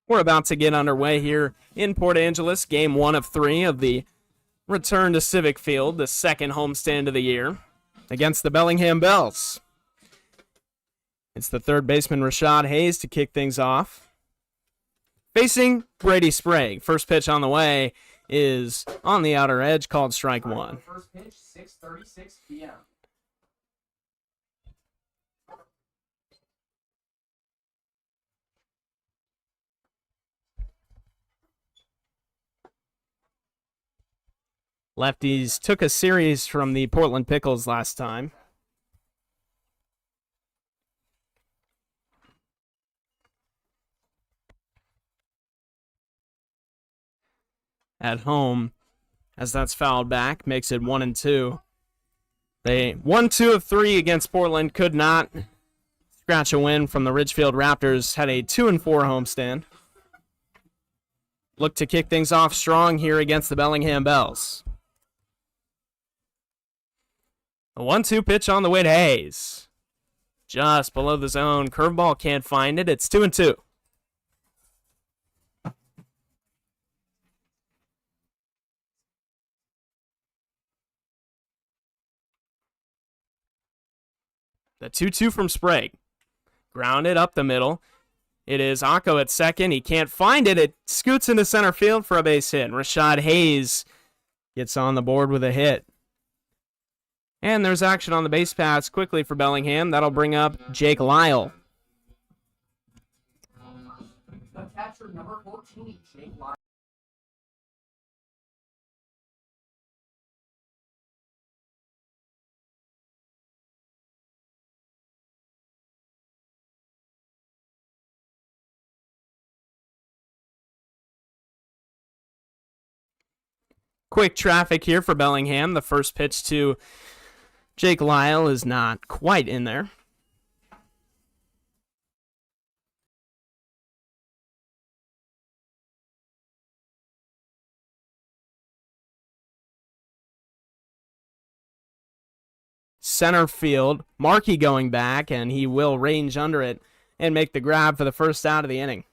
We're about to get underway here in Port Angeles, game 1 of 3 of the return to Civic Field, the second homestand of the year, against the Bellingham Bells. It's the third baseman, Rashad Hayes, to kick things off. Facing Brady Sprague. First pitch on the way is on the outer edge, called strike one. First pitch, 6:36 p.m. Lefties took a series from the Portland Pickles last time. At home, as that's fouled back, makes it 1-2. They won 2 of 3 against Portland, could not scratch a win from the Ridgefield Raptors, had a 2-4 homestand. Look to kick things off strong here against the Bellingham Bells. A 1-2 pitch on the way to Hayes. Just below the zone. Curveball can't find it. It's 2-2. The 2-2 from Sprague. Grounded up the middle. It is Akko at second. He can't find it. It scoots into center field for a base hit. Rashad Hayes gets on the board with a hit. And there's action on the base paths quickly for Bellingham. That'll bring up Jake Lyle. The catcher, number 14, Jake Lyle. Quick traffic here for Bellingham. The first pitch to Jake Lyle is not quite in there. Center field, Markey going back, and he will range under it and make the grab for the first out of the inning.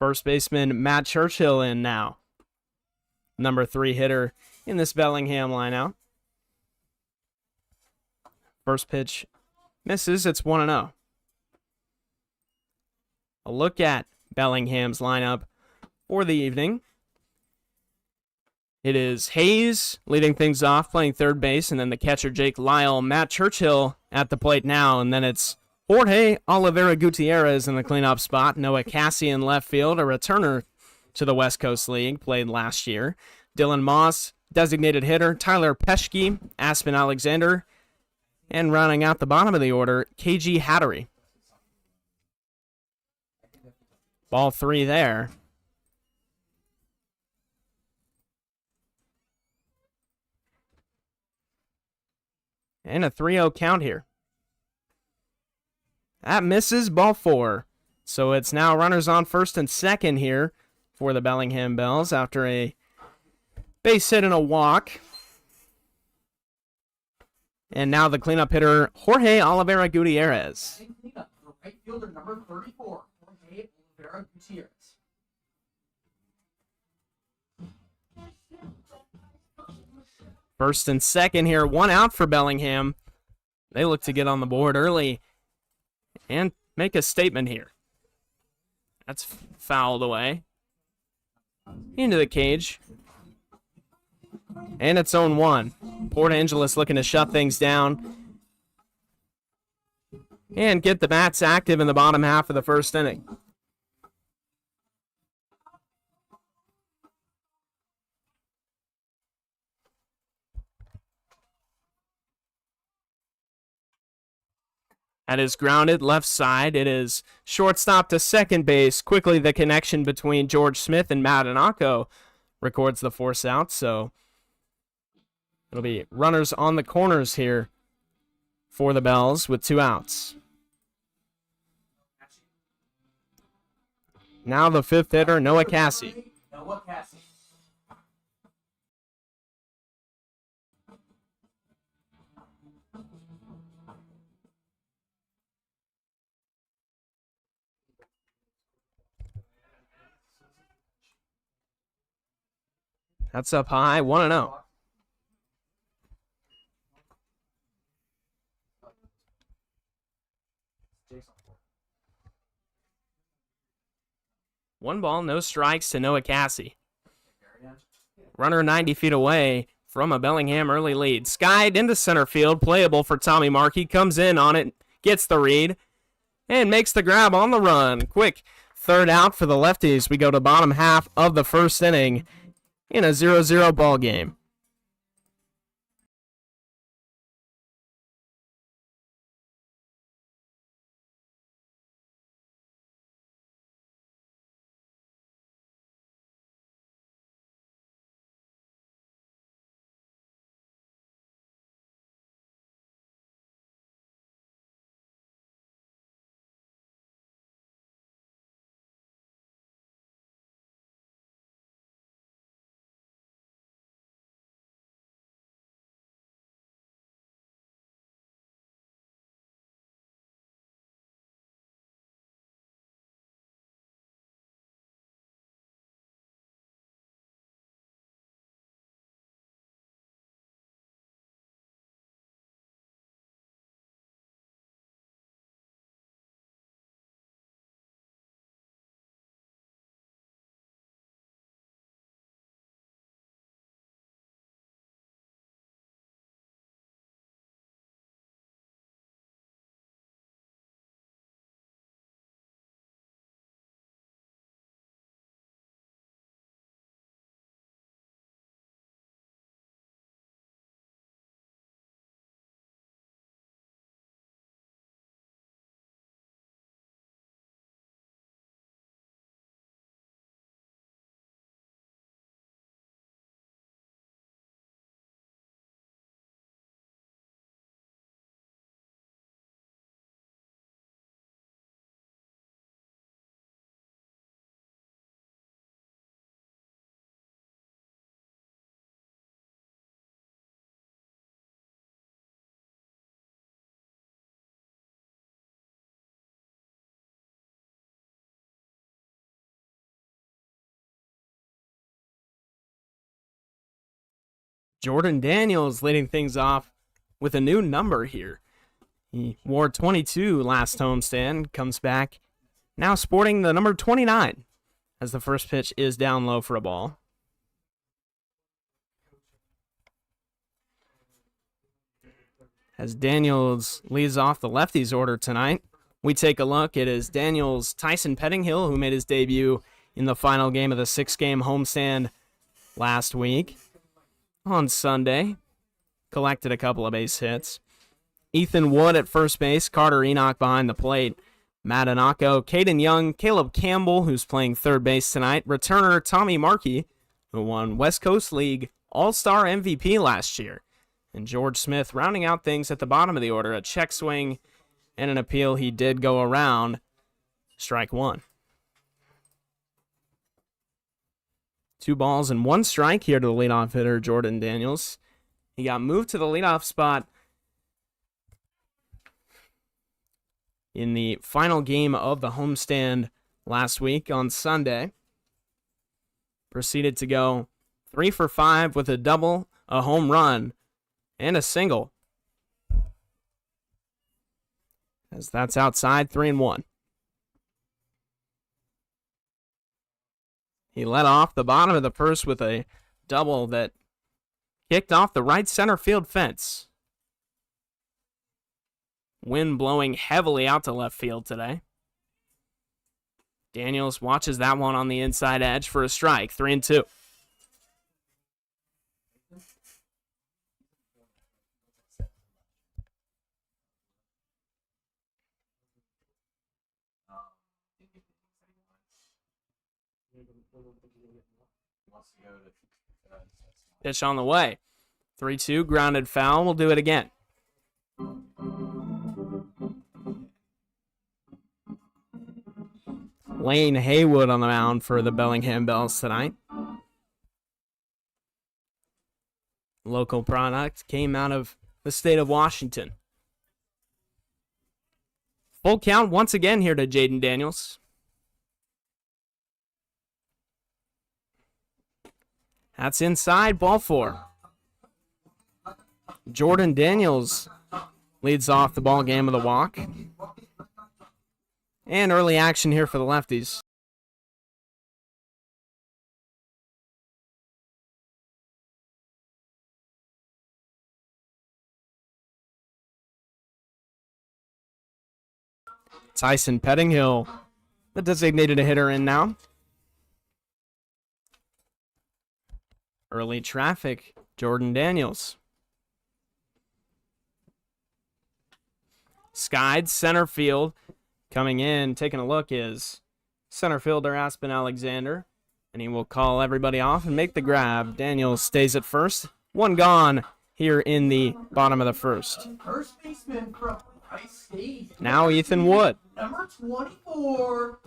First baseman Matt Churchill in now. Number 3 hitter in this Bellingham lineup. First pitch misses. It's 1-0. A look at Bellingham's lineup for the evening. It is Hayes leading things off, playing third base, and then the catcher Jake Lyle. Matt Churchill at the plate now, and then it's Jorge Oliveira Gutierrez in the cleanup spot. Noah Cassie in left field, a returner to the West Coast League, played last year. Dylan Moss, designated hitter. Tyler Peschke, Aspen Alexander, and rounding out the bottom of the order, KG Hattery. Ball 3 there. And a 3-0 count here. That misses, ball 4. So it's now runners on first and second here for the Bellingham Bells after a base hit and a walk. And now the cleanup hitter, Jorge Oliveira Gutierrez. Cleanup for right fielder number 34, Jorge Oliveira Gutierrez. First and second here, 1 out for Bellingham. They look to get on the board early and make a statement here. That's fouled away. Into the cage. And it's 0-1. Port Angeles looking to shut things down and get the bats active in the bottom half of the first inning. That is grounded left side. It is shortstop to second base. Quickly the connection between George Smith and Matt Anako records the force out. So It'll be runners on the corners here for the Bells with 2 outs. Now the 5th hitter, Noah Cassie. Noah Cassie. That's up high, 1-0. One ball, no strikes to Noah Cassie. Runner 90 feet away from a Bellingham early lead. Skied into center field, playable for Tommy Markey. Comes in on it, gets the read, and makes the grab on the run. Quick 3rd out for the Lefties. We go to bottom half of the 1st inning in a 0-0 ball game. Jordan Daniels leading things off with a new number here. He wore 22 last homestand, comes back now sporting the number 29 as the first pitch is down low for a ball. As Daniels leads off the Lefties order tonight, we take a look. It is Daniels Tyson Pettinghill, who made his debut in the final game of the 6-game homestand last week. On Sunday, collected a couple of base hits. Ethan Wood at first base, Carter Enoch behind the plate, Matt Anako, Caden Young, Caleb Campbell, who's playing third base tonight, returner Tommy Markey, who won West Coast League All-Star MVP last year, and George Smith rounding out things at the bottom of the order, a check swing and an appeal. He did go around. Strike 1. 2 balls and 1 strike here to the leadoff hitter, Jordan Daniels. He got moved to the leadoff spot in the final game of the homestand last week on Sunday. Proceeded to go 3 for 5 with a double, a home run, and a single. As that's outside, 3-1. He led off the bottom of the first with a double that kicked off the right center field fence. Wind blowing heavily out to left field today. Daniels watches that one on the inside edge for a strike. 3-2. Pitch on the way. 3-2, grounded foul. We'll do it again. Lane Haywood on the mound for the Bellingham Bells tonight. Local product, came out of the state of Washington. Full count once again here to Jaden Daniels. That's inside, ball 4. Jordan Daniels leads off the ball game of the walk. And early action here for the Lefties. Tyson Pettinghill, the designated hitter, in now. Early traffic, Jordan Daniels. Skied, center field. Coming in, taking a look, is center fielder Aspen Alexander. And he will call everybody off and make the grab. Daniels stays at first. One gone here in the bottom of the first. First baseman from Rice State. Now Ethan Wood. Number 24.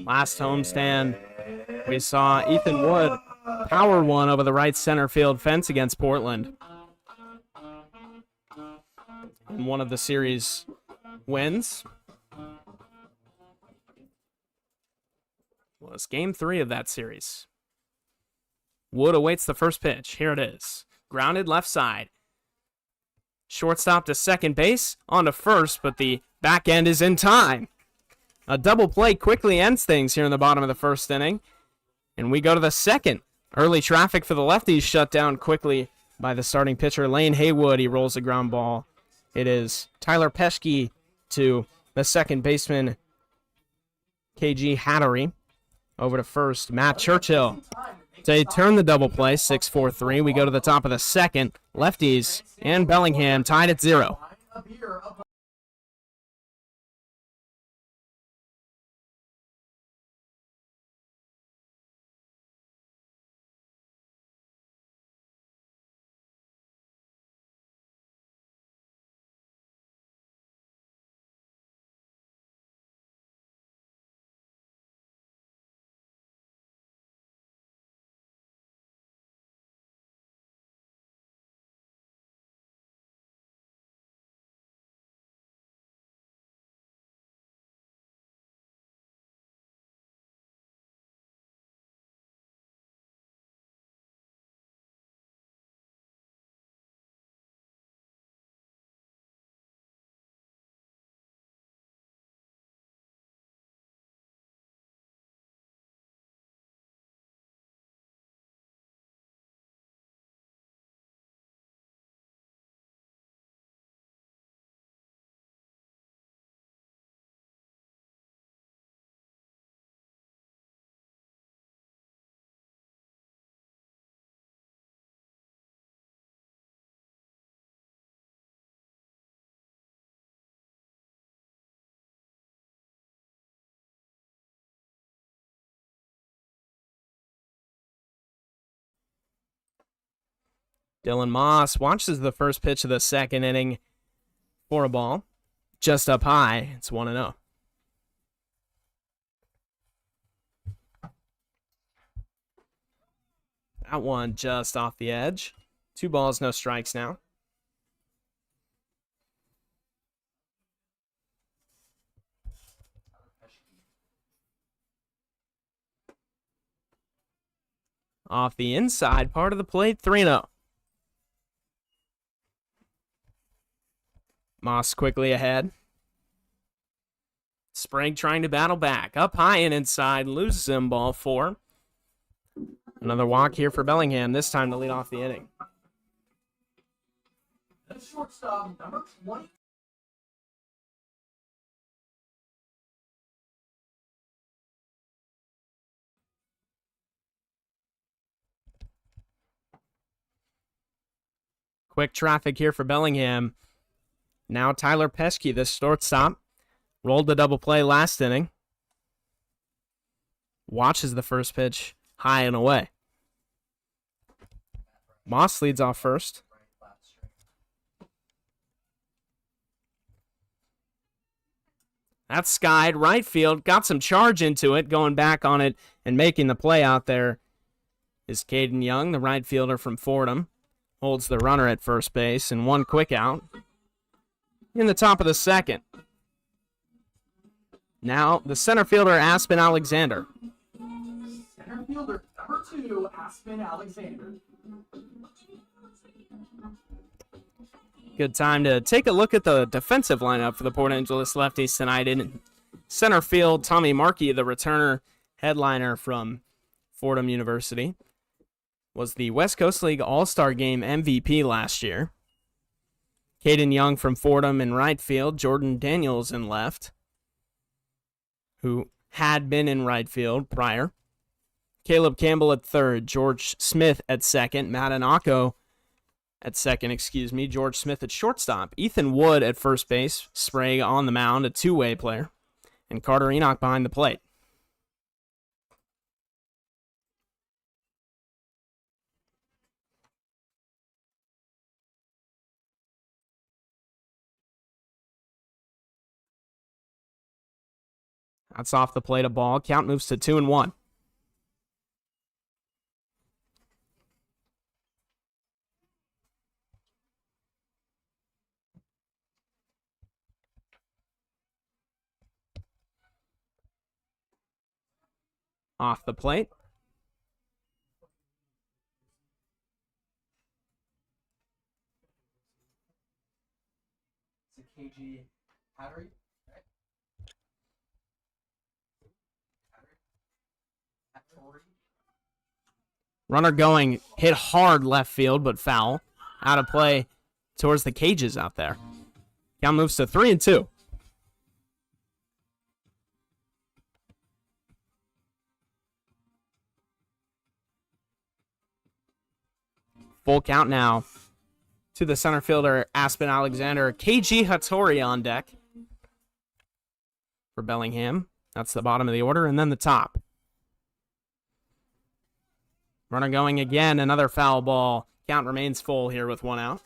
Last homestand, we saw Ethan Wood power one over the right center field fence against Portland. In one of the series wins. Was game 3 of that series. Wood awaits the first pitch. Here it is. Grounded left side. Shortstop to second base. On to first, but the back end is in time. A double play quickly ends things here in the bottom of the first inning. And we go to the second. Early traffic for the Lefties shut down quickly by the starting pitcher, Lane Haywood. He rolls a ground ball. It is Tyler Peschke to the second baseman, KG Hattery. Over to first, Matt Churchill. They turn the double play, 6-4-3. We go to the top of the second. Lefties and Bellingham tied at 0. Dylan Moss watches the first pitch of the second inning for a ball. Just up high. It's 1-0. That one just off the edge. 2 balls, no strikes now. Off the inside part of the plate, 3-0. Moss quickly ahead. Sprague trying to battle back. Up high and inside. Loses him, ball 4. Another walk here for Bellingham, this time to lead off the inning. The shortstop, number 20. Quick traffic here for Bellingham. Now Tyler Peschke, the shortstop, rolled the double play last inning. Watches the first pitch high and away. Moss leads off first. That's skied right field. Got some charge into it, going back on it and making the play out there is Caden Young, the right fielder from Fordham. Holds the runner at first base and one quick out in the top of the second. Now the center fielder, Aspen Alexander. Center fielder number 2, Aspen Alexander. Good time to take a look at the defensive lineup for the Port Angeles Lefties tonight. In center field, Tommy Markey, the returner headliner from Fordham University, was the West Coast League All-Star Game MVP last year. Caden Young from Fordham in right field, Jordan Daniels in left, who had been in right field prior. Caleb Campbell at third, George Smith at second, Matt Anako at second, George Smith at shortstop, Ethan Wood at first base, Sprague on the mound, a two-way player, and Carter Enoch behind the plate. That's off the plate, a ball. Count moves to 2-1. Off the plate. It's a KG Hattery. Runner going, hit hard left field, but foul. Out of play towards the cages out there. Count moves to 3-2. Full count now to the center fielder, Aspen Alexander. KG Hattori on deck for Bellingham. That's the bottom of the order, and then the top. Runner going again, another foul ball. Count remains full here with one out.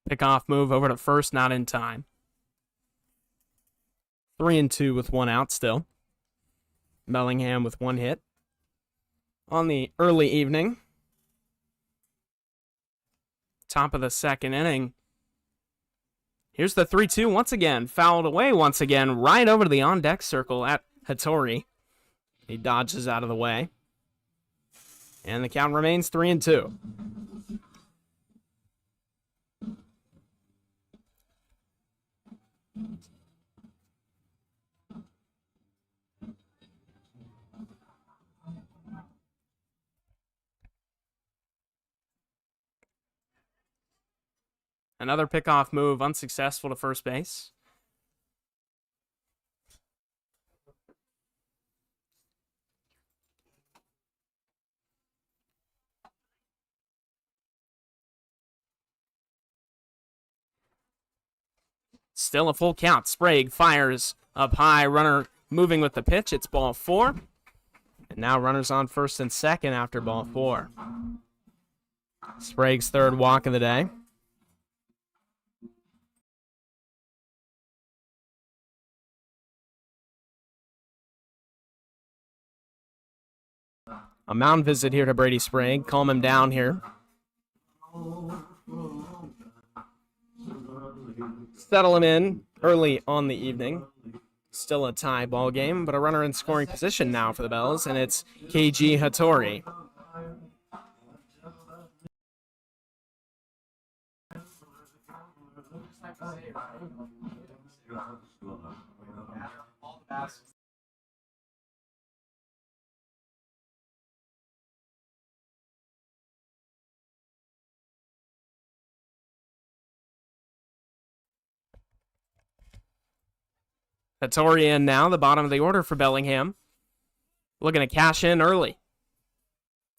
Pickoff move over to first, not in time. 3-2 with one out still. Bellingham with one hit on the early evening. Top of the second inning. Here's the 3-2 once again. Fouled away once again, right over to the on-deck circle at Hattori. He dodges out of the way. And the count remains 3-2. Another pickoff move, unsuccessful to first base. Still a full count. Sprague fires up high. Runner moving with the pitch. It's ball 4. And now runners on first and second after ball 4. Sprague's third walk of the day. A mound visit here to Brady Sprague. Calm him down here. Settle him in early on the evening. Still a tie ball game, but a runner in scoring position now for the Bells, and it's KG Hattori. Hattori in now, the bottom of the order for Bellingham. Looking to cash in early.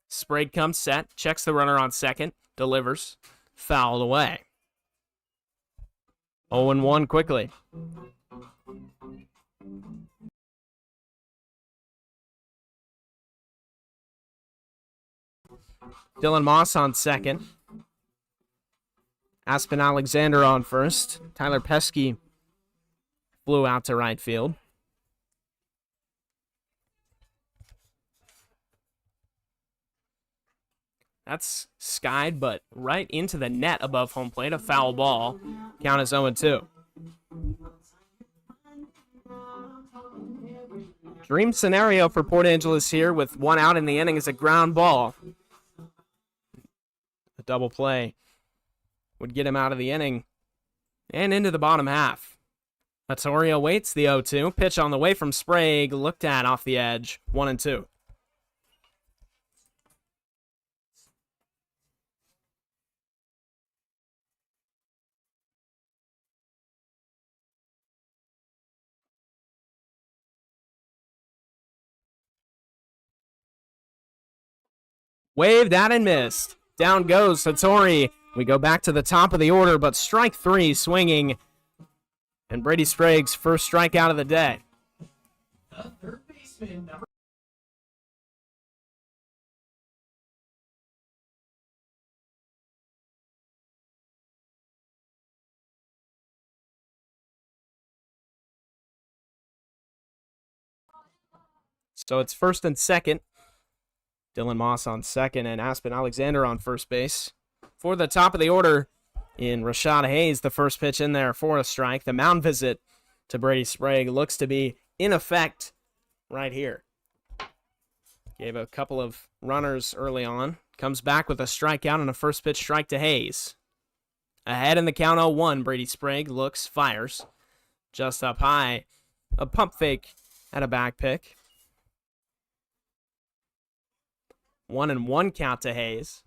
Sprague comes set, checks the runner on second, delivers. fouled away. 0-1 quickly. Dylan Moss on second. Aspen Alexander on first. Tyler Pesky flew out to right field. That's skied, but right into the net above home plate. A foul ball. Count is 0-2. Dream scenario for Port Angeles here with one out in the inning is a ground ball. A double play would get him out of the inning and into the bottom half. Latorio waits the 0-2. Pitch on the way from Sprague. Looked at off the edge. 1-2. Waved at and missed. Down goes Satori. We go back to the top of the order, but strike 3 swinging. And Brady Sprague's first strikeout of the day. The third baseman, number So it's first and second. Dylan Moss on second and Aspen Alexander on first base. For the top of the order in Rashad Hayes, the first pitch in there for a strike. The mound visit to Brady Sprague looks to be in effect right here. Gave a couple of runners early on. Comes back with a strikeout and a first pitch strike to Hayes. Ahead in the count 0-1, Brady Sprague looks, fires. Just up high. A pump fake and a back pick. 1-1 count to Hayes.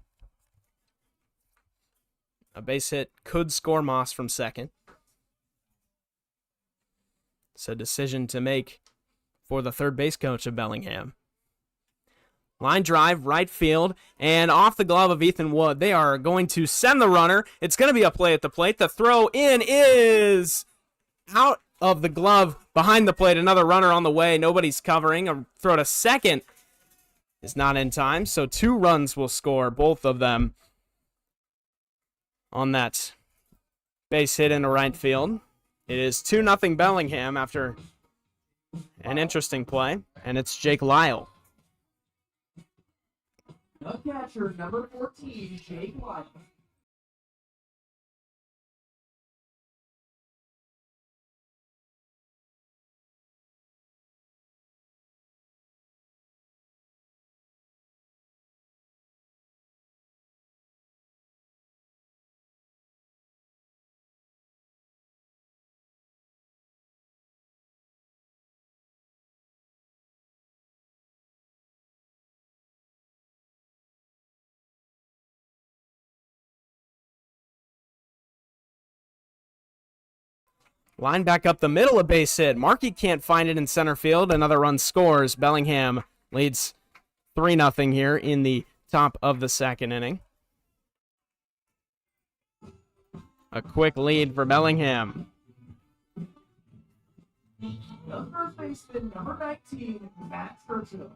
A base hit could score Moss from second. It's a decision to make for the third base coach of Bellingham. Line drive, right field, and off the glove of Ethan Wood. They are going to send the runner. It's going to be a play at the plate. The throw in is out of the glove behind the plate. Another runner on the way. Nobody's covering. A throw to second is not in time, so 2 runs will score, both of them on that base hit into right field. It is 2-0 Bellingham after an interesting play, and it's Jake Lyle. the catcher, number 14, Jake Lyle. Line back up the middle, a base hit. Markey can't find it in center field. Another run scores. Bellingham leads 3-0 here in the top of the second inning. A quick lead for Bellingham. The first baseman, number 19, Matt Churchill.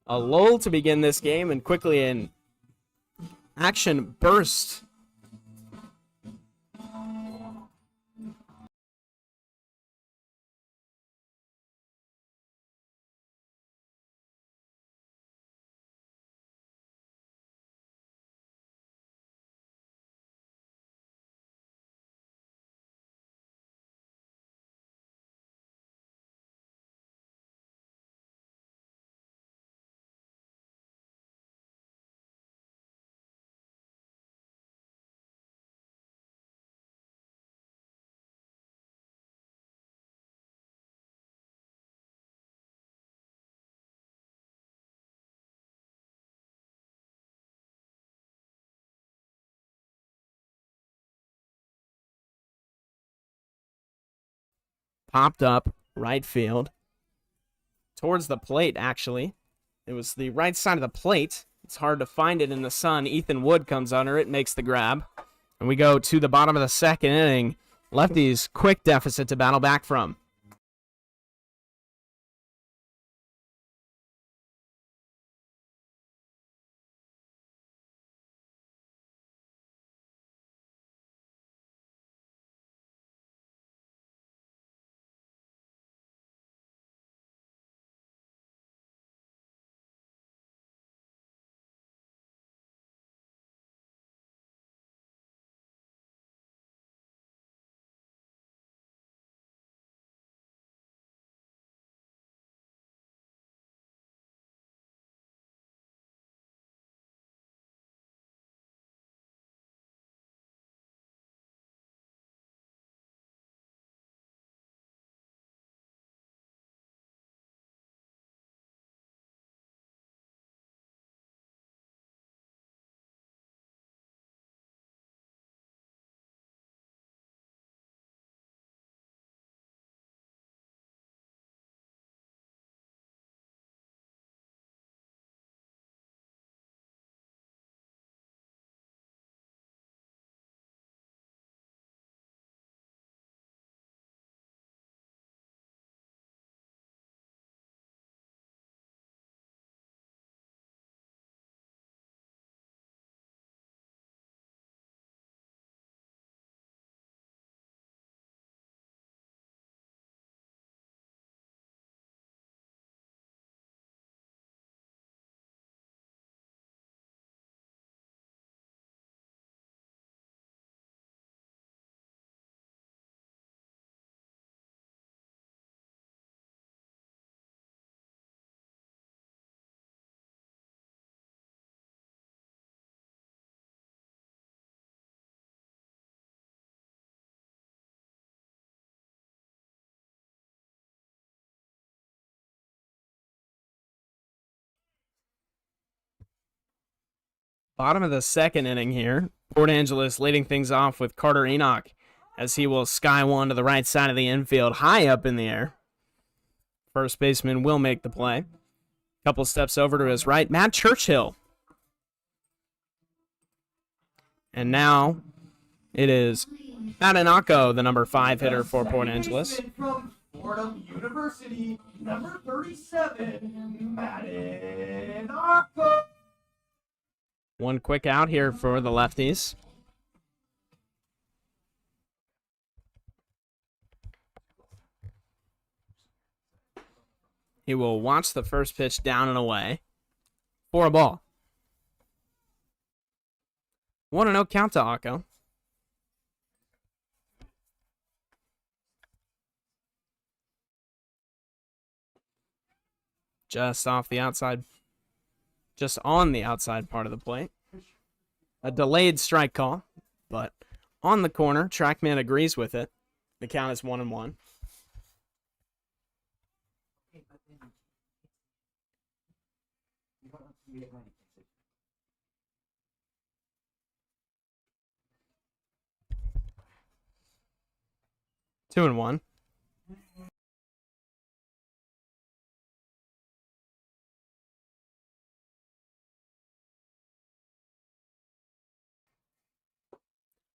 A lull to begin this game, and quickly an action burst. Popped up right field towards the plate, actually. It was the right side of the plate. It's hard to find it in the sun. Ethan Wood comes under it, makes the grab. And we go to the bottom of the second inning. Lefties, quick deficit to battle back from. Bottom of the second inning here. Port Angeles leading things off with Carter Enoch as he will sky one to the right side of the infield, high up in the air. First baseman will make the play. Couple steps over to his right, Matt Churchill. And now it is Adenako, the number 5 hitter for Port Angeles. From Fordham University, number 37, Adenako. One quick out here for the Lefties. He will watch the first pitch down and away for a ball. 1-0 count to Akko. Just off the outside. Just on the outside part of the plate. A delayed strike call, but on the corner, Trackman agrees with it. The count is 1-1. Two and one.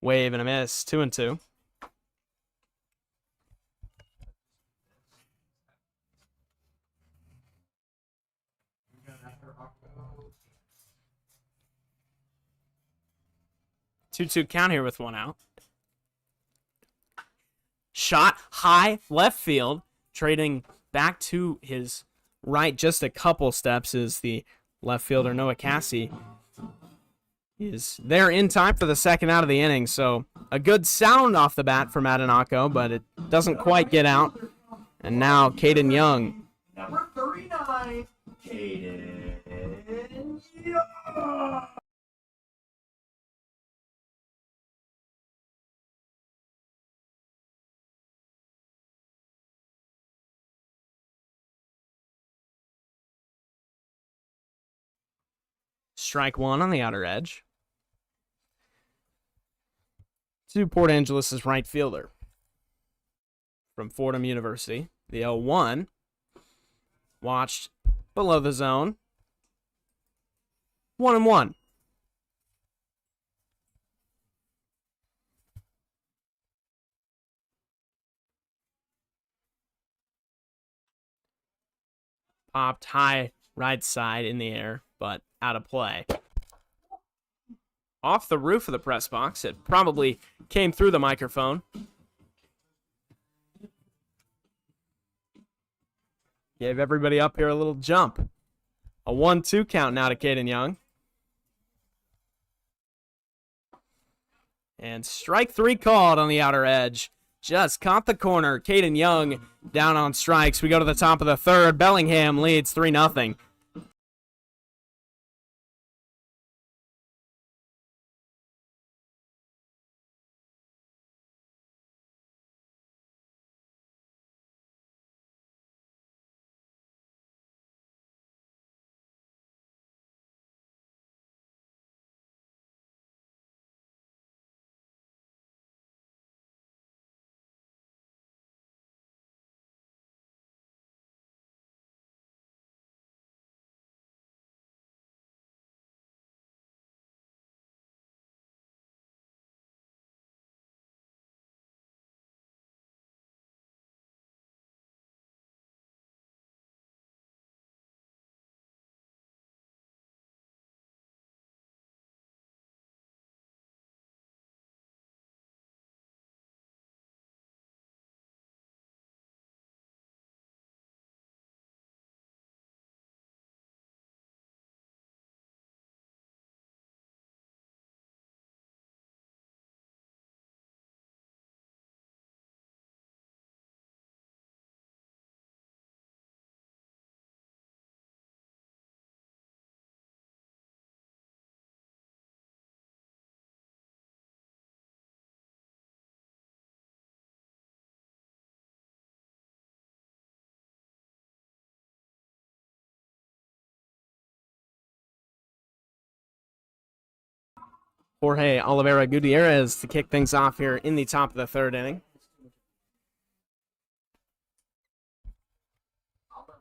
Wave and a miss. 2-2. Two count here with one out. Shot high left field, trading back to his right just a couple steps is the left fielder Noah Cassie. Is there in time for the second out of the inning, so a good sound off the bat from Adenako, but it doesn't quite get out. And now Caden Young. Number 39, Caden Young. Strike one on the outer edge. To Port Angeles' right fielder from Fordham University. The 0-1. Watched below the zone. 1-1. Popped high right side in the air, but out of play. Off the roof of the press box. It probably came through the microphone. Gave everybody up here a little jump. A 1-2 count now to Caden Young. And strike 3 called on the outer edge. Just caught the corner. Caden Young down on strikes. We go to the top of the third. Bellingham leads 3-0. Jorge Oliveira Gutierrez to kick things off here in the top of the third inning.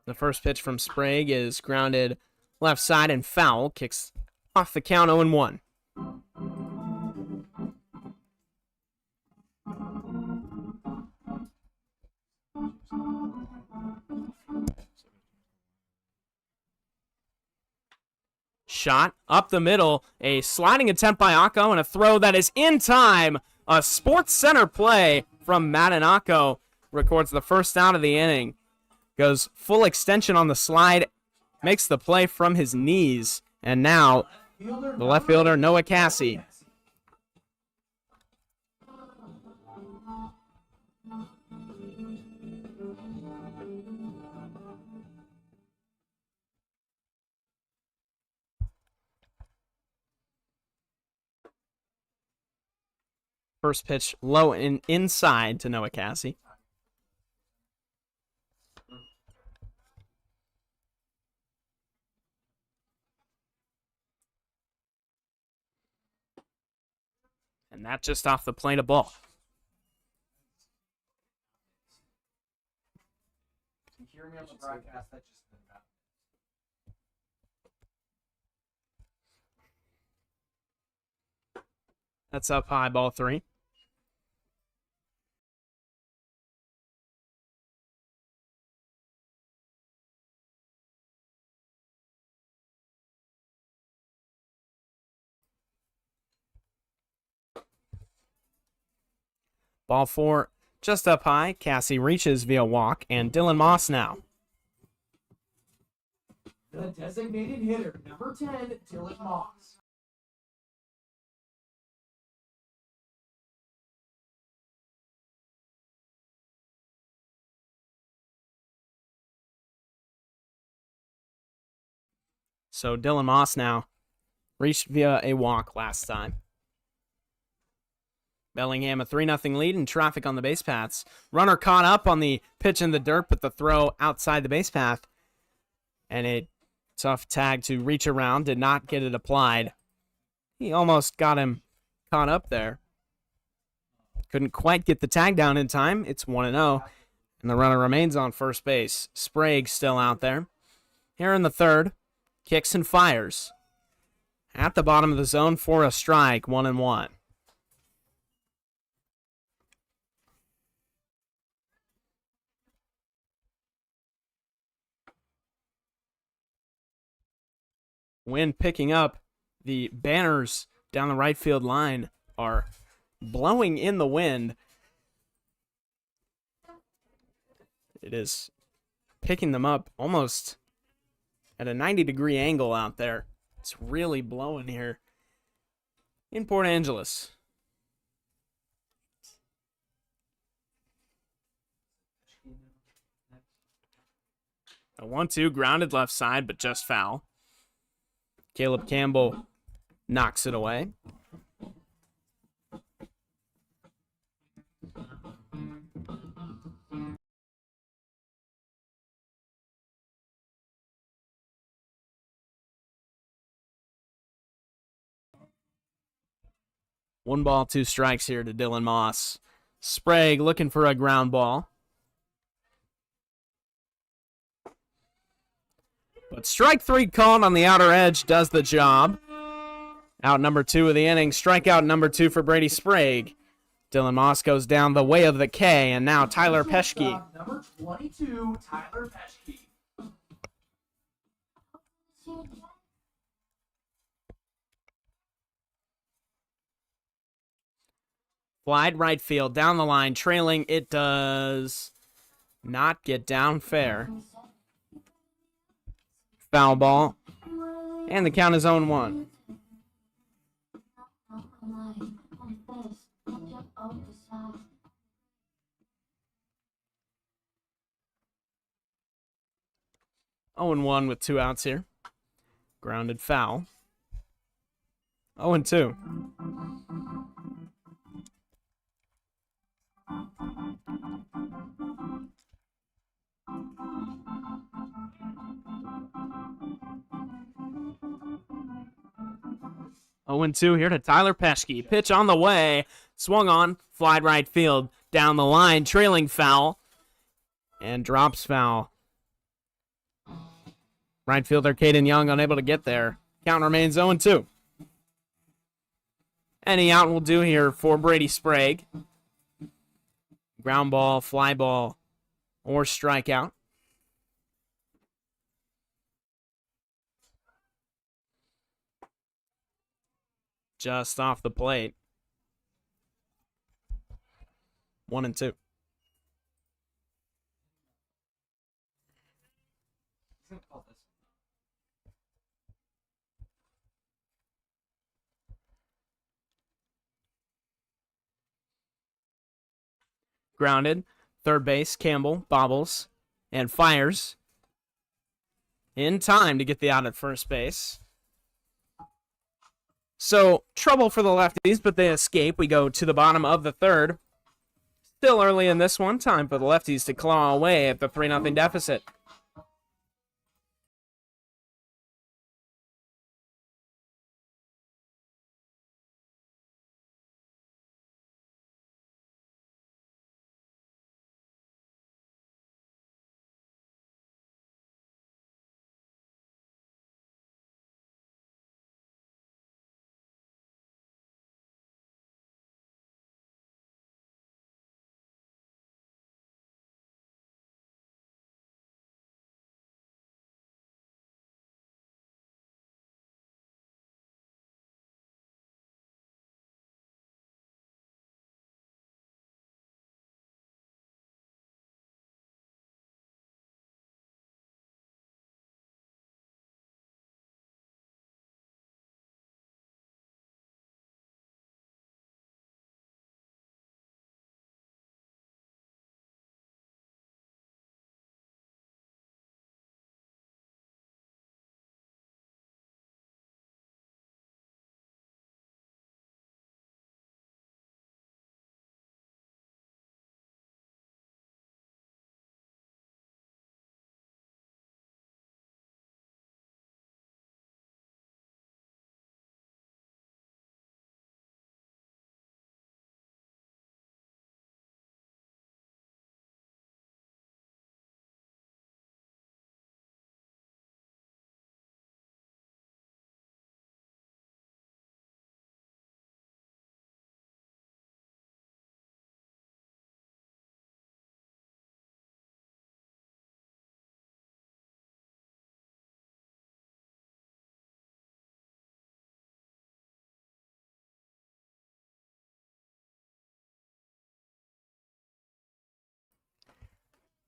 The first pitch from Sprague is grounded left side and foul. Kicks off the count 0-1. Shot up the middle, a sliding attempt by Akko, and a throw that is in time. A Sports Center play from Matt Akko records the first out of the inning. Goes full extension on the slide, makes the play from his knees, and now the left fielder, Noah Cassie. First pitch low and inside to Noah Cassie. And that just off the plate of ball. You hear me on the broadcast? That just didn't happen. That's up high, ball 3. Ball 4 just up high. Cassie reaches via walk, and Dylan Moss now. The designated hitter, number 10, Dylan Moss. So Dylan Moss now reached via a walk last time. Bellingham a 3-0 lead and traffic on the base paths. Runner caught up on the pitch in the dirt, but the throw outside the base path. And a tough tag to reach around, did not get it applied. He almost got him caught up there. Couldn't quite get the tag down in time. It's 1-0, and the runner remains on first base. Sprague still out there. Here in the third, kicks and fires. at the bottom of the zone for a strike, 1-1. Wind picking up. The banners down the right field line are blowing in the wind. It is picking them up almost at a 90-degree angle out there. It's really blowing here in Port Angeles. A 1-2 grounded left side, but just foul. Caleb Campbell knocks it away. One ball, two strikes here to Dylan Moss. Sprague looking for a ground ball. But strike three called on the outer edge does the job. Out number 2 of the inning. Strikeout number 2 for Brady Sprague. Dylan Moss goes down the way of the K, and now Tyler Peschke. Number 22, Tyler Peschke. Wide right field, down the line, trailing. It does not get down fair. Foul ball. And the count is 0-1. Oh and 1 with 2 outs here. Grounded foul. 0-2. Oh and 2 here to Tyler Peschke. Pitch on the way. Swung on. Flied right field. Down the line. Trailing foul. And drops foul. Right fielder Caden Young unable to get there. Count remains 0-2. Any out will do here for Brady Sprague. Ground ball, fly ball, or strikeout. Just off the plate. 1-2. Grounded. Third base, Campbell bobbles and fires in time to get the out at first base. So, trouble for the lefties, but they escape. We go to the bottom of the third. Still early in this one. Time for the lefties to claw away at the 3-0 deficit.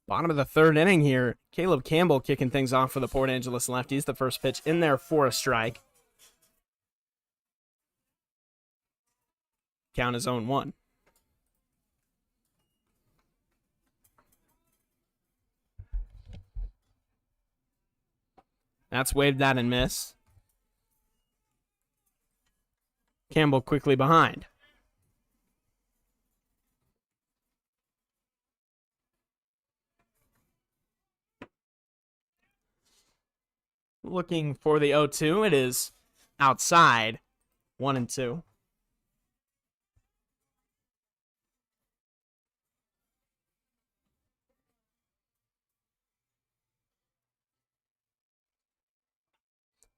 Bottom of the third inning here. Caleb Campbell kicking things off for the Port Angeles Lefties. The first pitch in there for a strike. Count is 0-1. That's waved at and missed. Campbell quickly behind. Looking for the 0-2. It is outside. 1-2.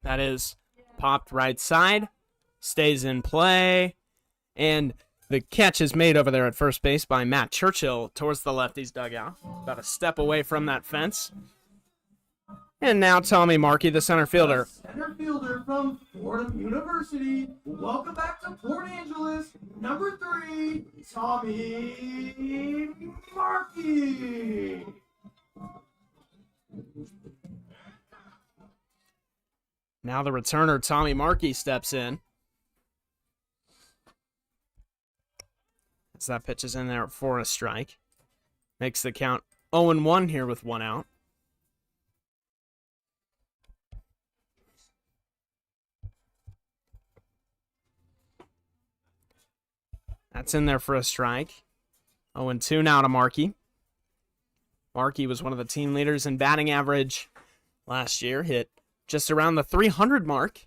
That is popped right side. Stays in play. And the catch is made over there at first base by Matt Churchill towards the Lefties dugout. About a step away from that fence. And now Tommy Markey, the center fielder. Center fielder from Fordham University. Welcome back to Port Angeles, number 3, Tommy Markey. Now the returner, Tommy Markey, steps in. As that pitch is in there for a strike. Makes the count 0-1 here with 1 out. That's in there for a strike. 0-2 now to Markey. Markey was one of the team leaders in batting average last year. Hit just around the 300 mark.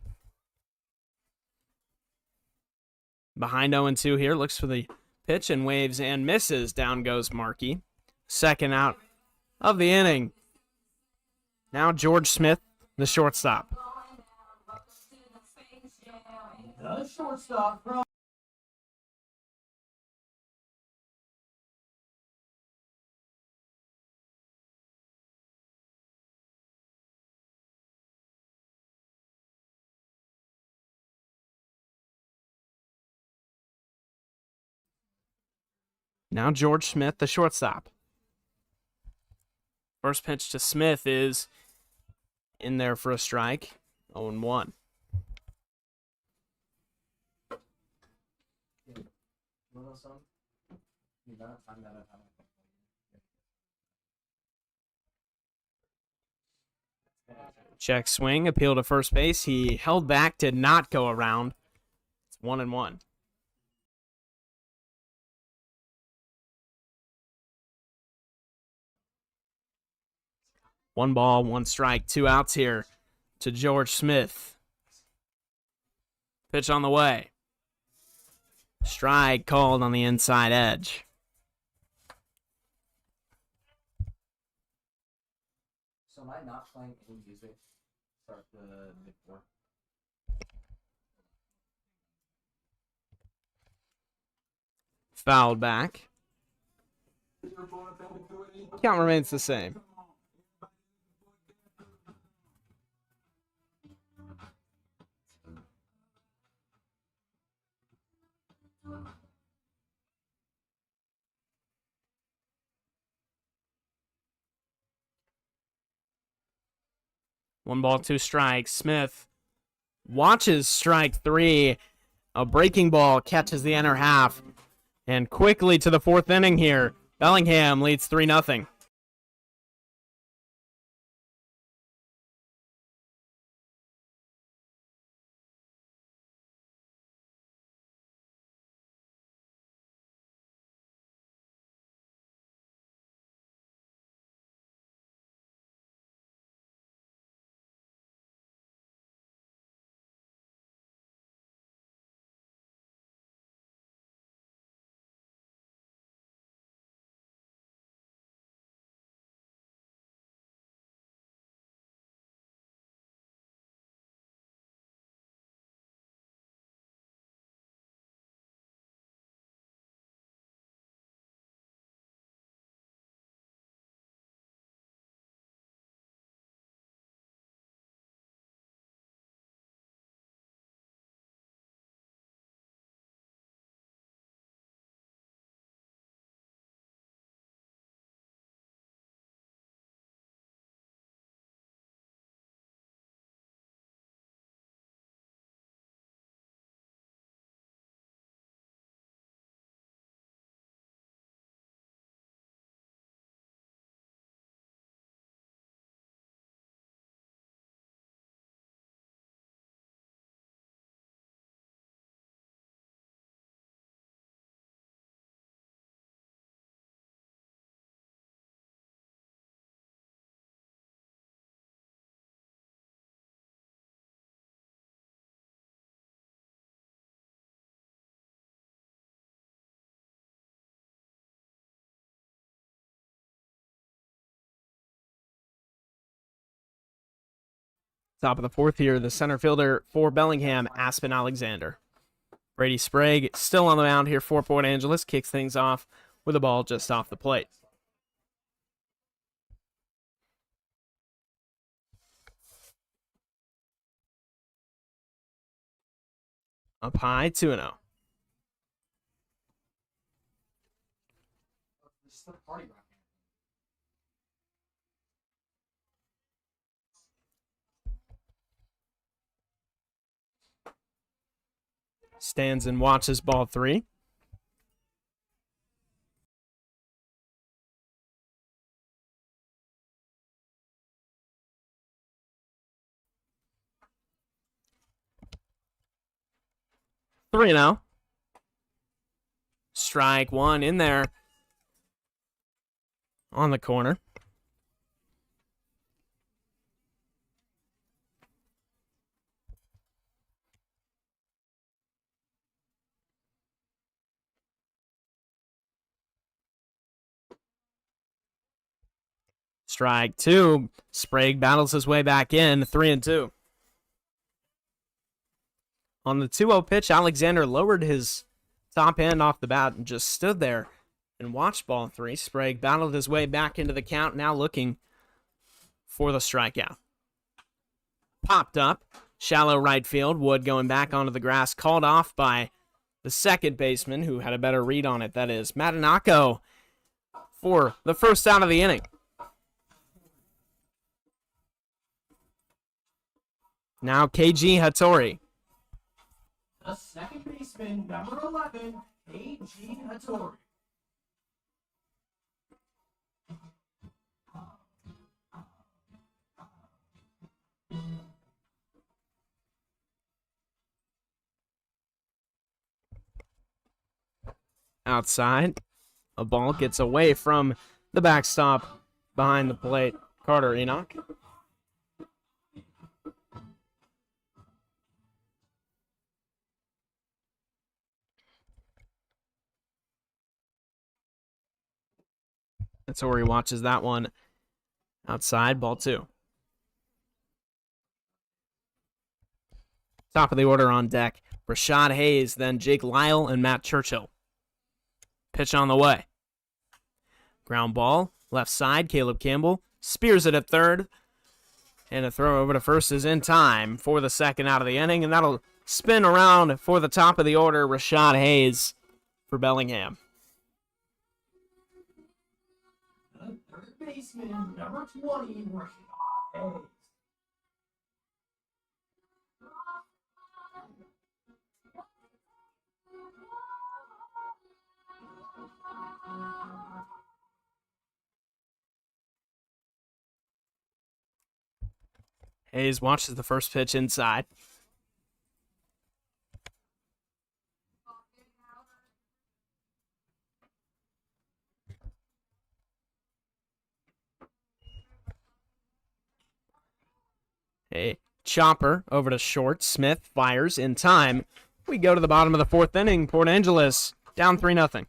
Behind 0-2 here. Looks for the pitch and waves and misses. Down goes Markey. Second out of the inning. Now George Smith, the shortstop. The shortstop from Now George Smith, the shortstop. First pitch to Smith is in there for a strike. 0-1. Check swing, appeal to first base. He held back, did not go around. It's 1-1. One ball, one strike, 2 outs here to George Smith. Pitch on the way. Strike called on the inside edge. So am I not playing any music? Start the before. Fouled back. Count remains the same. One ball, 2 strikes. Smith watches strike 3. A breaking ball catches the inner half. And quickly to the 4th inning here. Bellingham leads 3-0. Top of the fourth here, the center fielder for Bellingham, Aspen Alexander. Brady Sprague still on the mound here for Port Angeles, kicks things off with a ball just off the plate. Up high, 2-0. This is the party rock. Stands and watches ball 3. Three now. Strike one in there on the corner. Strike two. Sprague battles his way back in, 3-2. On the 2-0 pitch, Alexander lowered his top hand off the bat and just stood there and watched ball 3. Sprague battled his way back into the count, now looking for the strikeout. Popped up, shallow right field. Wood going back onto the grass, called off by the second baseman, who had a better read on it. That is Matanako for the first out of the inning. Now KG Hattori. The second baseman, number 11, A.G. Hattori. Outside, a ball gets away from the backstop behind the plate. Carter Enoch. That's where he watches that one outside, ball 2. Top of the order on deck, Rashad Hayes, then Jake Lyle and Matt Churchill. Pitch on the way. Ground ball, left side, Caleb Campbell spears it at third. And a throw over to first is in time for the second out of the inning, and that'll spin around for the top of the order, Rashad Hayes for Bellingham. The third baseman, number 20, Rashad Hayes. Hayes watches the first pitch inside. A chopper over to short. Smith fires in time. We go to the bottom of the fourth inning. Port Angeles down 3-0.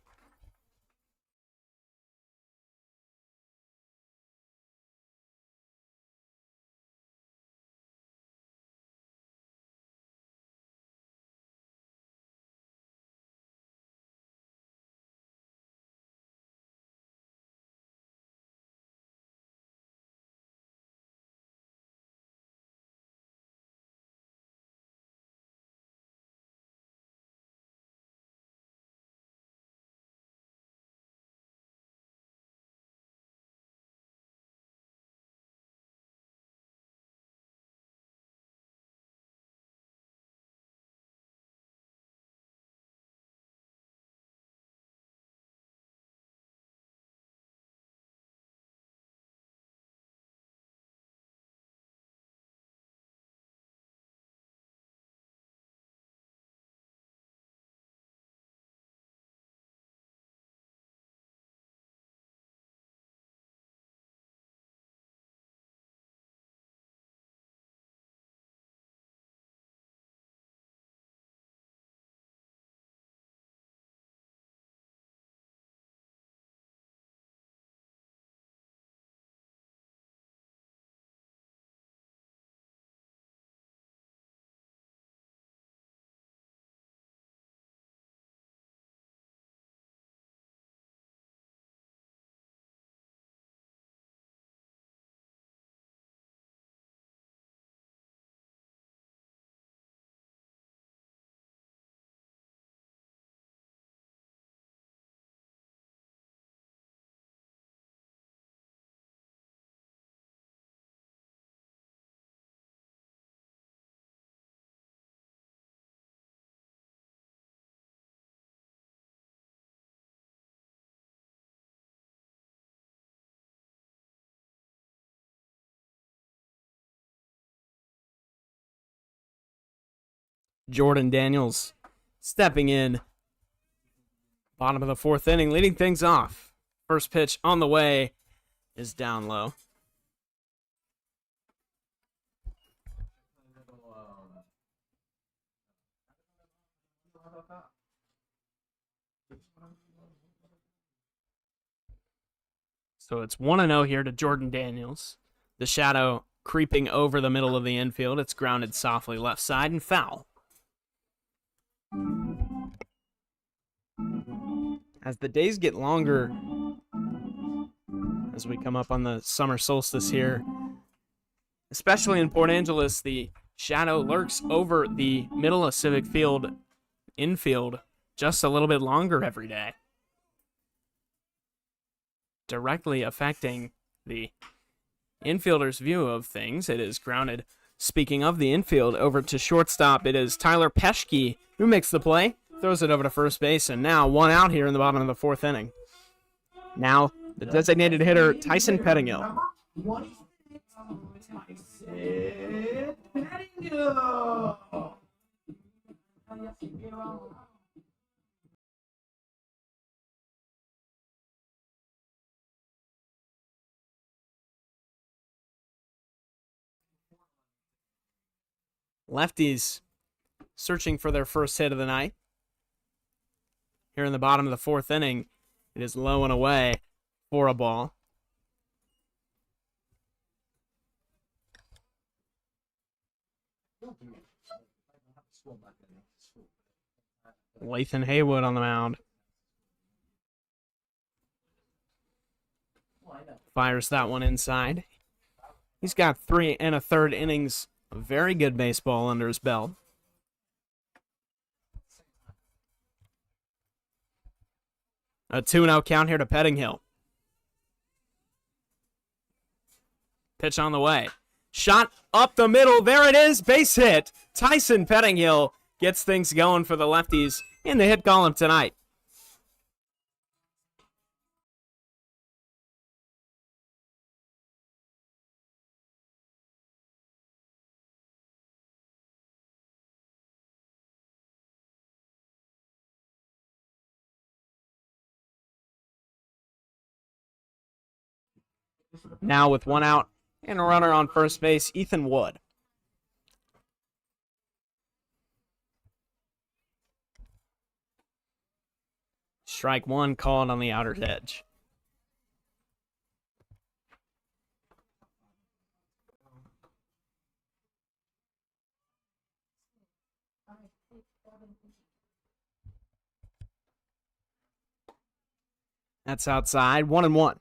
Jordan Daniels stepping in. Bottom of the fourth inning, leading things off. First pitch on the way is down low. So it's 1-0 here to Jordan Daniels. The shadow creeping over the middle of the infield. It's grounded softly left side and foul. As the days get longer, as we come up on the summer solstice here, especially in Port Angeles, the shadow lurks over the middle of Civic Field infield just a little bit longer every day, directly affecting the infielder's view of things. It is grounded, speaking of the infield, over to shortstop. It is Tyler Peschke who makes the play, throws it over to first base, and now one out here in the bottom of the fourth inning. Now the designated hitter, Tyson Pettingill. Lefties searching for their first hit of the night. Here in the bottom of the fourth inning, it is low and away for a ball. Lathan Haywood on the mound. Fires that one inside. He's got 3 1/3 innings of very good baseball under his belt. A 2-0 count here to Pettingill. Pitch on the way. Shot up the middle. There it is. Base hit. Tyson Pettingill gets things going for the Lefties in the hit column tonight. Now with one out and a runner on first base, Ethan Wood. Strike one called on the outer edge. That's outside, 1-1.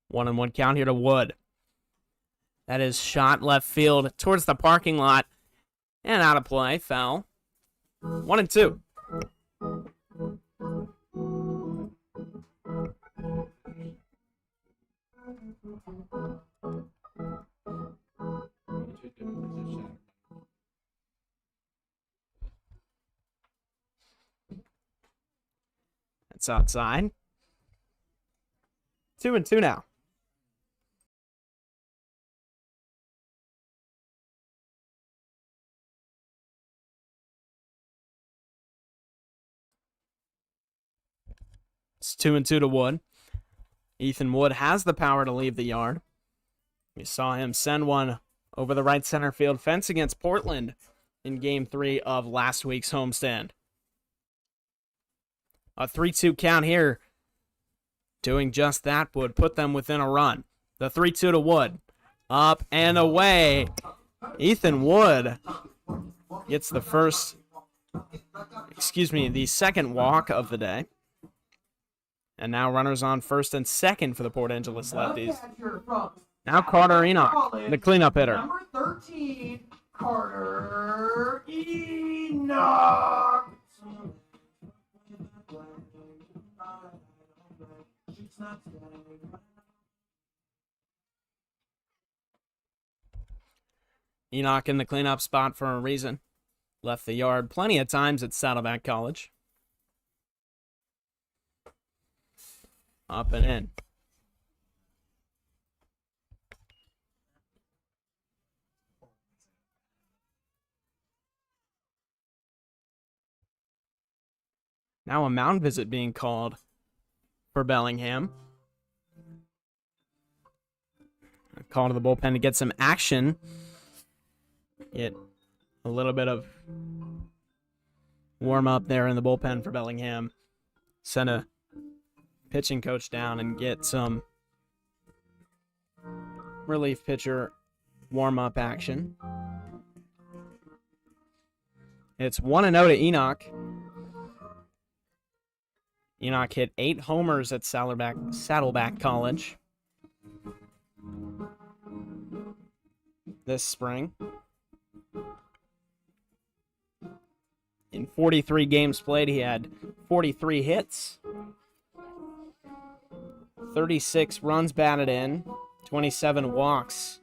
One and one count here to Wood. That is shot left field towards the parking lot and out of play. Foul. 1-2. That's outside. 2-2 now. It's 2-2 to Wood. Ethan Wood has the power to leave the yard. We saw him send one over the right center field fence against Portland in Game 3 of last week's homestand. A 3-2 count here. Doing just that would put them within a run. The 3-2 to Wood. Up and away. Ethan Wood gets the second walk of the day. And now runners on first and second for the Port Angeles Lefties. Now Carter Enoch, the cleanup hitter. Number 13, Carter Enoch. Enoch in the cleanup spot for a reason. Left the yard plenty of times at Saddleback College. Up and in. Now a mound visit being called for Bellingham. A call to the bullpen to get some action. Get a little bit of warm up there in the bullpen for Bellingham. Send a pitching coach down and get some relief pitcher warm up action. It's 1-0 to Enoch. Enoch hit 8 homers at Saddleback College this spring. In 43 games played, he had 43 hits, 36 runs batted in, 27 walks,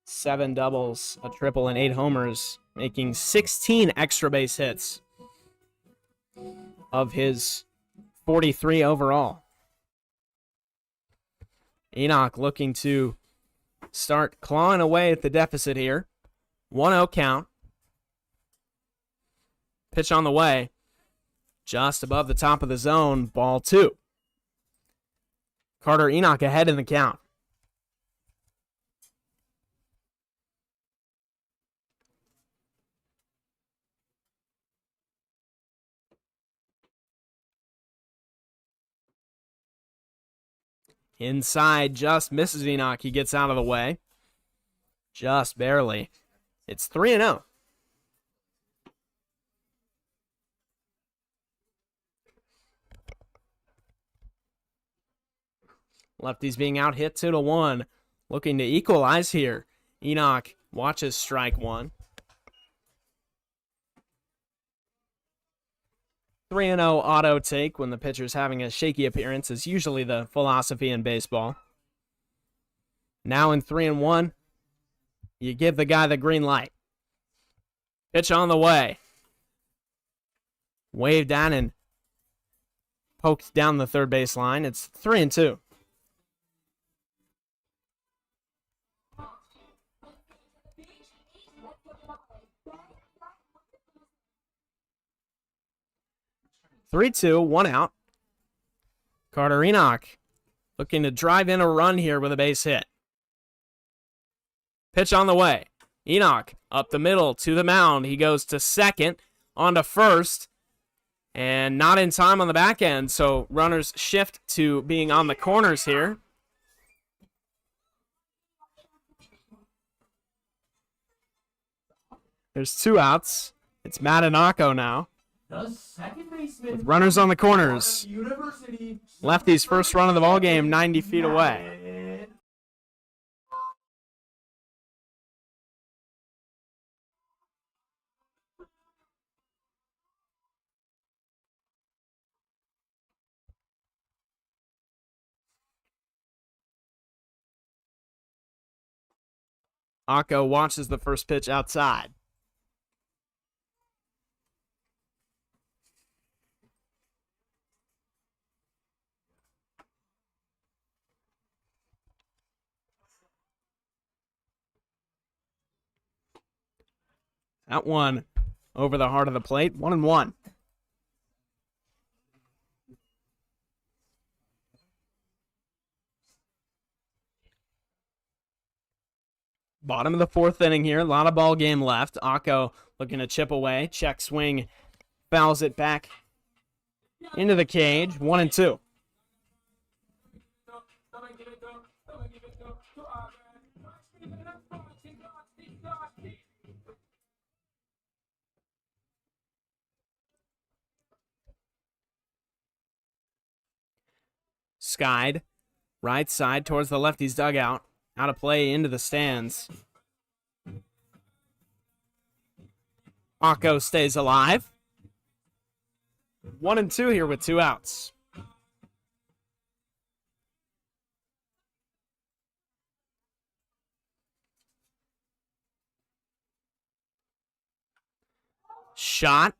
7 doubles, a triple, and 8 homers, making 16 extra base hits of his 43 overall. Enoch looking to start clawing away at the deficit here. 1-0 count. Pitch on the way. Just above the top of the zone. Ball 2. Carter Enoch ahead in the count. Inside, just misses Enoch. He gets out of the way. Just barely. It's 3-0. Lefties being out hit 2-1. Looking to equalize here. Enoch watches strike 1. 3-0 auto take when the pitcher's having a shaky appearance is usually the philosophy in baseball. Now in 3-1, you give the guy the green light. Pitch on the way. Waved down and poked down the third base line. It's 3-2. Three, 2, 1 out. Carter Enoch looking to drive in a run here with a base hit. Pitch on the way. Enoch up the middle to the mound. He goes to second, on to first, and not in time on the back end. So runners shift to being on the corners here. There's 2 outs. It's Matanako now. With runners on the corners. Lefty's first run of the ball game, 90 feet away. Akko watches the first pitch outside. That one over the heart of the plate. 1-1. Bottom of the 4th inning here. A lot of ball game left. Akko looking to chip away. Check swing. Fouls it back into the cage. 1-2. Skied. Right side towards the lefty's dugout. Out of play into the stands. Akko stays alive. 1-2 here with 2 outs. Shot.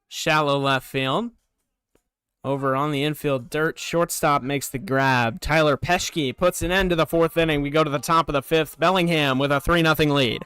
Shallow left field. Over on the infield dirt, shortstop makes the grab. Tyler Peschke puts an end to the 4th inning. We go to the top of the 5th. Bellingham with a 3-0 lead.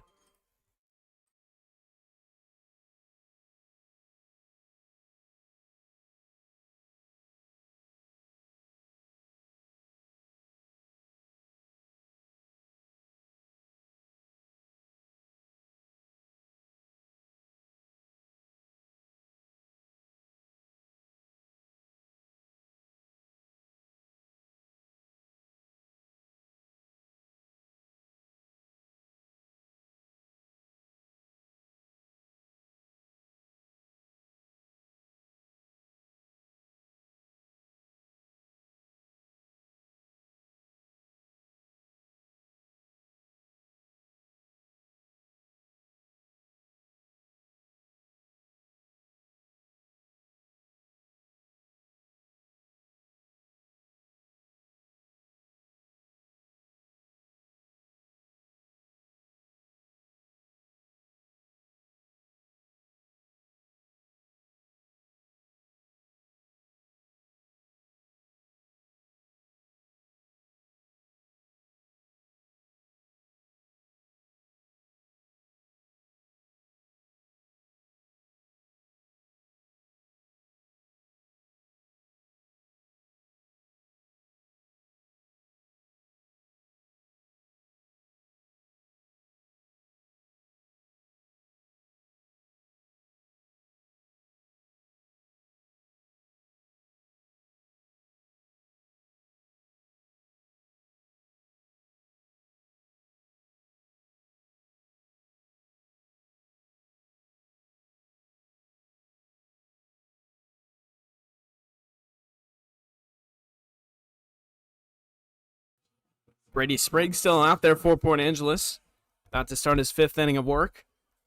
Brady Sprague still out there for Port Angeles. About to start his 5th inning of work.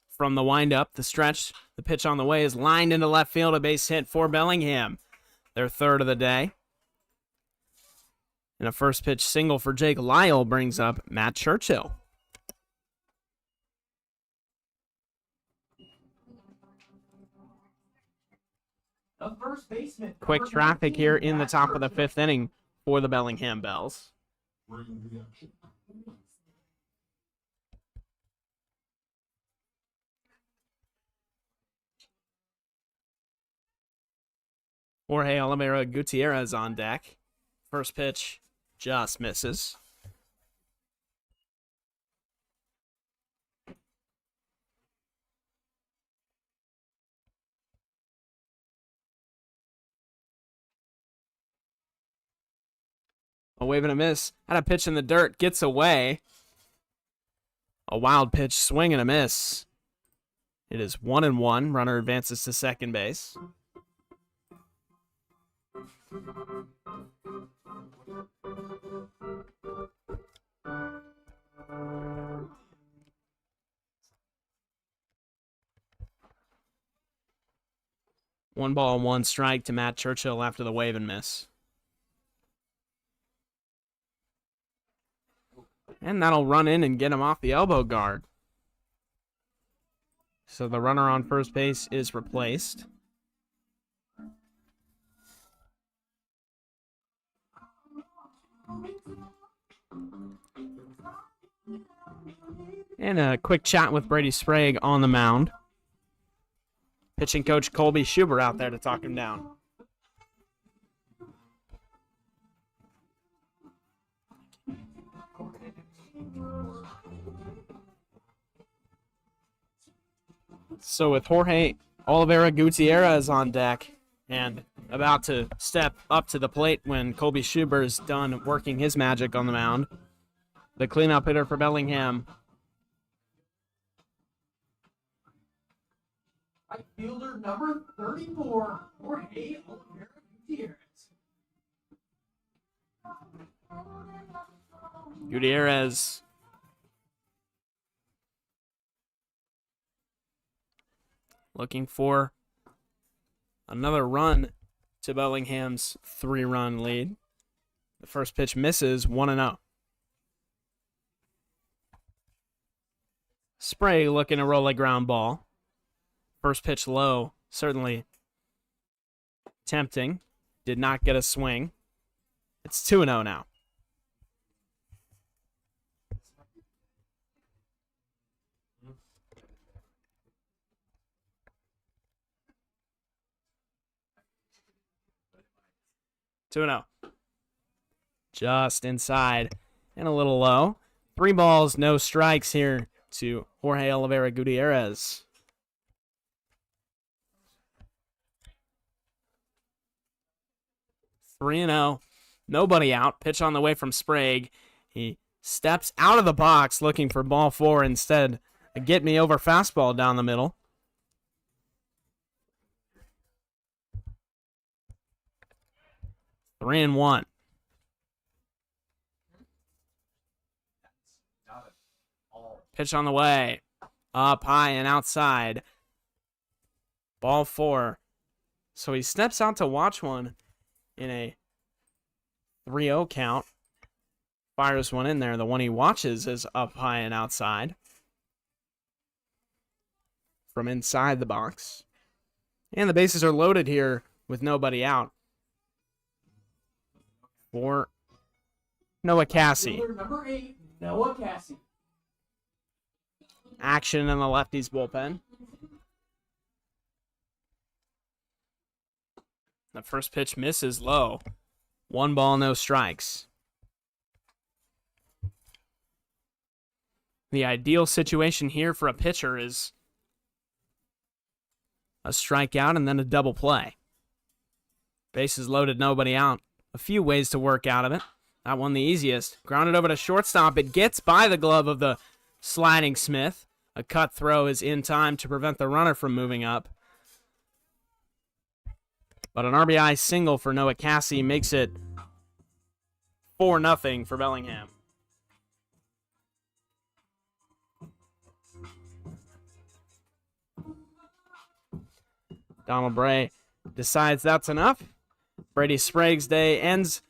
From the windup, the stretch, the pitch on the way is lined into left field. A base hit for Bellingham. Their 3rd of the day. And a first pitch single for Jake Lyle brings up Matt Churchill. The first baseman. Quick traffic here in the top of the 5th inning for the Bellingham Bells. Jorge Oliveira Gutierrez on deck. First pitch just misses. A wave and a miss. Had a pitch in the dirt. Gets away. A wild pitch. Swing and a miss. It is 1-1. Runner advances to second base. One ball, one strike to Matt Churchill after the wave and miss. And that'll run in and get him off the elbow guard. So the runner on first base is replaced. And a quick chat with Brady Sprague on the mound. Pitching coach Colby Schubert out there to talk him down. So with Jorge Oliveira Gutierrez on deck and about to step up to the plate when Colby Schubert is done working his magic on the mound, the cleanup hitter for Bellingham, Right fielder number 34, Jorge Oliveira Gutierrez. Gutierrez looking for another run to Bellingham's 3-run lead. The first pitch misses, 1-0. Sprague looking to roll a ground ball. First pitch low, certainly tempting. Did not get a swing. It's 2-0 now. Two and 0. Just inside and a little low. 3 balls, no strikes here to Jorge Oliveira Gutierrez. 3-0. Nobody out. Pitch on the way from Sprague. He steps out of the box looking for ball 4 instead. A get me over fastball down the middle. 3-1. Pitch on the way. Up high and outside. Ball 4. So he steps out to watch one in a 3-0 count. Fires one in there. The one he watches is up high and outside. From inside the box. And the bases are loaded here with nobody out. For Noah Cassie. Number 8, Noah Cassie. Action in the Lefties bullpen. The first pitch misses low. 1 ball, no strikes. The ideal situation here for a pitcher is a strikeout and then a double play. Bases loaded, nobody out. A few ways to work out of it. That one the easiest. Grounded over to shortstop. It gets by the glove of the sliding Smith. A cut throw is in time to prevent the runner from moving up. But an RBI single for Noah Cassie makes it 4-0 for Bellingham. Donald Bray decides that's enough. Brady Sprague's day ends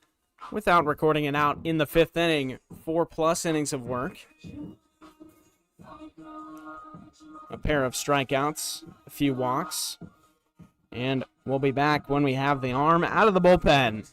without recording an out in the 5th inning. 4+ innings of work. A pair of strikeouts, a few walks. And we'll be back when we have the arm out of the bullpen.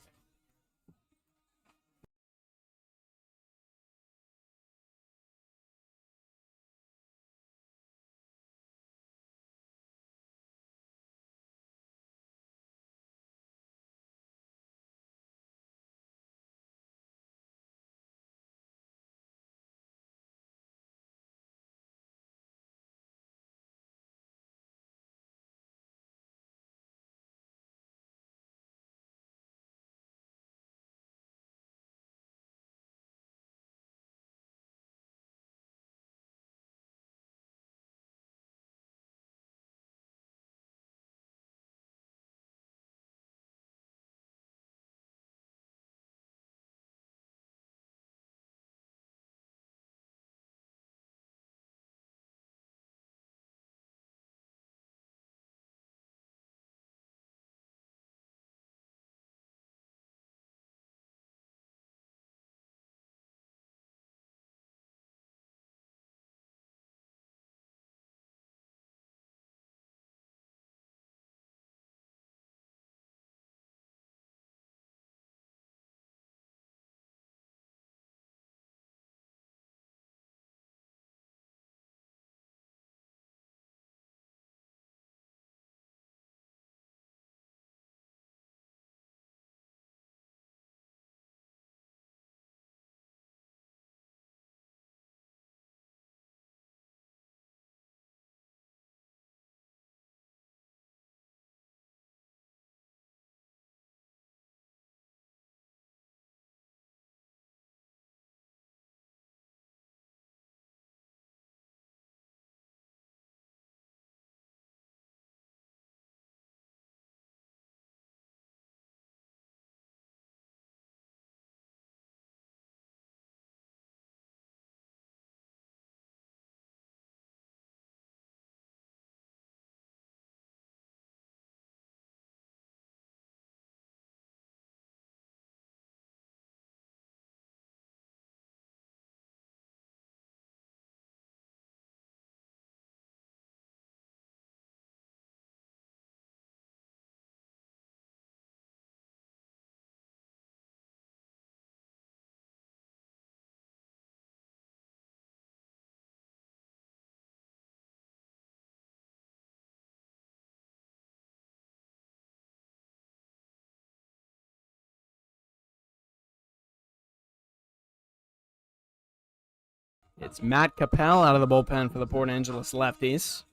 It's Matt Capel out of the bullpen for the Port Angeles Lefties.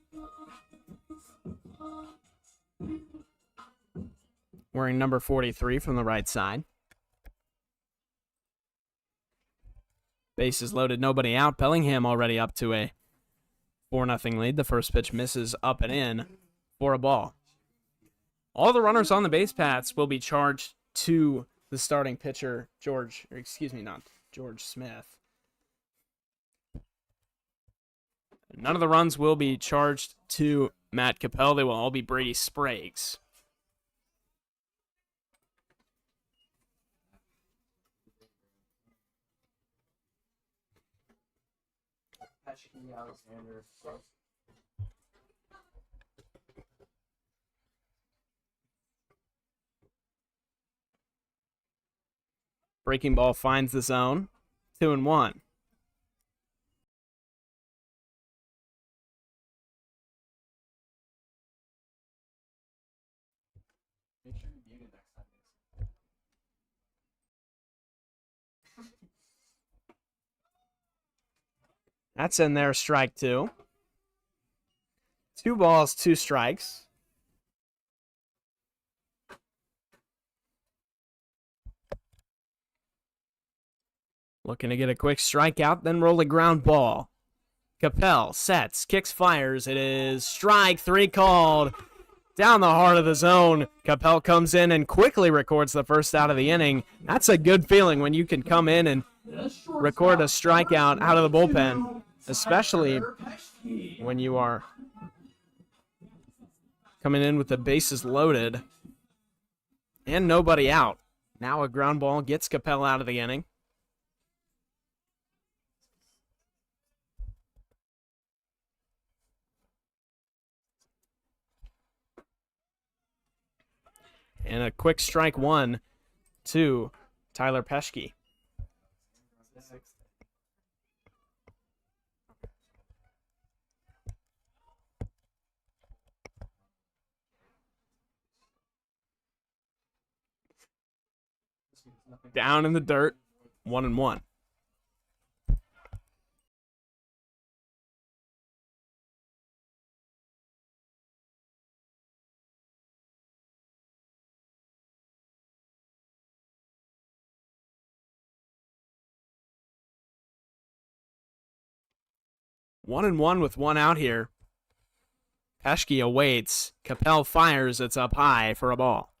Wearing number 43 from the right side. Bases loaded, nobody out. Bellingham already up to a 4-0 lead. The first pitch misses up and in for a ball. All the runners on the base paths will be charged to the starting pitcher, George Smith. None of the runs will be charged to Matt Capel. They will all be Brady Sprague's. Alexander. Breaking ball finds the zone. 2-1. Make sure you mute it next time. That's in there, strike 2. 2 balls, 2 strikes. Looking to get a quick strikeout, then roll a ground ball. Capel sets, kicks, fires. It is strike 3 called. Down the heart of the zone. Capel comes in and quickly records the first out of the inning. That's a good feeling when you can come in and record a strikeout out of the bullpen, especially when you are coming in with the bases loaded and nobody out. Now a ground ball gets Capel out of the inning. And a quick strike 1 to Tyler Peschke. Down in the dirt, 1-1. One and one with one out here. Peschke awaits. Capel fires. It's up high for a ball.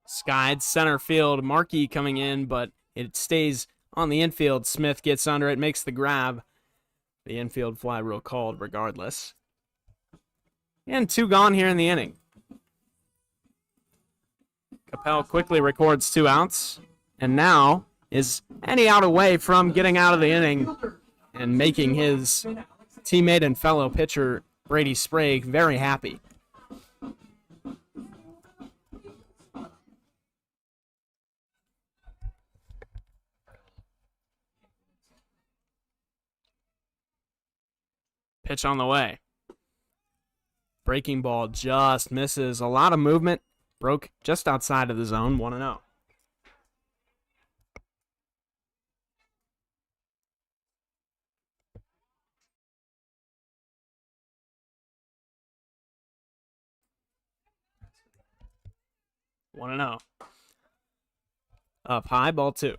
Skied center field. Markey coming in, but it stays on the infield. Smith gets under it, makes the grab. The infield fly rule called regardless. And 2 gone here in the inning. Capel quickly records 2 outs. And now is any out away from getting out of the inning and making his teammate and fellow pitcher Brady Sprague very happy. Pitch on the way. Breaking ball just misses. A lot of movement. Broke just outside of the zone. 1-0. Up high, ball 2.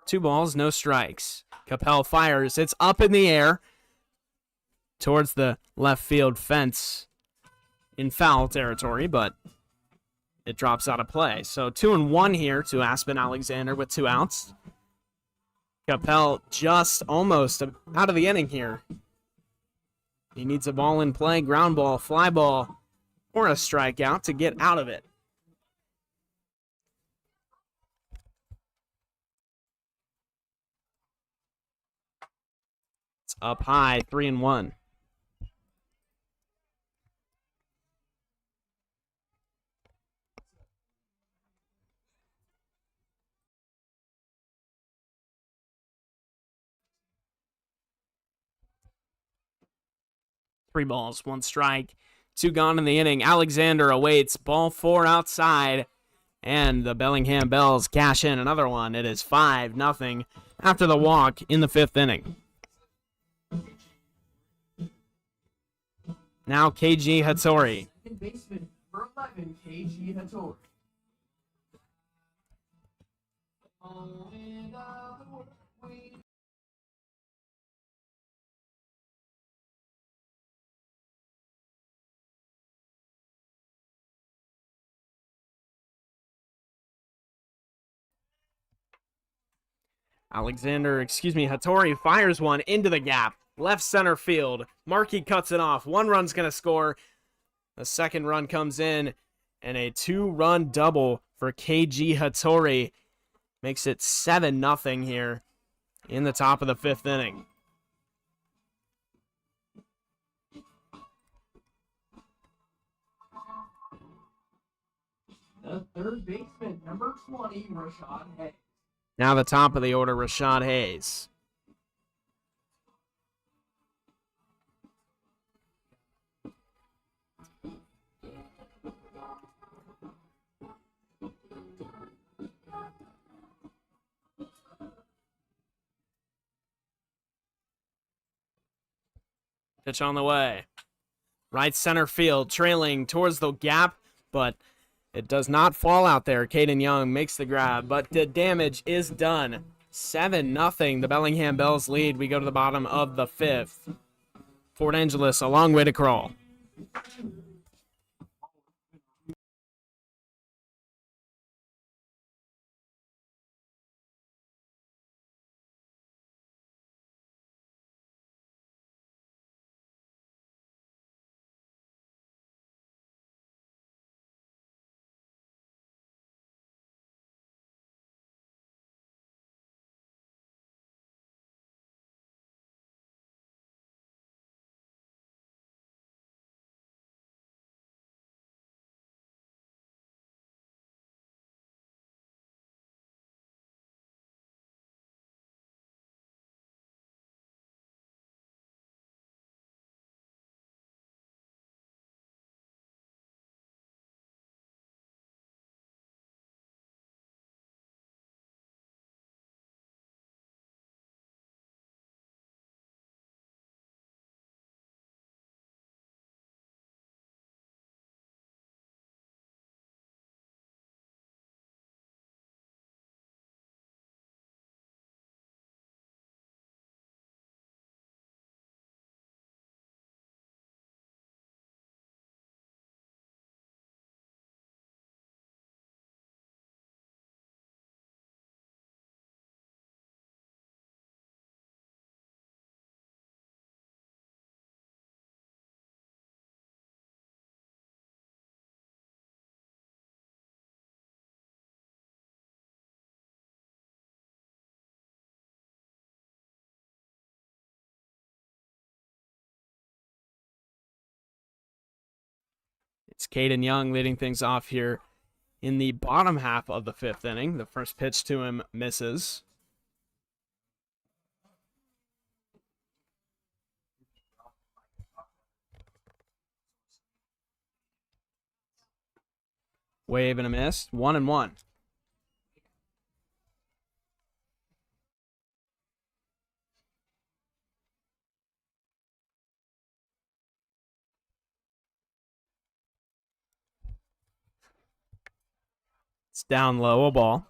Two balls, no strikes. Capel fires. It's up in the air towards the left field fence in foul territory, but it drops out of play. So 2-1 here to Aspen Alexander with 2 outs. Capel just almost out of the inning here. He needs a ball in play, ground ball, fly ball, or a strikeout to get out of it. It's up high, 3-1. Three balls, one strike, two gone in the inning. Alexander awaits. Ball 4 outside. And the Bellingham Bells cash in another one. It is 5-0 after the walk in the 5th inning. Now KG Hattori. Second baseman for 11, KG Hattori. Hattori fires one into the gap. Left center field. Markey cuts it off. One run's going to score. The second run comes in, and a 2-run double for KG Hattori makes it 7-0 here in the top of the 5th inning. The third baseman, number 20, Rashad Hayes. Now the top of the order, Rashad Hayes. Pitch on the way. Right center field, trailing towards the gap, but it does not fall out there. Caden Young makes the grab, but the damage is done. 7-0, the Bellingham Bells lead. We go to the bottom of the 5th. Fort Angeles, a long way to crawl. It's Caden Young leading things off here in the bottom half of the 5th inning. The first pitch to him misses. Wave and a miss. 1-1. It's down low, a ball.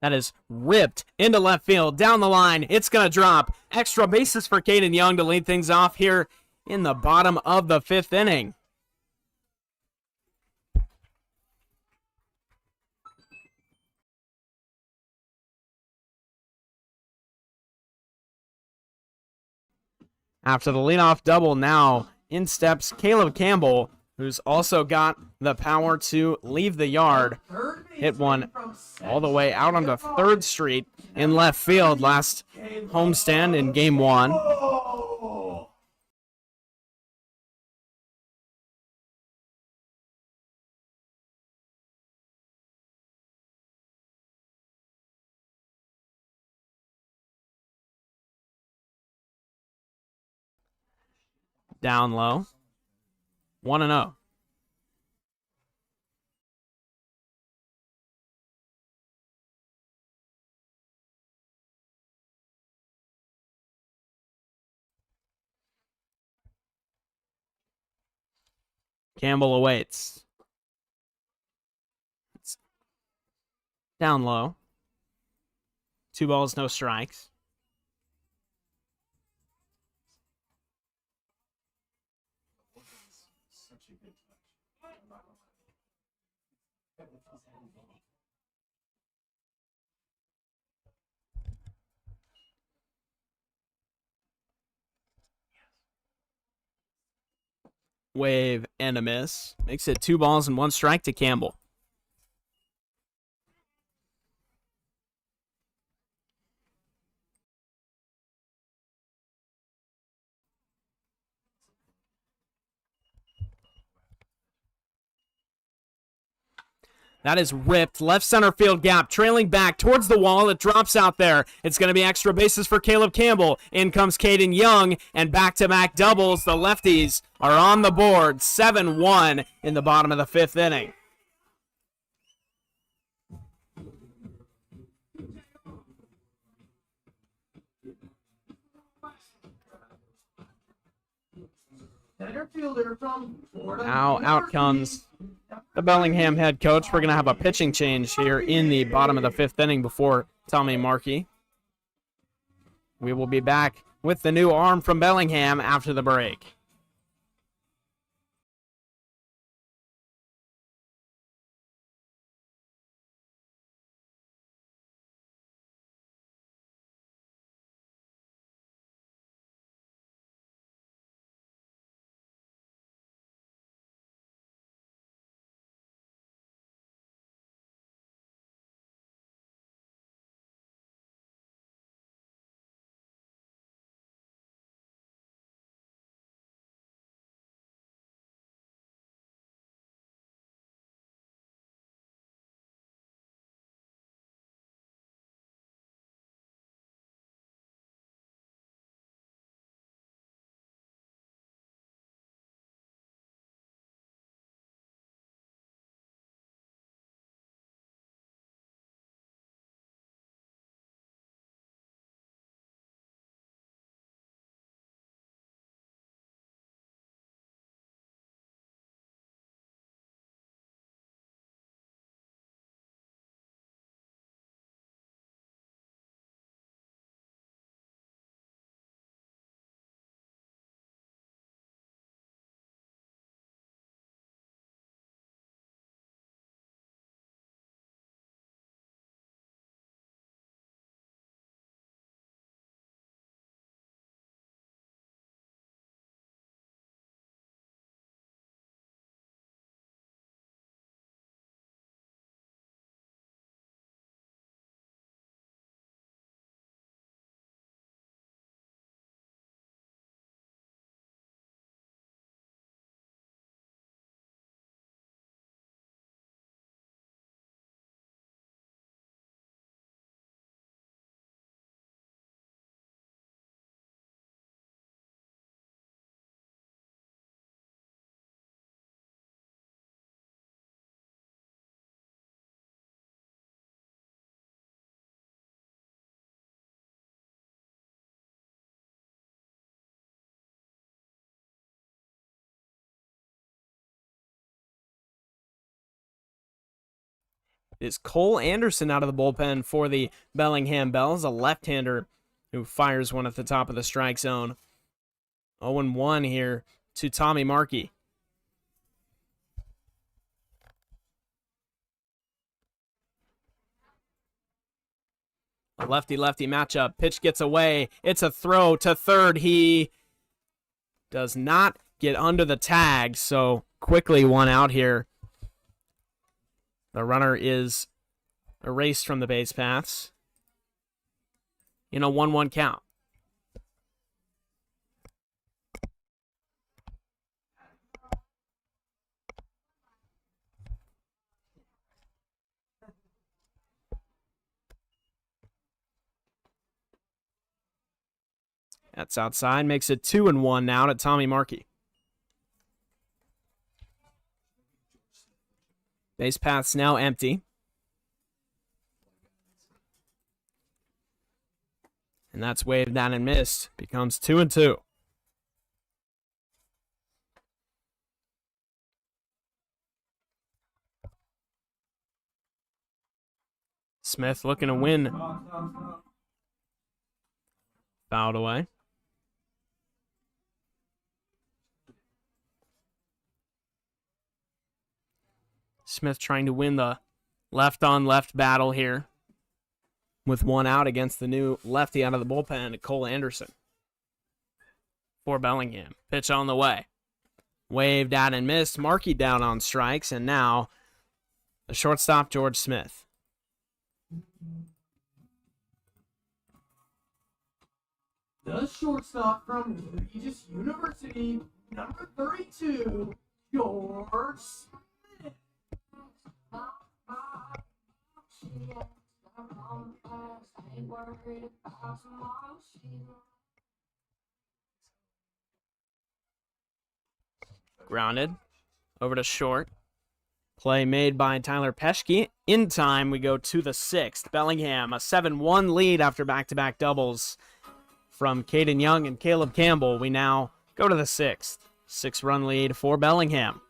That is ripped into left field, down the line. It's going to drop. Extra bases for Caden Young to lead things off here in the bottom of the 5th inning. After the leadoff double, now in steps Caleb Campbell, who's also got the power to leave the yard. Hit one all the way out onto 3rd Street in left field last homestand in Game 1. Down low. 1-0. Campbell awaits. It's down low. 2 balls, no strikes. Wave and a miss. Makes it 2 balls and 1 strike to Campbell. That is ripped. Left center field gap. Trailing back towards the wall. It drops out there. It's going to be extra bases for Caleb Campbell. In comes Caden Young. And back-to-back doubles. The Lefties are on the board. 7-1 in the bottom of the 5th inning. Now out comes the Bellingham head coach. We're going to have a pitching change here in the bottom of the 5th inning before Tommy Markey. We will be back with the new arm from Bellingham after the break. It's Cole Anderson out of the bullpen for the Bellingham Bells, a left-hander who fires one at the top of the strike zone. 0-1 here to Tommy Markey. A lefty-lefty matchup. Pitch gets away. It's a throw to third. He does not get under the tag, so quickly one out here. The runner is erased from the base paths in a 1-1 count. That's outside, makes it 2-1 now to Tommy Markey. Base paths now empty. And that's waved down and missed. Becomes 2-2. Smith looking to win. Fouled away. Smith trying to win the left-on-left battle here with one out against the new lefty out of the bullpen, Cole Anderson. For Bellingham. Pitch on the way. Waved out and missed. Markey down on strikes, and now the shortstop, George Smith. The shortstop from Regis University, number 32, George Smith. Grounded. Over to short. Play made by Tyler Peschke. In time, we go to the 6th. Bellingham, a 7-1 lead after back-to-back doubles from Caden Young and Caleb Campbell. We now go to the 6th. 6-run lead for Bellingham.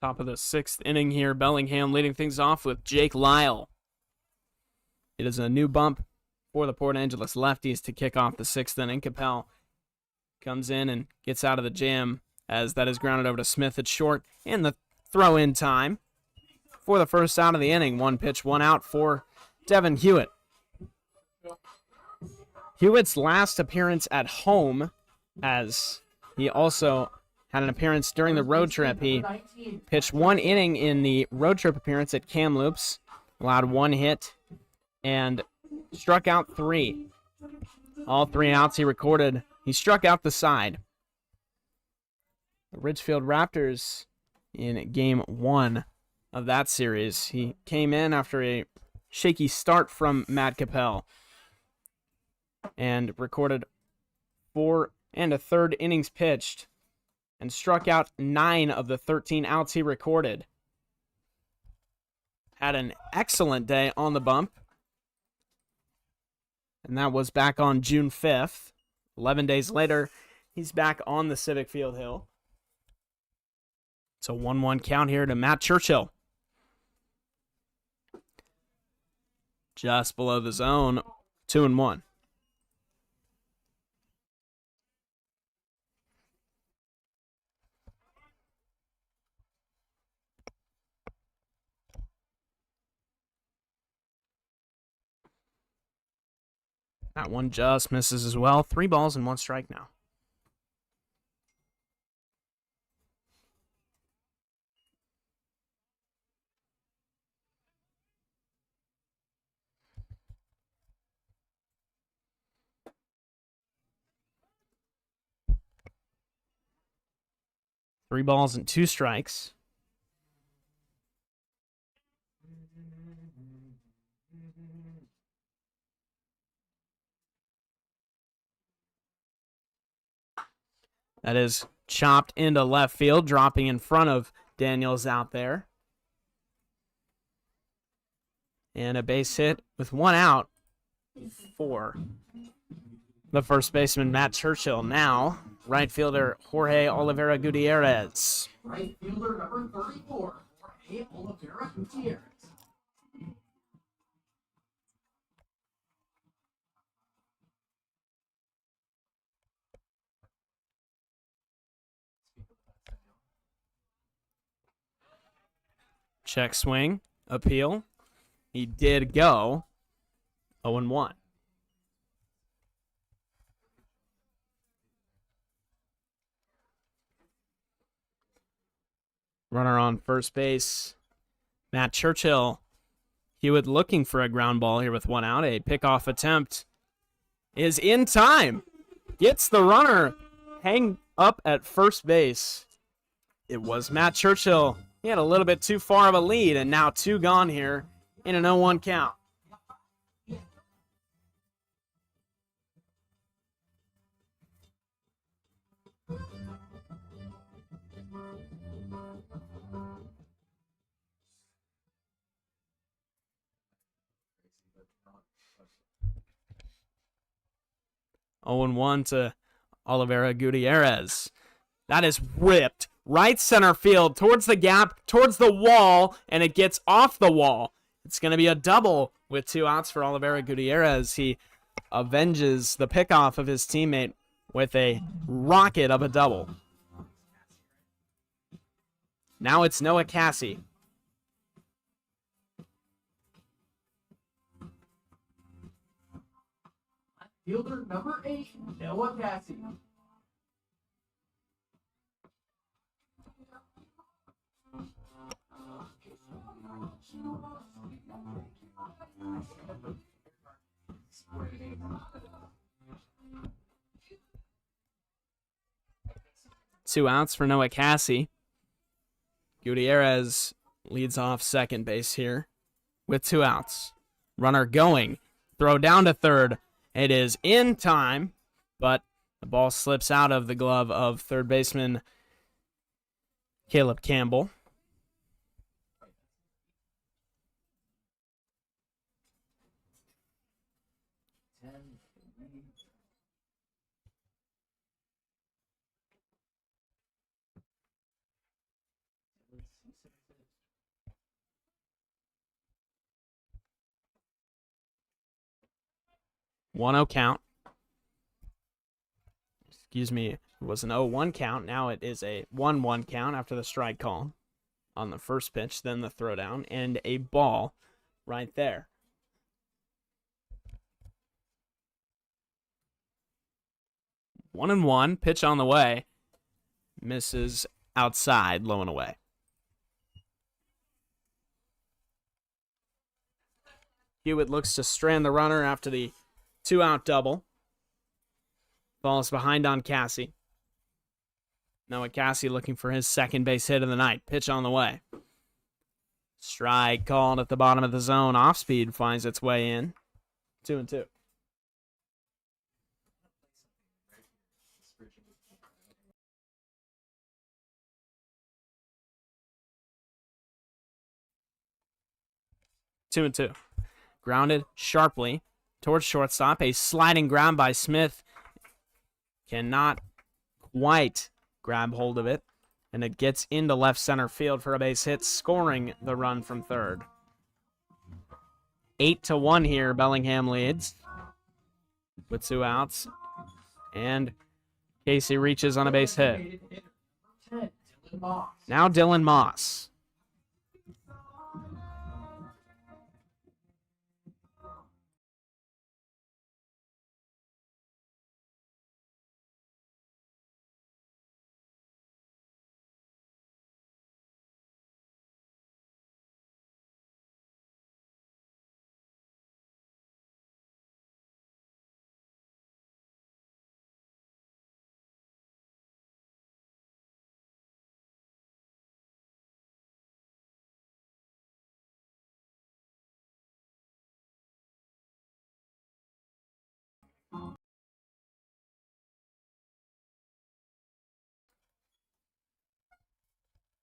Top of the 6th inning here. Bellingham leading things off with Jake Lyle. It is a new bump for the Port Angeles Lefties to kick off the 6th inning. Capel comes in and gets out of the jam as that is grounded over to Smith at short, and the throw in time for the first out of the inning. 1 pitch, 1 out for Devin Hewitt. Hewitt's last appearance at home, as he also had an appearance during the road trip. He pitched 1 inning in the road trip appearance at Kamloops, allowed 1 hit, and struck out 3. All 3 outs he recorded. He struck out the side. The Ridgefield Raptors in game 1 of that series. He came in after a shaky start from Matt Capel and recorded 4 1/3 innings pitched and struck out 9 of the 13 outs he recorded. Had an excellent day on the bump, and that was back on June 5th. 11 days later, he's back on the Civic Field Hill. It's a 1-1 count here to Matt Churchill. Just below the zone, 2-1. That one just misses as well. 3 balls and 1 strike now. Three balls and 2 strikes. That is chopped into left field, dropping in front of Daniels out there. And a base hit with 1 out for the first baseman, Matt Churchill. Now, right fielder Jorge Oliveira Gutierrez. Right fielder number 34, Jorge Oliveira Gutierrez. Check swing, appeal. He did go 0-1. Runner on first base, Matt Churchill. Hewitt looking for a ground ball here with 1 out. A pickoff attempt is in time. Gets the runner hang up at first base. It was Matt Churchill. He had a little bit too far of a lead, and now 2 gone here in an 0-1 count. Oh and 1 to Oliveira Gutierrez. That is ripped right center field towards the gap, towards the wall, and it gets off the wall. It's going to be a double with 2 outs for Oliveira Gutierrez. He avenges the pickoff of his teammate with a rocket of a double. Now it's Noah Cassie. Fielder number 8, Noah Cassie. Two outs for Noah Cassie. Gutierrez leads off second base here with 2 outs. Runner going. Throw down to third. It is in time, but the ball slips out of the glove of third baseman Caleb Campbell. One 0 count. Excuse me, it was an 0-1 count. Now it is a 1-1 count after the strike call on the first pitch, then the throwdown, and a ball right there. One and one, pitch on the way. Misses outside, low and away. Hewitt looks to strand the runner after the 2-out double. Falls behind on Cassie. Noah Cassie looking for his second base hit of the night. Pitch on the way. Strike called at the bottom of the zone. Off speed finds its way in. 2-2. Two and two. Grounded sharply towards shortstop. A sliding ground by Smith. Cannot quite grab hold of it. And it gets into left center field for a base hit, scoring the run from third. 8-1 here, Bellingham leads with 2 outs. And Casey reaches on a base hit. Now Dylan Moss.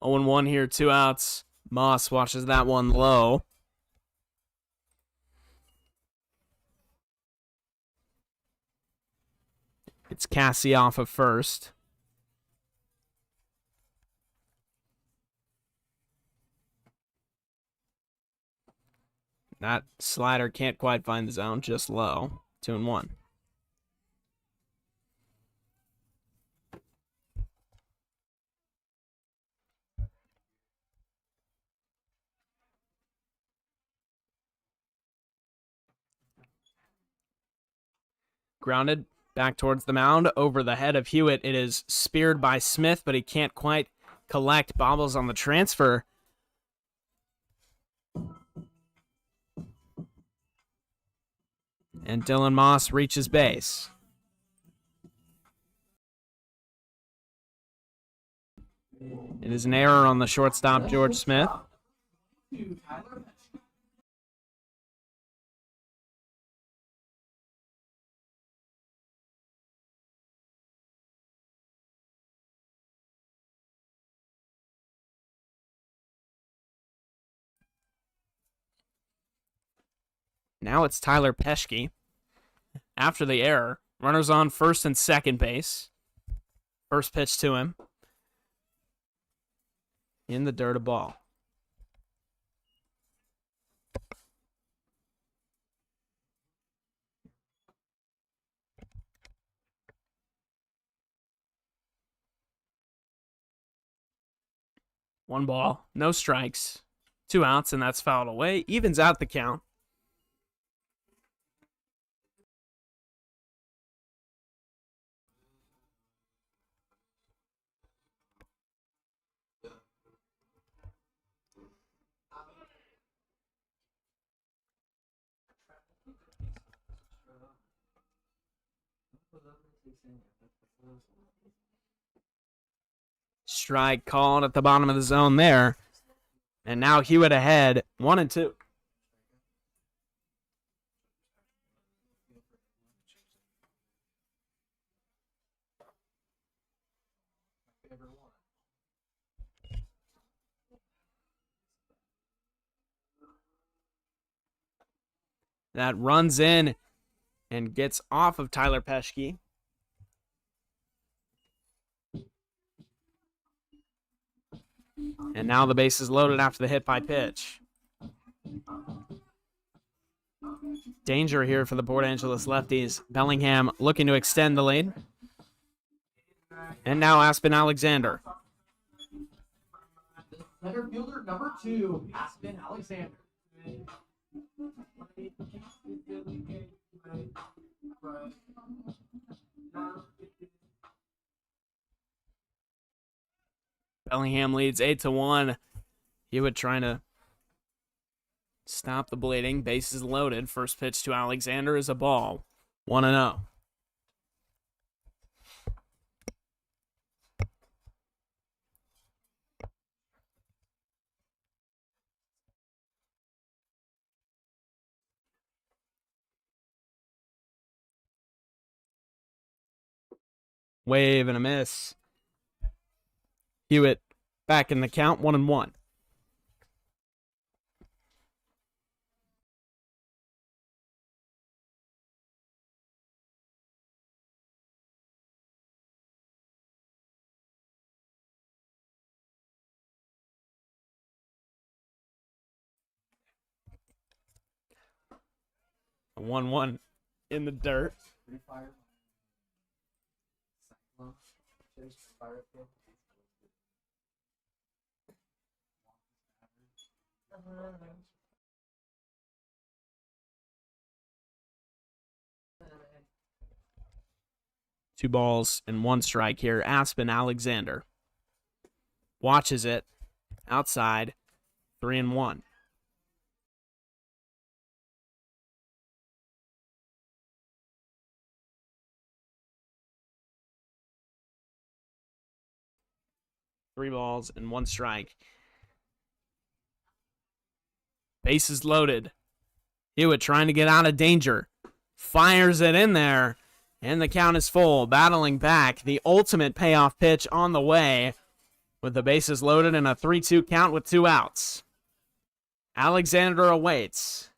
Oh and 1 here, 2 outs. Moss watches that one low. It's Cassie off of first. That slider can't quite find the zone, just low. 2 and 1. Grounded back towards the mound over the head of Hewitt. It is speared by Smith, but he can't quite collect. Bobbles on the transfer. And Dylan Moss reaches base. It is an error on the shortstop, George Smith. Now it's Tyler Peschke. After the error, runners on first and second base. First pitch to him. In the dirt, a ball. One ball, no strikes, 2 outs, and that's fouled away. Evens out the count. Strike called at the bottom of the zone there. And now Hewitt ahead, 1 and 2. That runs in and gets off of Tyler Peschke. And now the base is loaded after the hit by pitch. Danger here for the Port Angeles Lefties. Bellingham looking to extend the lead. And now Aspen Alexander. Center fielder number 2, Aspen Alexander. Bellingham leads 8-1. Hewitt trying to stop the bleeding. Bases loaded. First pitch to Alexander is a ball. 1-0. Wave and a miss. Hewitt back in the count, 1-1. A 1-1 in the dirt. Two balls and one strike here. Aspen Alexander watches it outside. 3-1. Three balls and one strike. Bases loaded. Hewitt trying to get out of danger. Fires it in there. And the count is full. Battling back. The ultimate payoff pitch on the way. With the bases loaded and a 3-2 count with 2 outs. Alexander awaits.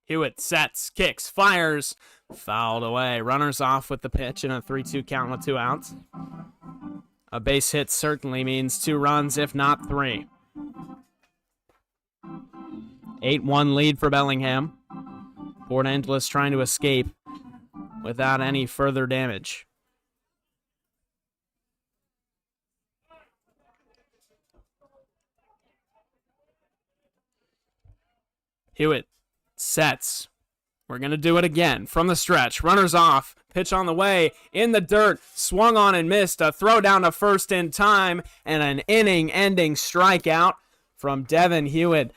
Hewitt sets, kicks, fires. Fouled away. Runners off with the pitch and a 3-2 count with 2 outs. A base hit certainly means 2 runs, if not 3. 8-1 lead for Bellingham. Port Angeles trying to escape without any further damage. Hewitt sets. We're going to do it again from the stretch. Runners off. Pitch on the way. In the dirt. Swung on and missed. A throw down to first in time. And an inning-ending strikeout from Devin Hewitt.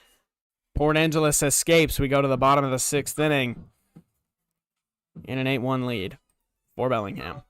Port Angeles escapes. We go to the bottom of the 6th inning in an 8-1 lead for Bellingham.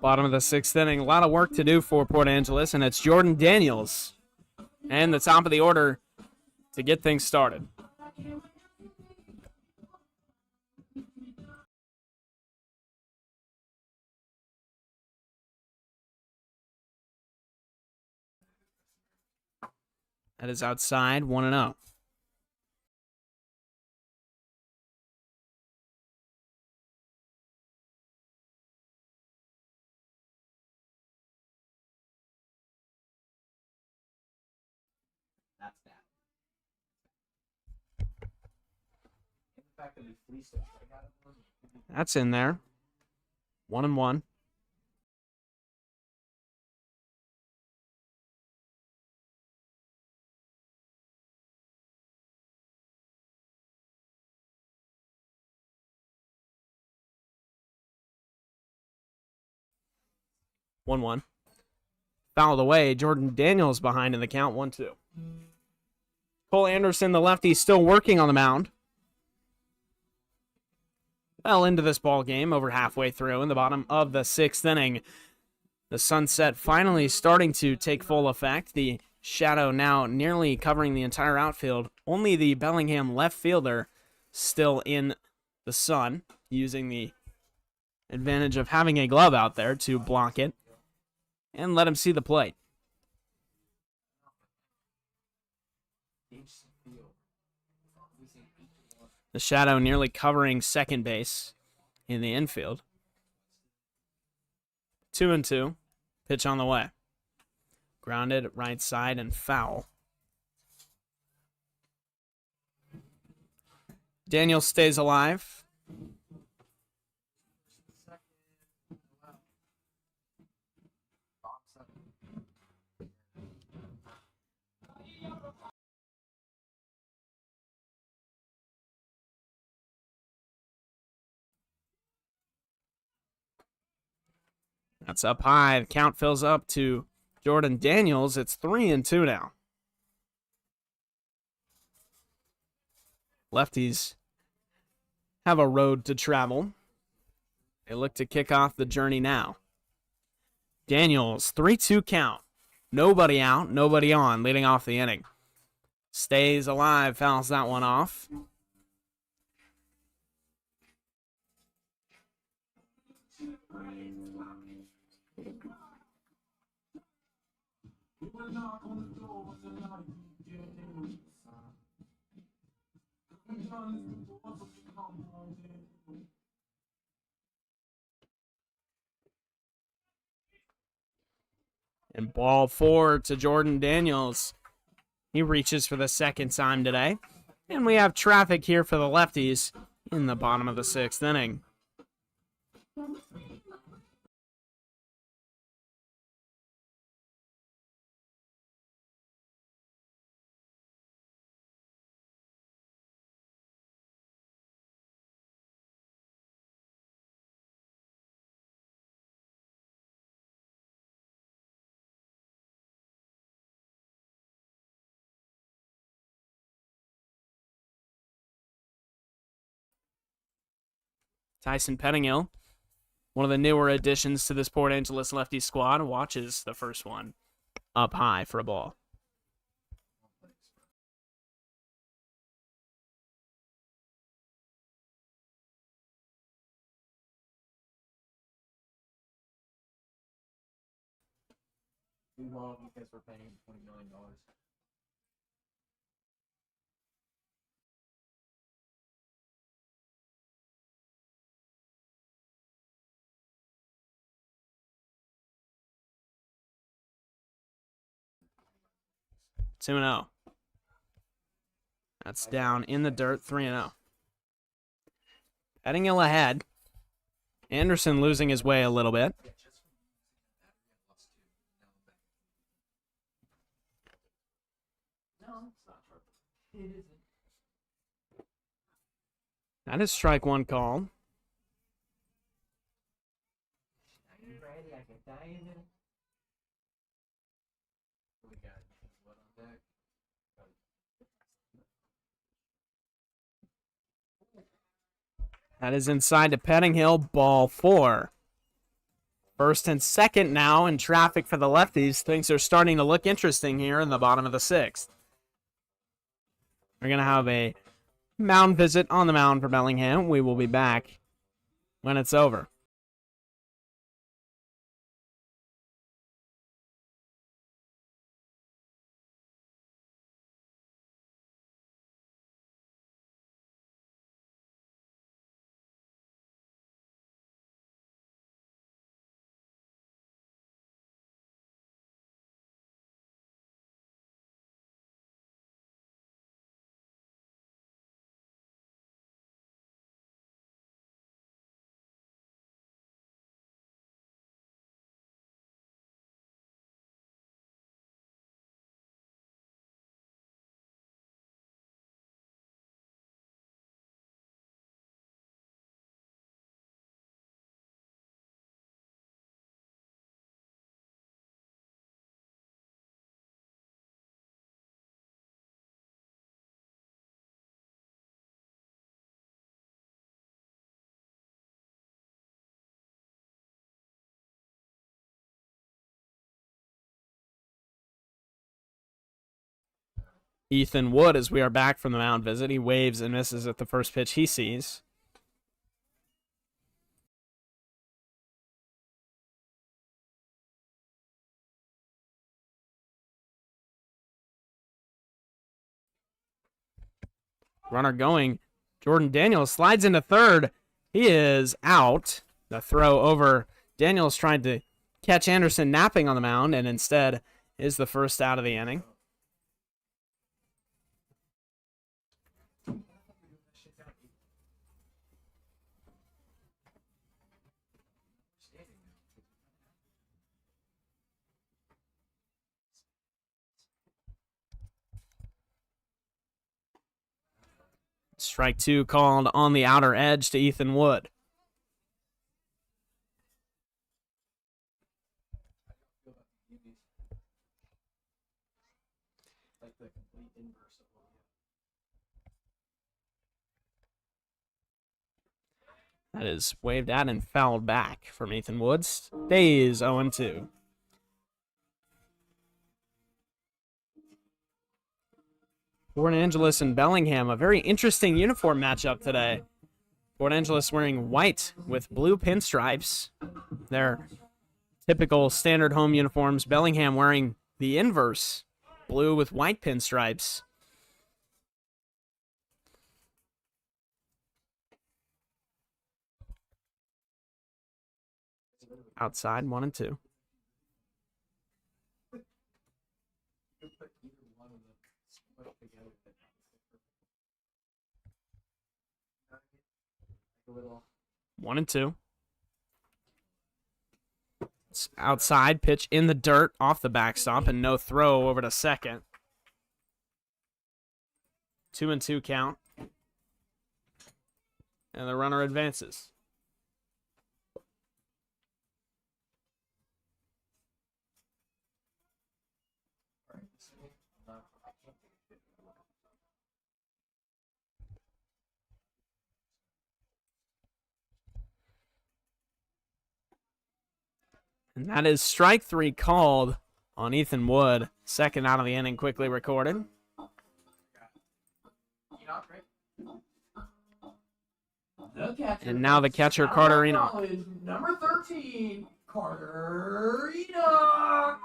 Bottom of the 6th inning. A lot of work to do for Port Angeles, and it's Jordan Daniels and the top of the order to get things started. That is outside, 1-0. That's that. The fact that we fleeced it, I got it. That's in there. 1-1. Fouled away. Jordan Daniels behind in the count. 1-2. Cole Anderson, the lefty, still working on the mound. Well into this ball game, over halfway through in the bottom of the 6th inning. The sunset finally starting to take full effect. The shadow now nearly covering the entire outfield. Only the Bellingham left fielder still in the sun, using the advantage of having a glove out there to block it and let him see the plate. The shadow nearly covering second base in the infield. 2-2. Pitch on the way. Grounded right side and foul. Daniel stays alive. That's up high. The count fills up to Jordan Daniels. It's 3-2 now. Lefties have a road to travel. They look to kick off the journey now. Daniels, 3-2 count. Nobody out, nobody on, leading off the inning. Stays alive, fouls that one off. And ball 4 to Jordan Daniels. He reaches for the second time today. And we have traffic here for the lefties in the bottom of the 6th inning. Tyson Pettingill, one of the newer additions to this Port Angeles lefty squad, watches the first one up high for a ball. We won't because we're paying $20 million. Two 2-0. That's down in the dirt, 3-0. Pettingill ahead. Anderson losing his way a little bit. That is strike one call. That is inside to Pettingill, ball 4. First and second now in traffic for the Lefties. Things are starting to look interesting here in the bottom of the 6th. We're going to have a mound visit on the mound for Bellingham. We will be back when it's over. Ethan Wood, as we are back from the mound visit, he waves and misses at the first pitch he sees. Runner going. Jordan Daniels slides into third. He is out. The throw over. Daniels tried to catch Anderson napping on the mound, and instead is the first out of the inning. Strike 2 called on the outer edge to Ethan Wood. That is waved at and fouled back from Ethan Wood. Stays 0-2. Port Angeles and Bellingham, a very interesting uniform matchup today. Port Angeles wearing white with blue pinstripes. Their typical standard home uniforms. Bellingham wearing the inverse, blue with white pinstripes. Outside, 1-2. One and two. It's outside, pitch in the dirt, off the backstop, and no throw over to second. 2-2 count. And the runner advances. And that is strike 3 called on Ethan Wood. Second out of the inning, quickly recorded. And now the catcher, Carter Enoch. Number 13, Carter Enoch.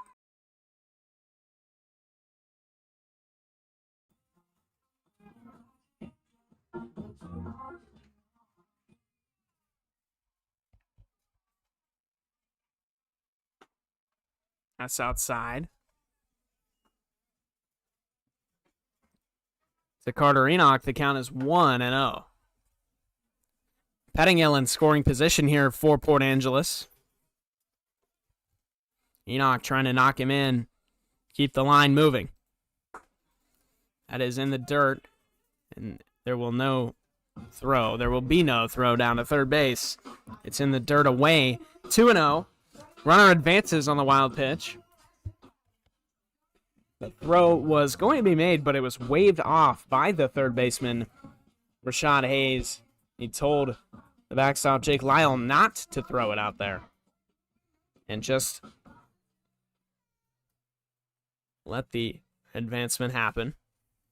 That's outside. To Carter Enoch, the count is 1-0. Pettingill in scoring position here for Port Angeles. Enoch trying to knock him in, keep the line moving. That is in the dirt, and there will be no throw down to third base. It's in the dirt away. 2-0. Runner advances on the wild pitch. The throw was going to be made, but it was waved off by the third baseman, Rashad Hayes. He told the backstop, Jake Lyle, not to throw it out there. and just let the advancement happen.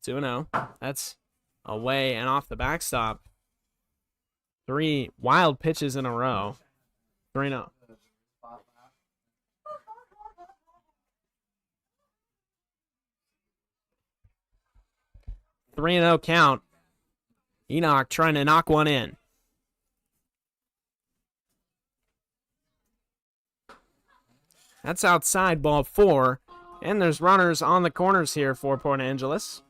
2-0. That's away and off the backstop. 3 wild pitches in a row. 3-0. 3-0 count. Enoch trying to knock one in. That's outside, ball 4. And there's runners on the corners here for Port Angeles.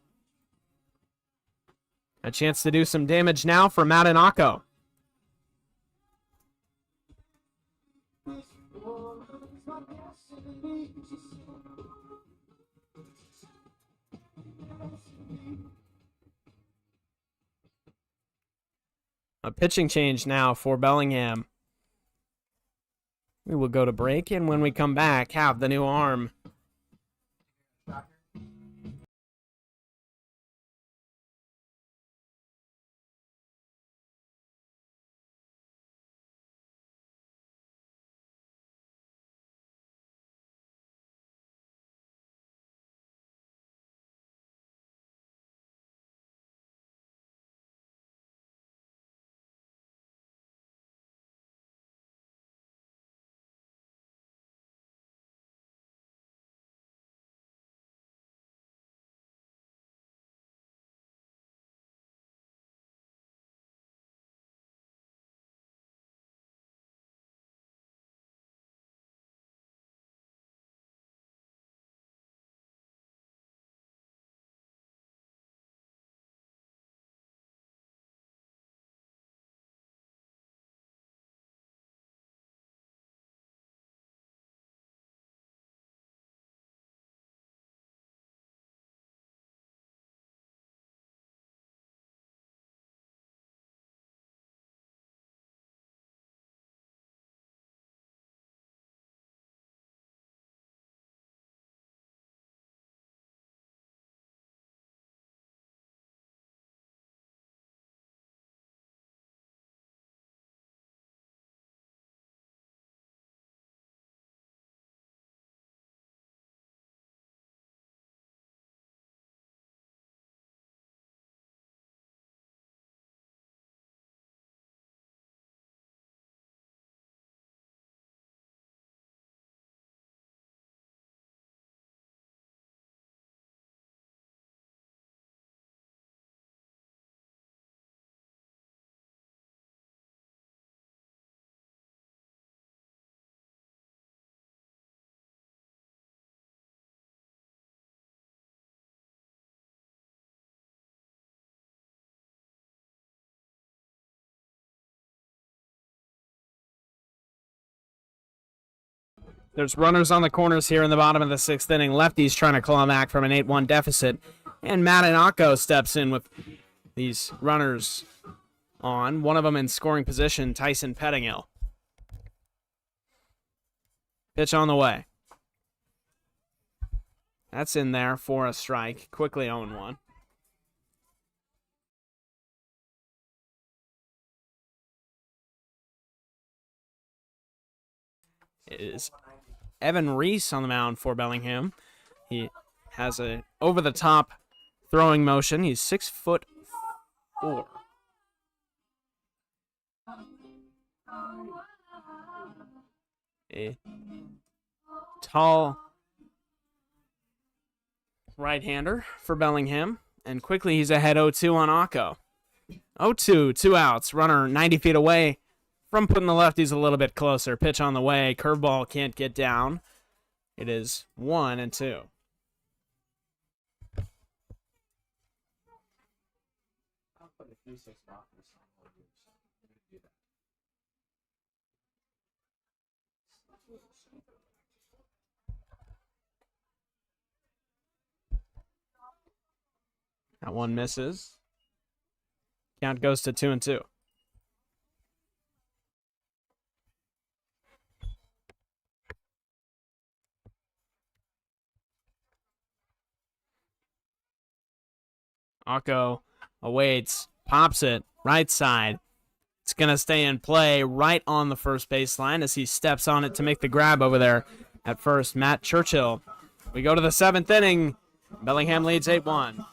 A chance to do some damage now for Madanako. A pitching change now for Bellingham. We will go to break, and when we come back, have the new arm. There's runners on the corners here in the bottom of the 6th inning. Lefties trying to claw back from an 8-1 deficit. And Madanako steps in with these runners on. One of them in scoring position, Tyson Pettingill. Pitch on the way. That's in there for a strike. Quickly 0-1. It is Evan Reese on the mound for Bellingham. He has a over-the-top throwing motion. He's 6'4". A tall right-hander for Bellingham. And quickly he's ahead 0-2 on Akko. 0-2, 2 outs. Runner 90 feet away from putting the lefties a little bit closer. Pitch on the way. Curveball can't get down. It is 1-2. That one misses. Count goes to 2-2. Akko awaits, pops it, right side. It's going to stay in play right on the first baseline as he steps on it to make the grab over there at first. Matt Churchill. We go to the 7th inning. Bellingham leads 8-1.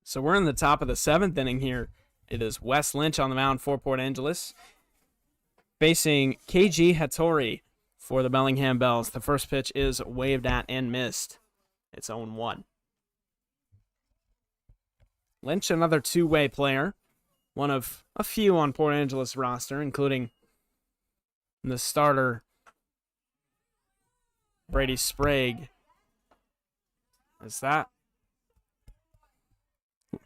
So we're in the top of the 7th inning here. It is Wes Lynch on the mound for Port Angeles, facing KG Hattori for the Bellingham Bells. The first pitch is waved at and missed. It's 0-1. Lynch, another two-way player, one of a few on Port Angeles roster, including the starter, Brady Sprague. Is that?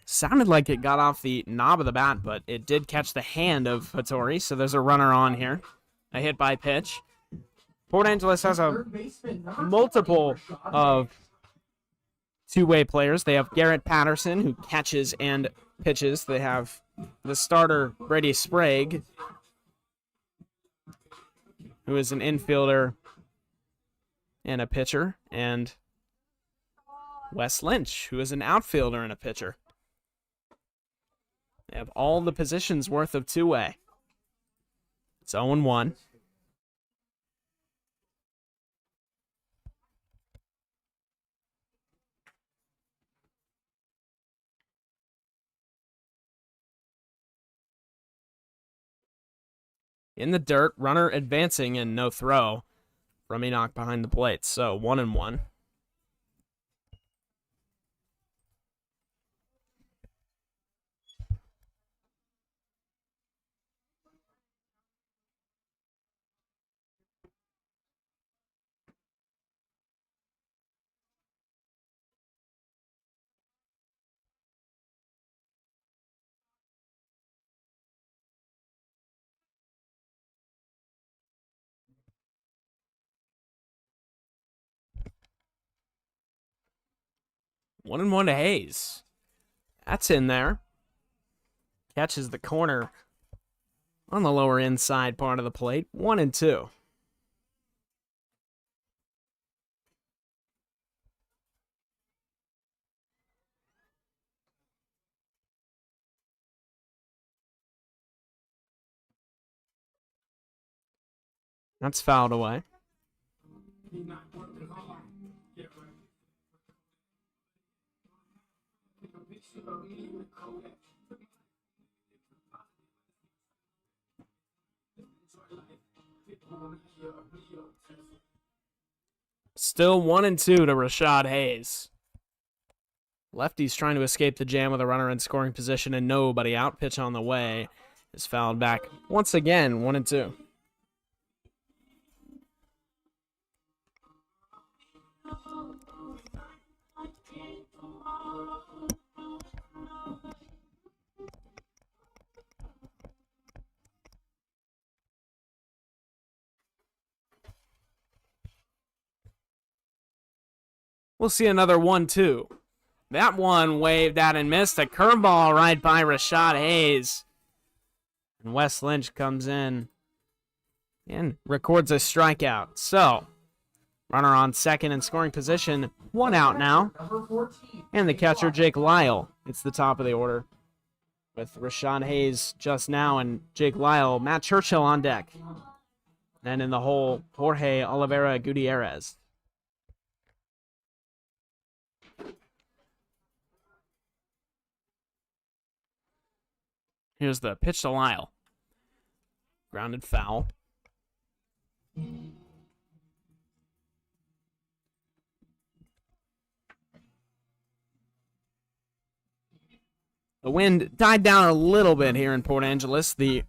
Sounded like it got off the knob of the bat, but it did catch the hand of Hattori, so there's a runner on here. A hit by pitch. Port Angeles has a multiple of two-way players. They have Garrett Patterson, who catches and pitches. They have the starter, Brady Sprague, who is an infielder and a pitcher, and Wes Lynch, who is an outfielder and a pitcher. They have all the positions worth of two-way. It's 0-1. In the dirt, runner advancing and no throw from Enoch behind the plate. So 1-1. One and one to Hayes. That's in there. Catches the corner on the lower inside part of the plate. 1-2. That's fouled away. Still 1-2 to Rashad Hayes. Lefties trying to escape the jam with a runner in scoring position and nobody out. Pitch on the way is fouled back once again. 1-2. We'll see another 1-2. That one waved at and missed. A curveball right by Rashad Hayes. And Wes Lynch comes in and records a strikeout. So, runner on second in scoring position. 1 out now. And the catcher, Jake Lyle. It's the top of the order with Rashad Hayes just now and Jake Lyle. Matt Churchill on deck. And in the hole, Jorge Oliveira Gutierrez. Here's the pitch to Lyle. Grounded foul. The wind died down a little bit here in Port Angeles. The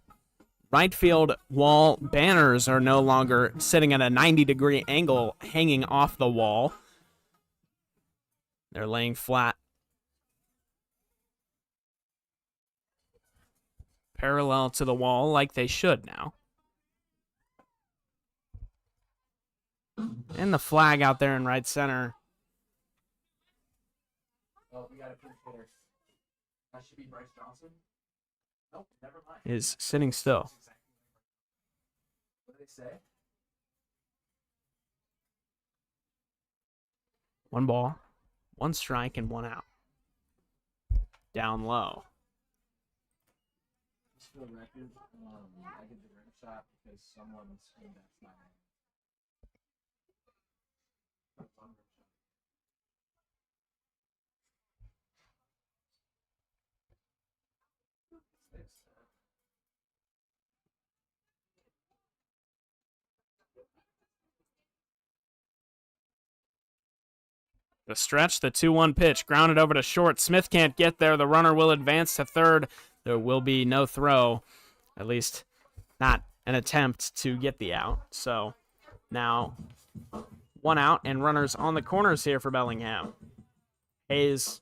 right field wall banners are no longer sitting at a 90-degree angle hanging off the wall. They're laying flat. Parallel to the wall like they should now. And the flag out there in right center. Oh, we got a pinch hitter. That should be Bryce Johnson. Nope, never mind. Is sitting still. What did they say? 1 ball, 1 strike, and 1 out. Down low. Just for the record, I get the rim shot because someone screamed that's not it. The stretch, the 2-1 pitch, grounded over to short. Smith can't get there. The runner will advance to third. There will be no throw, at least not an attempt to get the out. So now 1 out and runners on the corners here for Bellingham. Hayes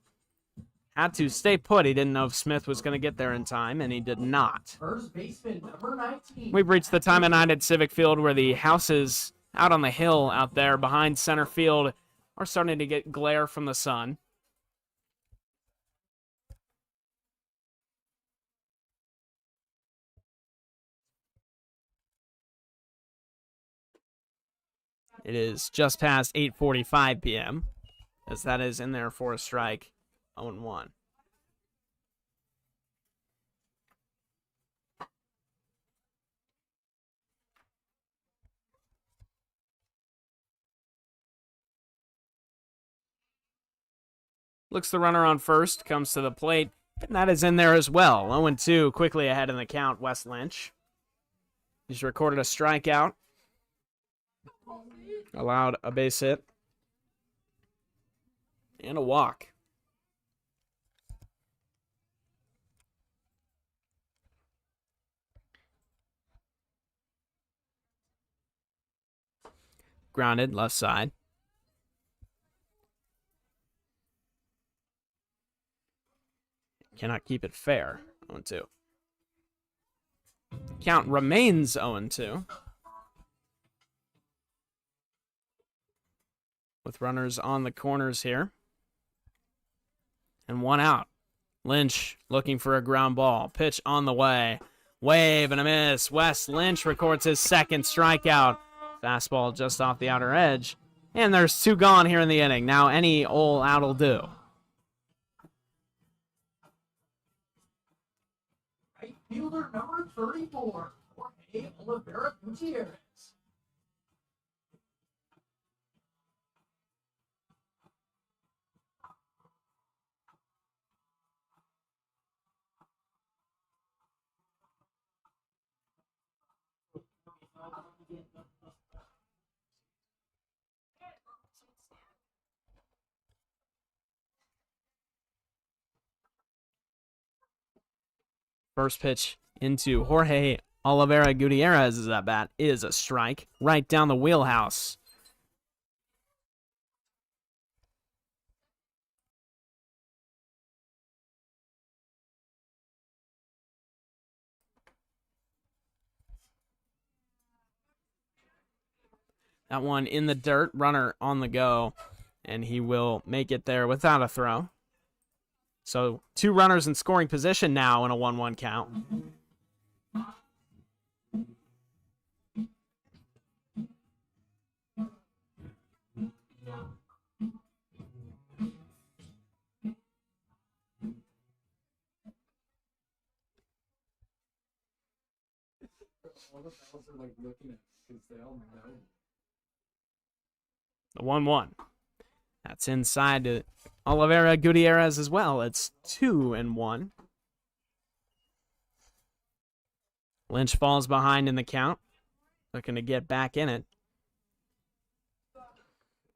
had to stay put. He didn't know if Smith was going to get there in time, and he did not. First baseman, number 19. We've reached the time at night at Civic Field where the houses out on the hill out there behind center field are starting to get glare from the sun. It is just past 8:45 p.m. as that is in there for a strike. 0-1. Looks the runner on first, comes to the plate, and that is in there as well. 0-2, quickly ahead in the count, Wes Lynch. He's recorded a strikeout, allowed a base hit, and a walk. Grounded, left side. Cannot keep it fair. 0-2. Count remains 0-2. With runners on the corners here. And 1 out. Lynch looking for a ground ball. Pitch on the way. Wave and a miss. Wes Lynch records his second strikeout. Fastball just off the outer edge. And there's 2 gone here in the inning. Now any old out will do. Right fielder, number 34. Jorge Oliveira Gutierrez. First pitch into Jorge Oliveira Gutierrez's at bat is a strike right down the wheelhouse. That one in the dirt, runner on the go, and he will make it there without a throw. So 2 runners in scoring position now in a 1-1 count. All the fellas are like looking at because they all know. The 1-1. That's inside to Oliveira Gutierrez as well. It's 2-1. Lynch falls behind in the count. Looking to get back in it.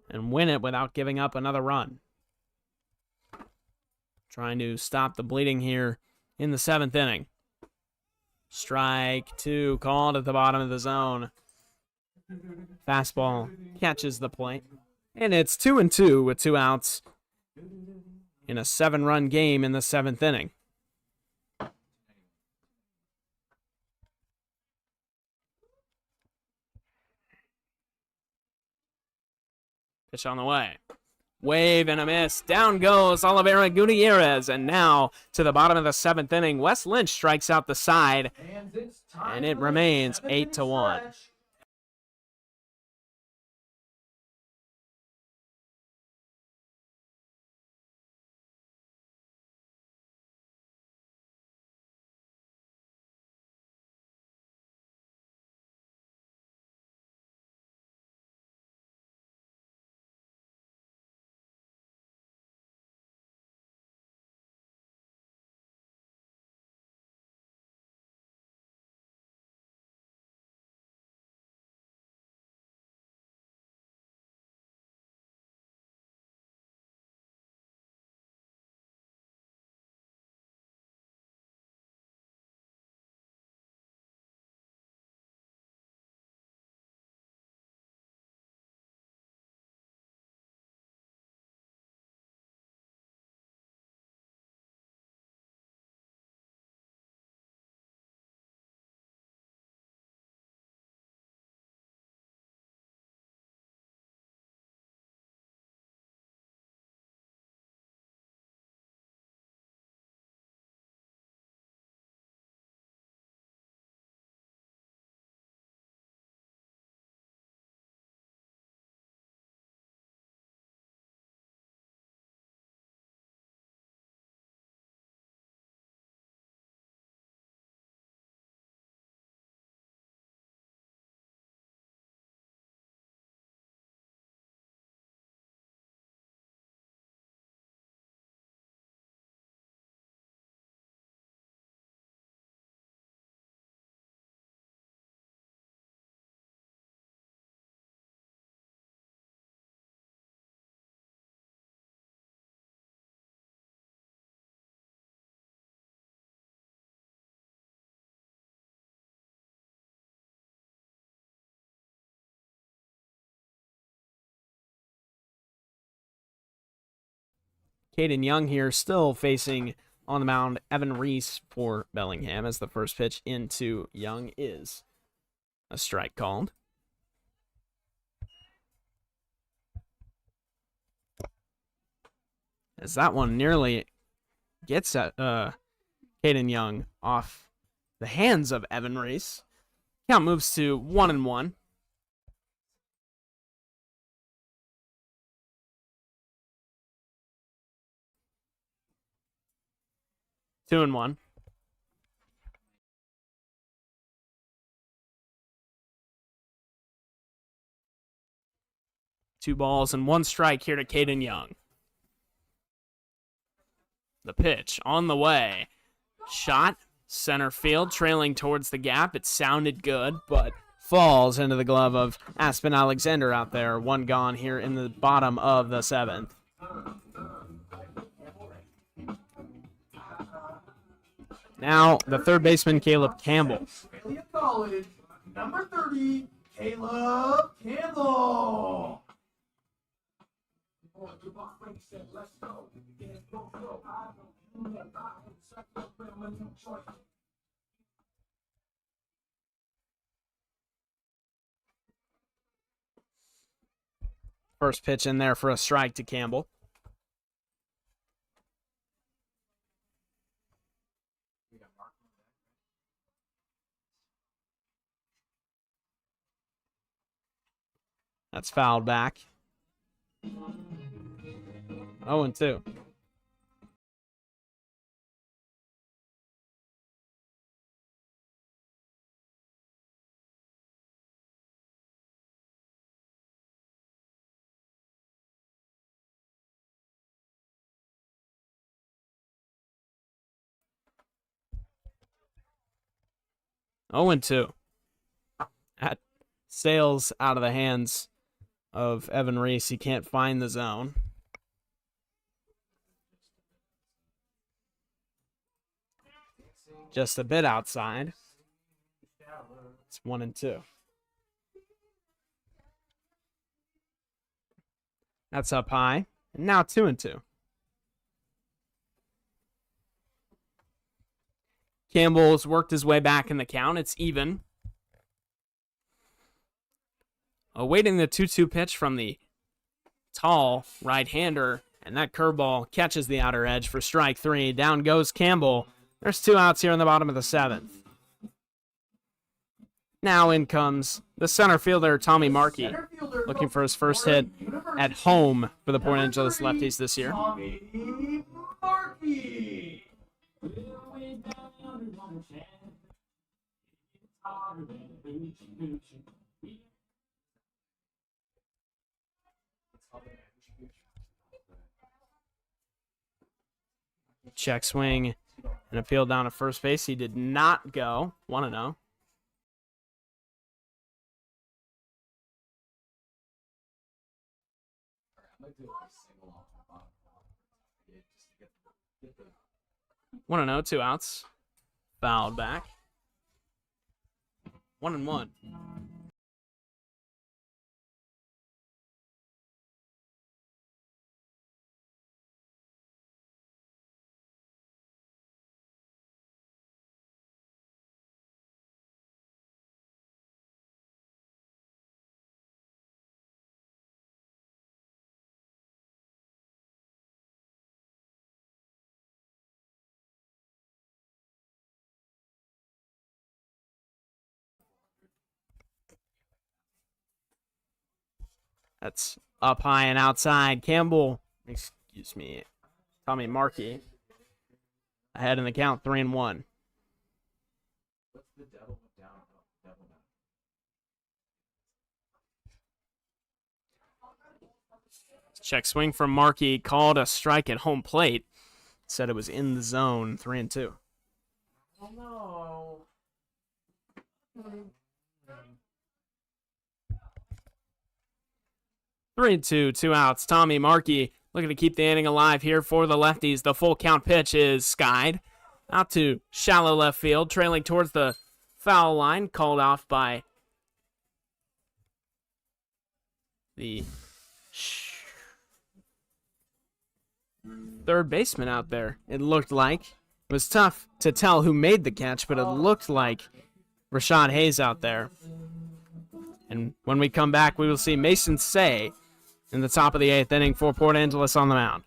And win it without giving up another run. Trying to stop the bleeding here in the 7th inning. Strike 2 called at the bottom of the zone. Fastball catches the plate. And it's 2-2 with 2 outs in a 7-run game in the 7th inning. Pitch on the way. Wave and a miss. Down goes Oliveira Gutierrez. And now to the bottom of the 7th inning, Wes Lynch strikes out the side. And it remains 8-1. Caden Young here still facing on the mound Evan Reese for Bellingham as the first pitch into Young is a strike called. As that one nearly gets at Caden Young off the hands of Evan Reese. Count moves to 1-1. Two and one. Two balls and 1 strike here to Caden Young. The pitch on the way. Shot, center field, trailing towards the gap. It sounded good, but falls into the glove of Aspen Alexander out there. 1 gone here in the bottom of the 7th. Now the third baseman, Caleb Campbell. William College, number 30, Caleb Campbell. First pitch in there for a strike to Campbell. That's fouled back. 0-2. Oh, and 2. That sails out of the hands of Evan Reese. He can't find the zone. Just a bit outside. It's 1-2. That's up high. And now 2-2. Campbell's worked his way back in the count. It's even. Awaiting the 2-2 pitch from the tall right-hander. And that curveball catches the outer edge for strike 3. Down goes Campbell. There's 2 outs here in the bottom of the 7th. Now in comes the center fielder, Tommy Markey, looking for his first hit at home for the Port Angeles Lefties this year. Tommy Markey. Check swing and appeal down to first base. He did not go. 1-0. One and 0, 2 outs. Fouled back. 1-1. That's up high and outside. Campbell, excuse me, Tommy Markey, ahead in the count, 3-1. Check swing from Markey, called a strike at home plate. Said it was in the zone, 3-2. Oh no. 3-2, 2 outs. Tommy Markey looking to keep the inning alive here for the Lefties. The full count pitch is skied out to shallow left field, trailing towards the foul line, called off by the third baseman out there. It looked like. It was tough to tell who made the catch, but it looked like Rashad Hayes out there. And when we come back, we will see Mason Say in the top of the 8th inning for Port Angeles on the mound.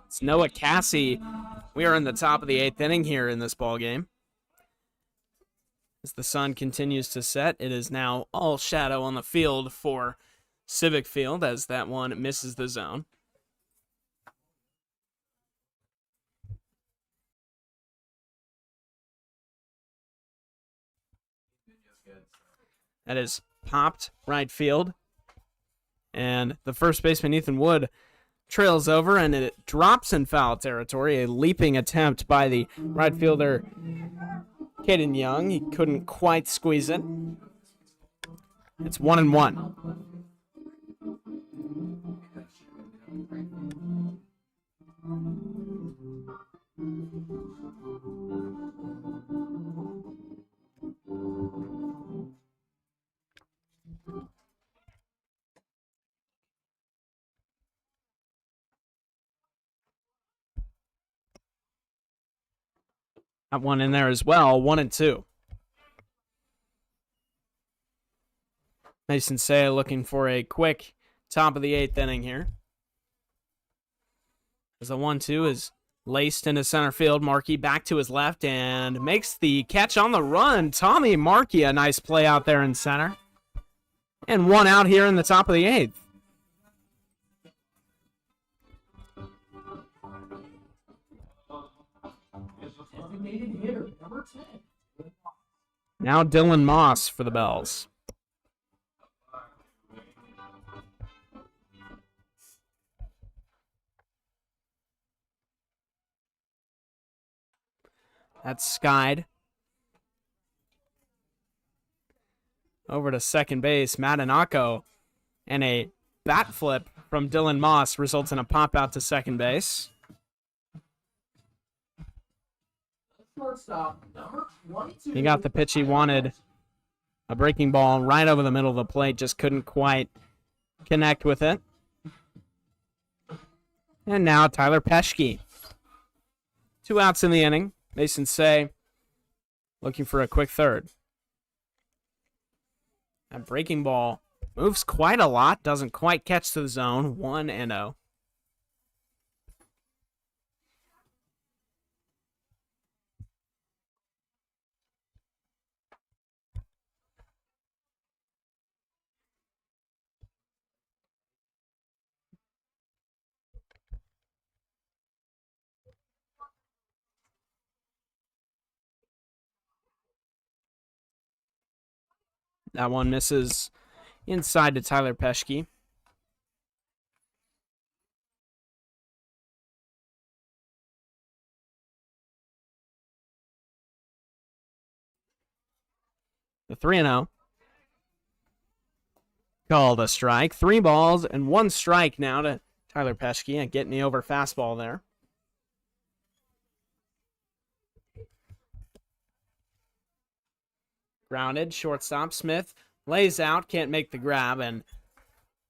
It's Noah Cassie. We are in the top of the 8th inning here in this ball game. As the sun continues to set, it is now all shadow on the field for Civic Field as that one misses the zone. That is popped right field. And the first baseman, Ethan Wood, trails over, and it drops in foul territory. A leaping attempt by the right fielder, Caden Young. He couldn't quite squeeze it. It's 1-1. That one in there as well, 1-2. Mason Say looking for a quick top of the 8th inning here. As the 1-2 is laced into center field, Markey back to his left and makes the catch on the run. Tommy Markey, a nice play out there in center. And one out here in the top of the 8th. Now Dylan Moss for the Bells. That's skied. Over to second base, Madanako. And a bat flip from Dylan Moss results in a pop out to second base. He got the pitch he wanted. A breaking ball right over the middle of the plate. Just couldn't quite connect with it. And now Tyler Peschke. 2 outs in the inning. Mason Say looking for a quick third. That breaking ball moves quite a lot. Doesn't quite catch the zone. 1-0. That one misses inside to Tyler Peschke. The 3-0. Called a strike. 3 balls and 1 strike now to Tyler Peschke. And getting the over fastball there. Grounded, shortstop. Smith lays out, can't make the grab, and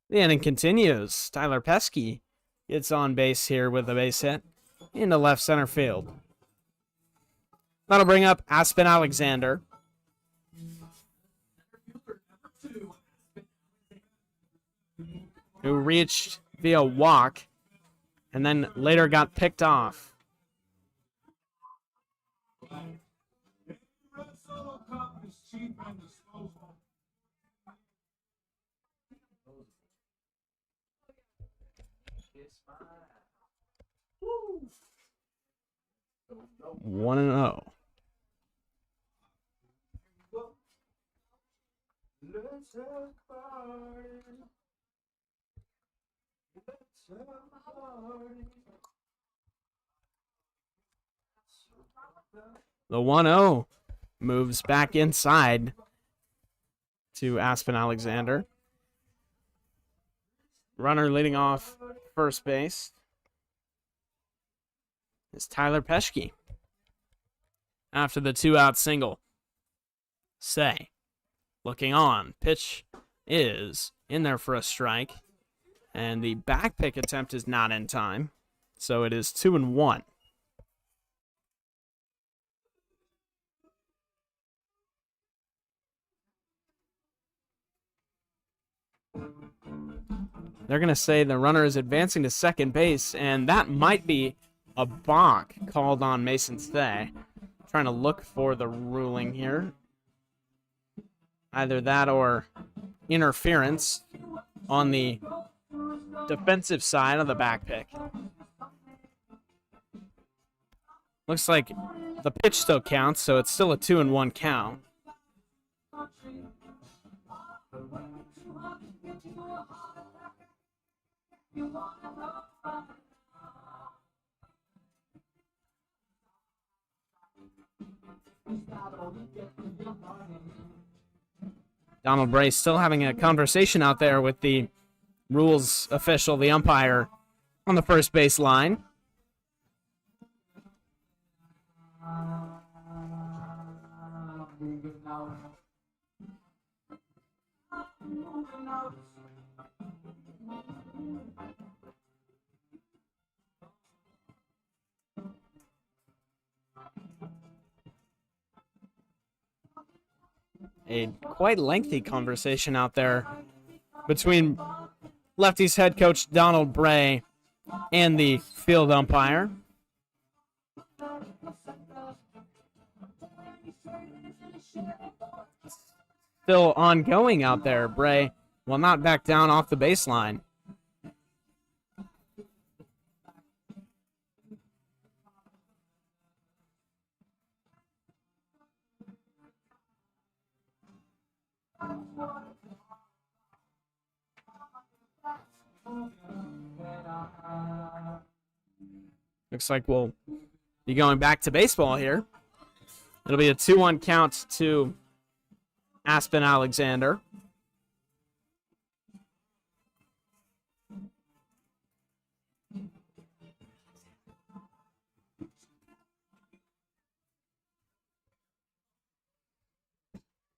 the inning continues. Tyler Peschke gets on base here with a base hit into left center field. That'll bring up Aspen Alexander. Who reached via walk and then later got picked off. One and 0. The 1-0 moves back inside to Aspen Alexander. Runner leading off first base is Tyler Peschke. After the 2-out single. Say, looking on. Pitch is in there for a strike. And the back pick attempt is not in time. So it is 2-1. They're going to say the runner is advancing to second base, and that might be a balk called on Mason Thay. Trying to look for the ruling here. Either that or interference on the defensive side of the back pick. Looks like the pitch still counts, so it's still a 2-1 count. Donald Bray still having a conversation out there with the rules official, the umpire, on the first base line. A quite lengthy conversation out there between Lefties head coach Donald Bray and the field umpire. Still ongoing out there. Bray will not back down off the baseline. Looks like we'll be going back to baseball here. It'll be a 2-1 count to Aspen Alexander.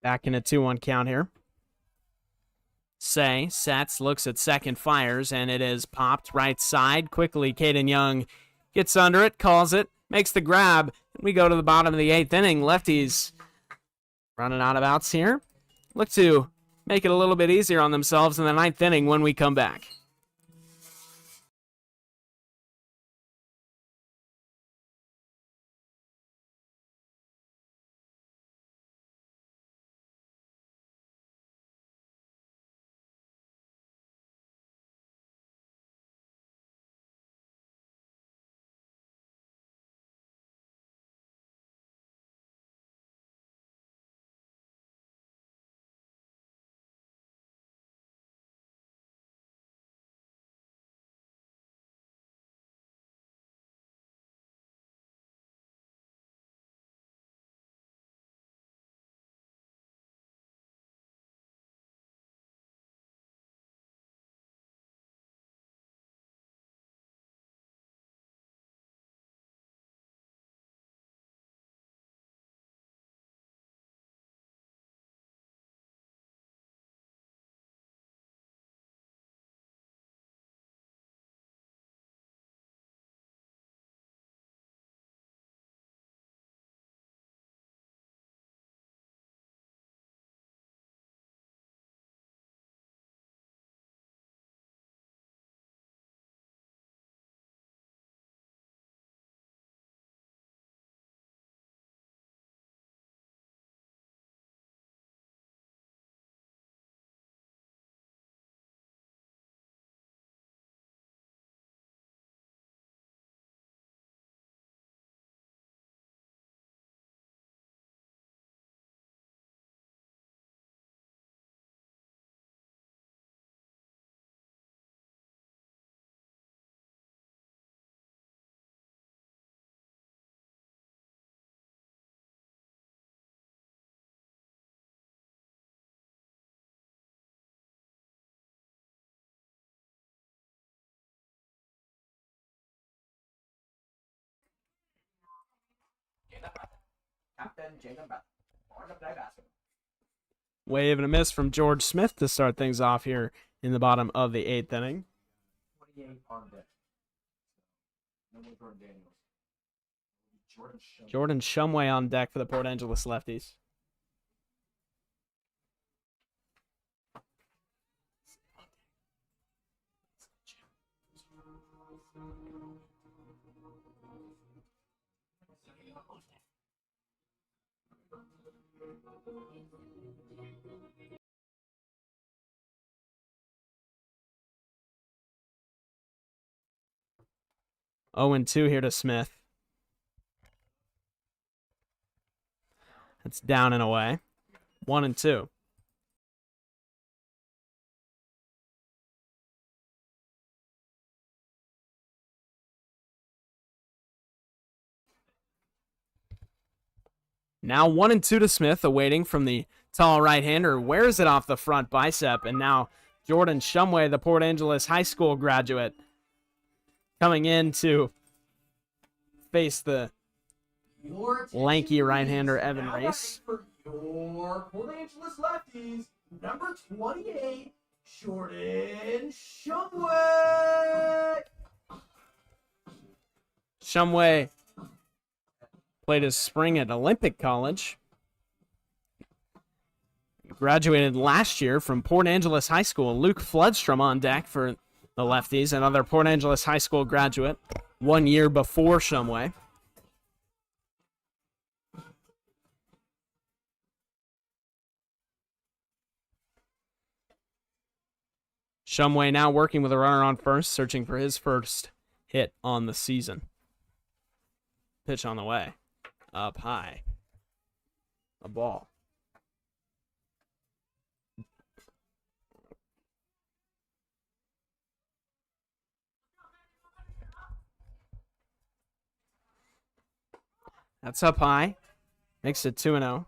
Back in a 2-1 count here. Say sets, looks at second, fires, and it is popped right side. Quickly, Caden Young gets under it, calls it, makes the grab. And we go to the bottom of the 8th inning. Lefties running out of outs here. Look to make it a little bit easier on themselves in the 9th inning when we come back. Wave and a miss from George Smith to start things off here in the bottom of the 8th inning. 28 on deck. Jordan Shumway on deck for the Port Angeles Lefties. 0-2 here to Smith. It's down and away. 1-2. Now 1-2 to Smith, awaiting from the tall right-hander. Wears it off the front bicep, and now Jordan Shumway, the Port Angeles High School graduate, coming in to face the lanky right-hander Evan Reese. For your Port Angeles Lefties, number 28, Jordan Shumway. Shumway played his spring at Olympic College. Graduated last year from Port Angeles High School. Luke Floodstrom on deck for the Lefties, another Port Angeles High School graduate, 1 year before Shumway. Shumway now working with a runner on first, searching for his first hit on the season. Pitch on the way. Up high. A ball. That's up high. Makes it 2-0.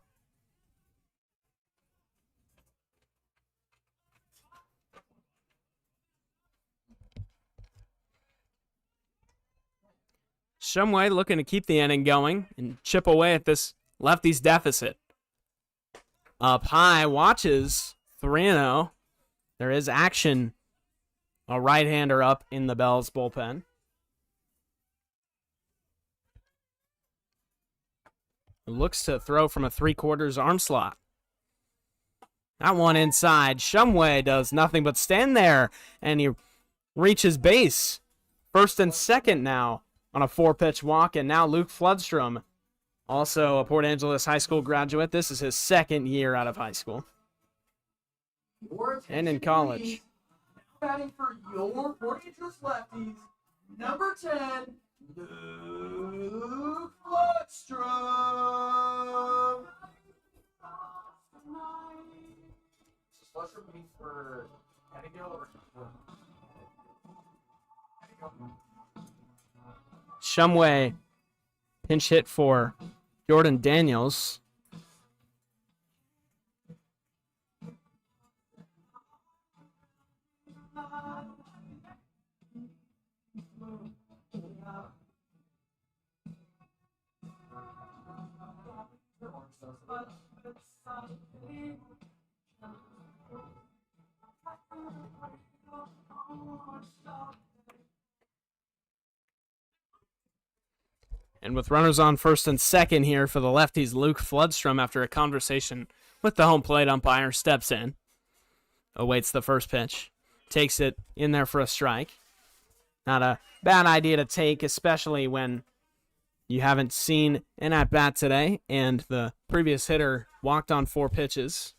Shumway looking to keep the inning going and chip away at this Lefties deficit. Up high, watches 3-0. There is action. A right-hander up in the Bells bullpen. Looks to throw from a 3/4 arm slot. That one inside. Shumway does nothing but stand there, and he reaches base. First and second now on a 4-pitch walk, and now Luke Floodstrom, also a Port Angeles High School graduate. This is his second year out of high school and in college. Batting for your Port Angeles Lefties, number 10, Luke Floodstrom. So Floodstrom means for Pettigo or Shumway pinch hit for Jordan Daniels. And with runners on first and second here for the Lefties, Luke Floodstrom, after a conversation with the home plate umpire, steps in, awaits the first pitch, takes it in there for a strike. Not a bad idea to take, especially when you haven't seen an at-bat today, and the previous hitter walked on 4 pitches.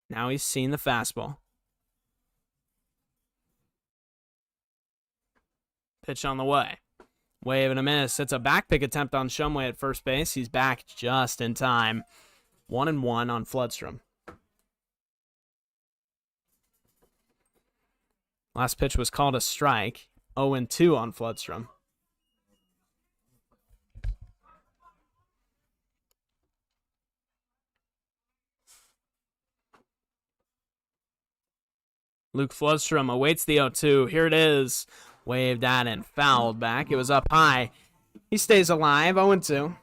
Now he's seen the fastball. Pitch on the way. Wave and a miss. It's a back pick attempt on Shumway at first base. He's back just in time. 1-1 on Floodstrom. Last pitch was called a strike. 0-2 on Floodstrom. Luke Floodstrom awaits the 0-2. Here it is. Waved at and fouled back. It was up high. He stays alive. 0-2.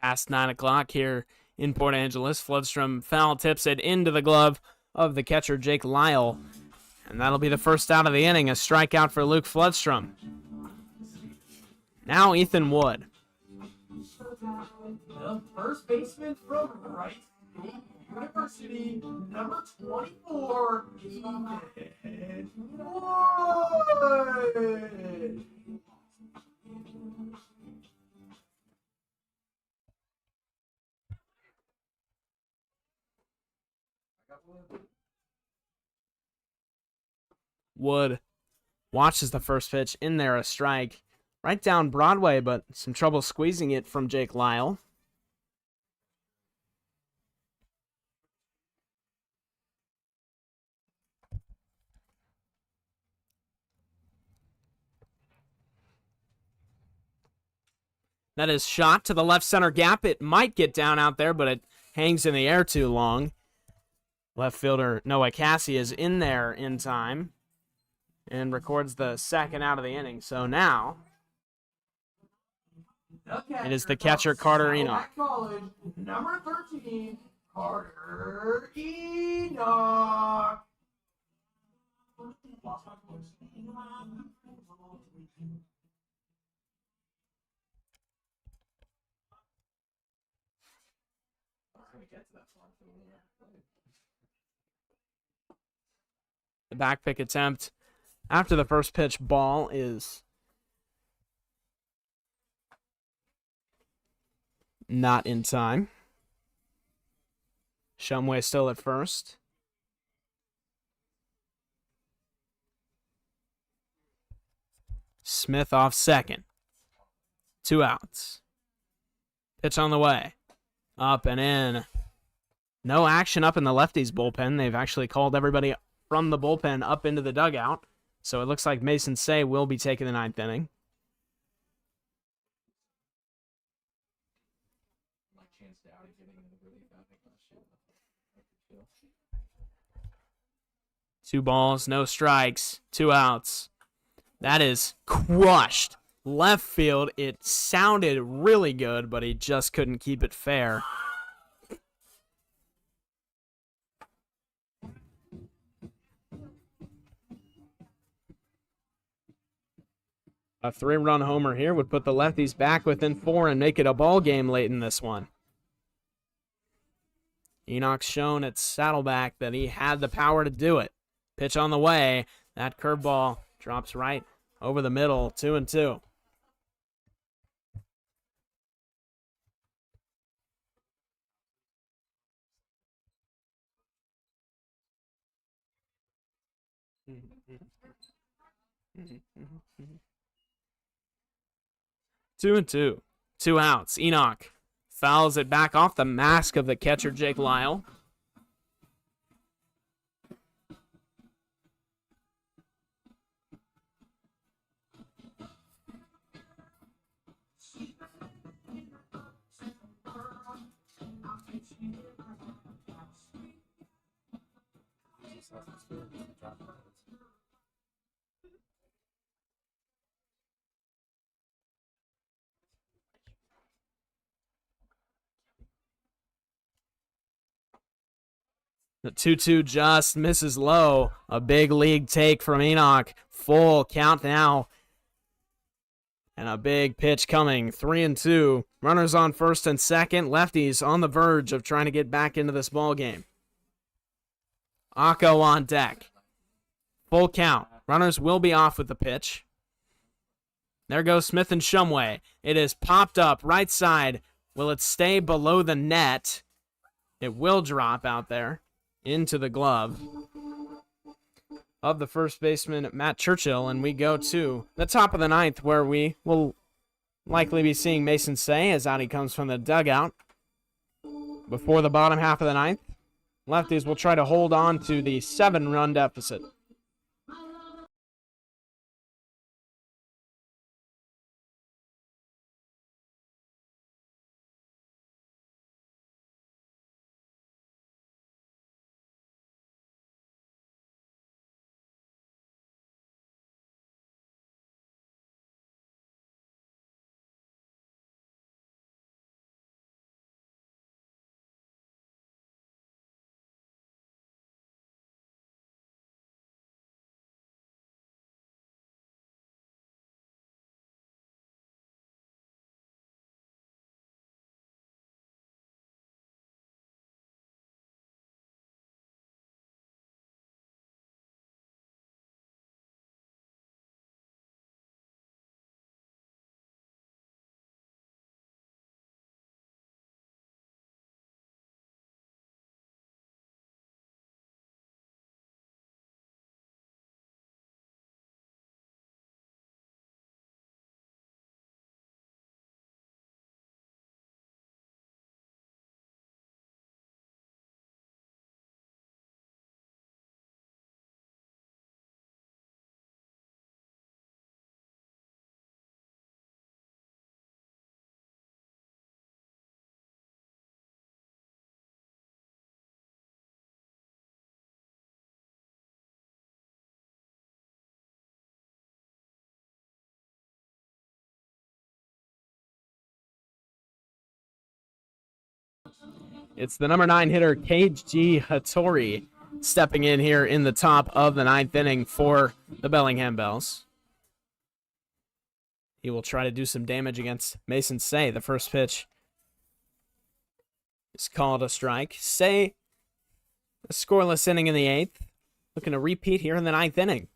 Past 9 o'clock here in Port Angeles. Floodstrom foul tips it into the glove of the catcher, Jake Lyle. And that'll be the first out of the inning, a strikeout for Luke Floodstrom. Now Ethan Wood. The first baseman from Wright State University, number 24, Ethan Wood. Wood watches the first pitch in there, a strike. Right down Broadway, but some trouble squeezing it from Jake Lyle. That is shot to the left center gap. It might get down out there, but it hangs in the air too long. Left fielder Noah Cassie is in there in time and records the second out of the inning. So now it is the catcher, Carter Enoch. College, number 13, Carter Enoch. The back pick attempt after the first pitch ball is not in time. Shumway still at first. Smith off second. 2 outs. Pitch on the way. Up and in. No action up in the Lefties bullpen. They've actually called everybody from the bullpen up into the dugout. So it looks like Mason Say will be taking the 9th inning. Two balls, no strikes, 2 outs. That is crushed. Left field, it sounded really good, but he just couldn't keep it fair. A 3-run homer here would put the Lefties back within 4 and make it a ball game late in this one. Enoch's shown at Saddleback that he had the power to do it. Pitch on the way. That curveball drops right over the middle. 2-2. Two and two. 2 outs. Enoch fouls it back off the mask of the catcher, Jake Lyle. The 2-2 just misses low. A big league take from Enoch. Full count now. And a big pitch coming. 3-2. Runners on first and second. Lefties on the verge of trying to get back into this ball game. Akko on deck. Full count. Runners will be off with the pitch. There goes Smith and Shumway. It is popped up right side. Will it stay below the net? It will drop out there into the glove of the first baseman, Matt Churchill, and we go to the top of the 9th, where we will likely be seeing Mason Say as out he comes from the dugout. Before the bottom half of the 9th, Lefties will try to hold on to the 7-run deficit. It's the number 9 hitter, Keiji Hattori, stepping in here in the top of the 9th inning for the Bellingham Bells. He will try to do some damage against Mason Say. The first pitch is called a strike. Say, a scoreless inning in the 8th. Looking to repeat here in the 9th inning.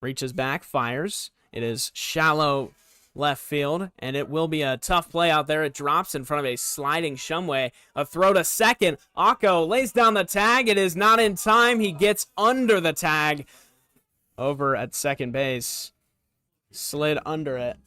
Reaches back, fires. It is shallow left field, and it will be a tough play out there. It drops in front of a sliding Shumway. A throw to second. Akko lays down the tag. It is not in time. He gets under the tag. Over at second base. Slid under it.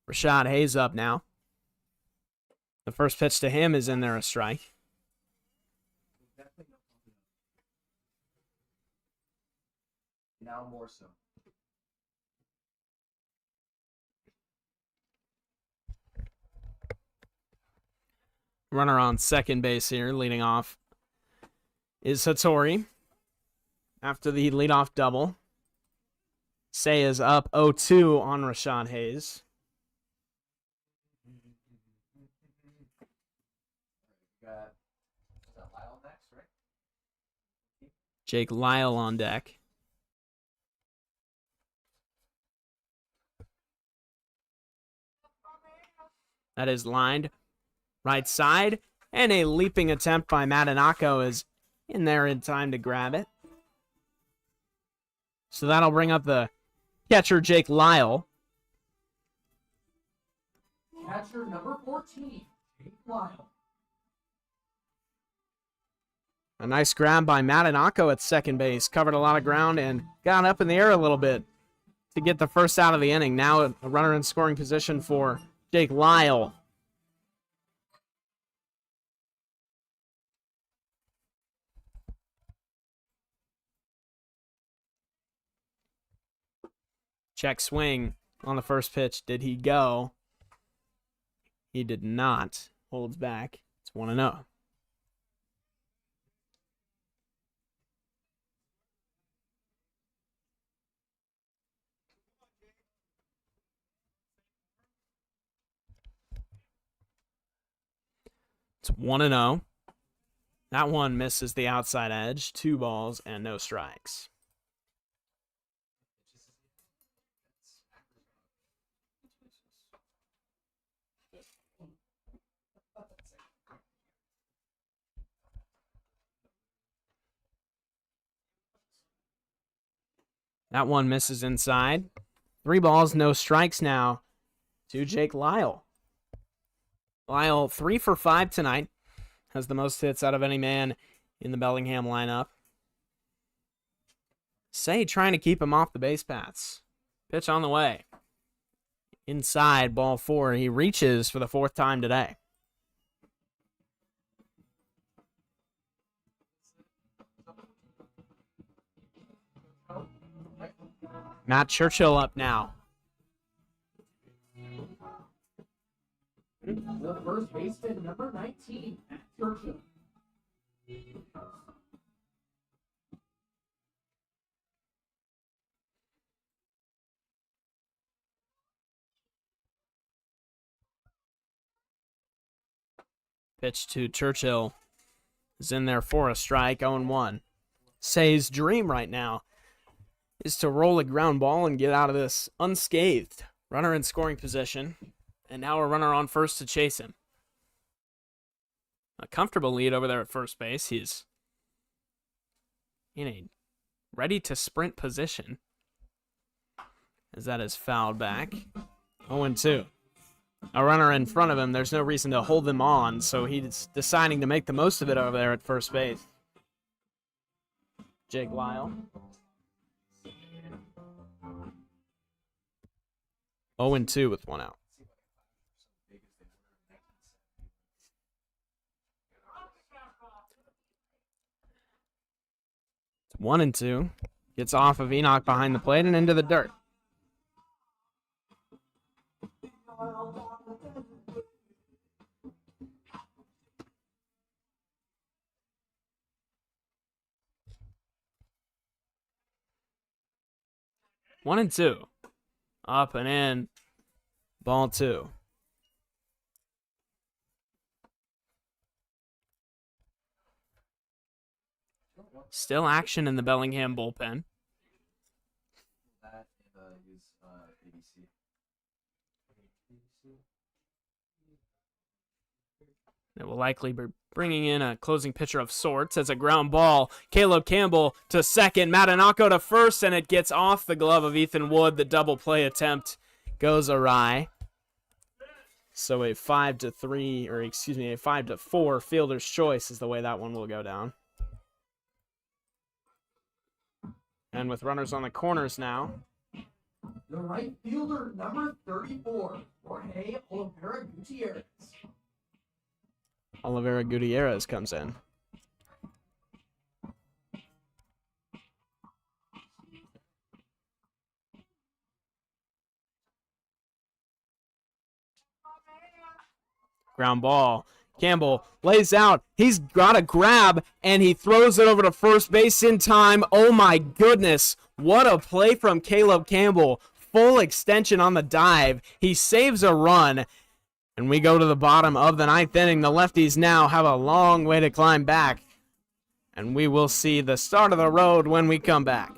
Rashad Hayes up now. The first pitch to him is in there, a strike. Now more so. Runner on second base here, leading off, is Hattori. After the leadoff double, Say is up 0-2 on Rashad Hayes. Got Lyle next, right? Jake Lyle on deck. That is lined right side, and a leaping attempt by Matanako is in there in time to grab it. So that'll bring up the catcher, Jake Lyle. Catcher number 14, Jake Lyle. A nice grab by Matanako at second base. Covered a lot of ground and got up in the air a little bit to get the first out of the inning. Now a runner in scoring position for Jake Lyle. Check swing on the first pitch. Did he go? He did not. Holds back. It's 1-0. It's 1-0. That one misses the outside edge. 2 balls and no strikes. That one misses inside. 3 balls, no strikes now to Jake Lyle. Lyle 3 for 5 tonight. Has the most hits out of any man in the Bellingham lineup. Say trying to keep him off the base paths. Pitch on the way. Inside, ball 4. He reaches for the 4th time today. Matt Churchill up now. The first baseman, number 19, Matt Churchill. Pitch to Churchill is in there for a strike, 0-1. Say's dream right now is to roll a ground ball and get out of this unscathed. Runner in scoring position, and now a runner on first to chase him. A comfortable lead over there at first base. He's in a ready-to-sprint position, as that is fouled back. 0-2. A runner in front of him, there's no reason to hold them on, so he's deciding to make the most of it over there at first base. Jake Lyle. 0-2 with 1 out. 1-2. Gets off of Enoch behind the plate and into the dirt. One and two. Up and in. Ball 2. Still action in the Bellingham bullpen. It will likely be bringing in a closing pitcher of sorts as a ground ball. Caleb Campbell to second, Matanako to first, and it gets off the glove of Ethan Wood. The double play attempt goes awry. So a 5-3, or excuse me, a 5-4 fielder's choice is the way that one will go down. And with runners on the corners now. The right fielder, number 34, Jorge Oliveira Gutierrez. Oliveira Gutierrez comes in. Ground ball. Campbell lays out. He's got a grab, and he throws it over to first base in time. Oh, my goodness. What a play from Caleb Campbell. Full extension on the dive. He saves a run, and we go to the bottom of the 9th inning. The Lefties now have a long way to climb back, and we will see the start of the road when we come back.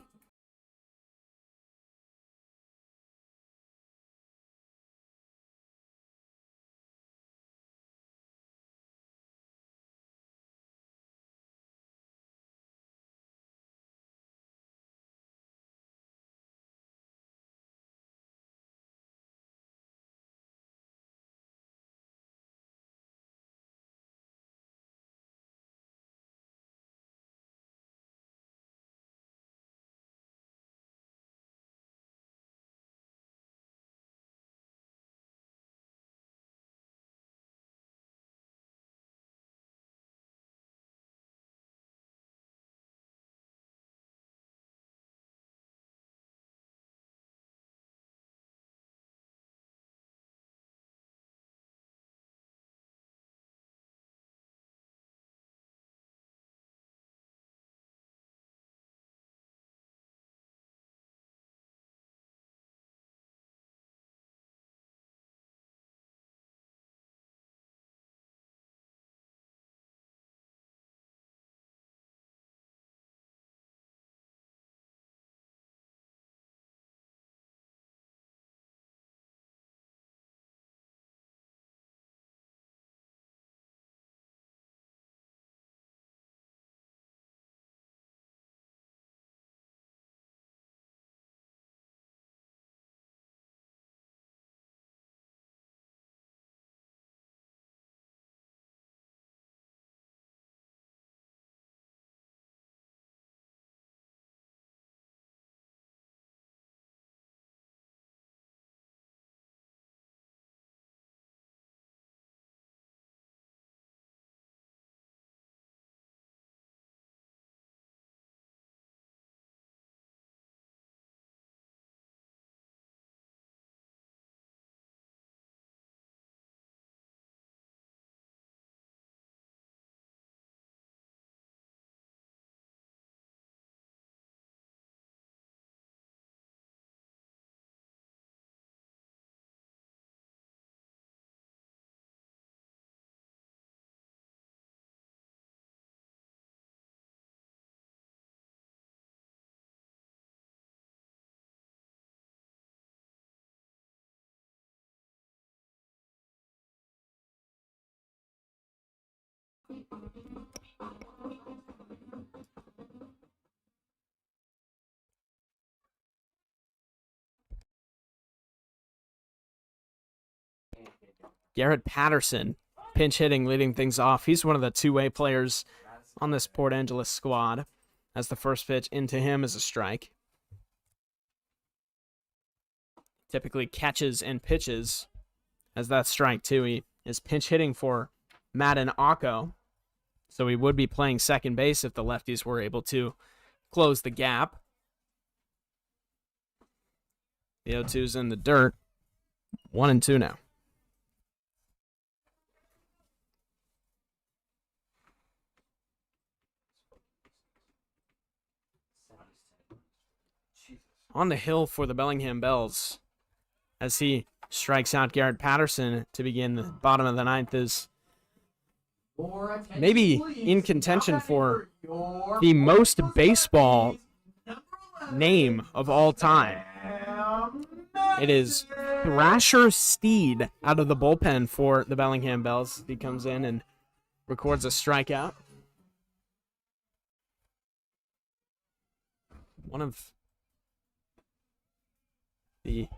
Garrett Patterson, pinch hitting, leading things off. He's one of the two-way players on this Port Angeles squad, as the first pitch into him is a strike. typically catches and pitches as that strike two. He is pinch hitting for Madden Akko, so he would be playing second base if the lefties were able to close the gap. The 0-2's in the dirt. 1-2 now. On the hill for the Bellingham Bells as he strikes out Garrett Patterson to begin the bottom of the ninth is maybe in contention for the most baseball name of all time. It is Thrasher Steed out of the bullpen for the Bellingham Bells. He comes in and records a strikeout. One of the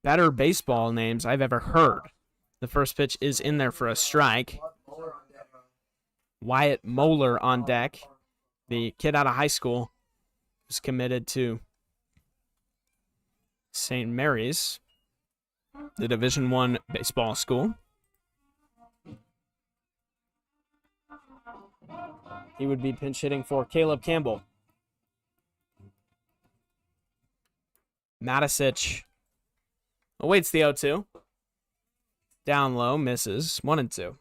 better baseball names I've ever heard. The first pitch is in there for a strike. Wyatt Moeller on deck. The kid out of high school was committed to St. Mary's, the Division I baseball school. He would be pinch hitting for Caleb Campbell. Matisic awaits the 0-2. Down low, misses. 1-2.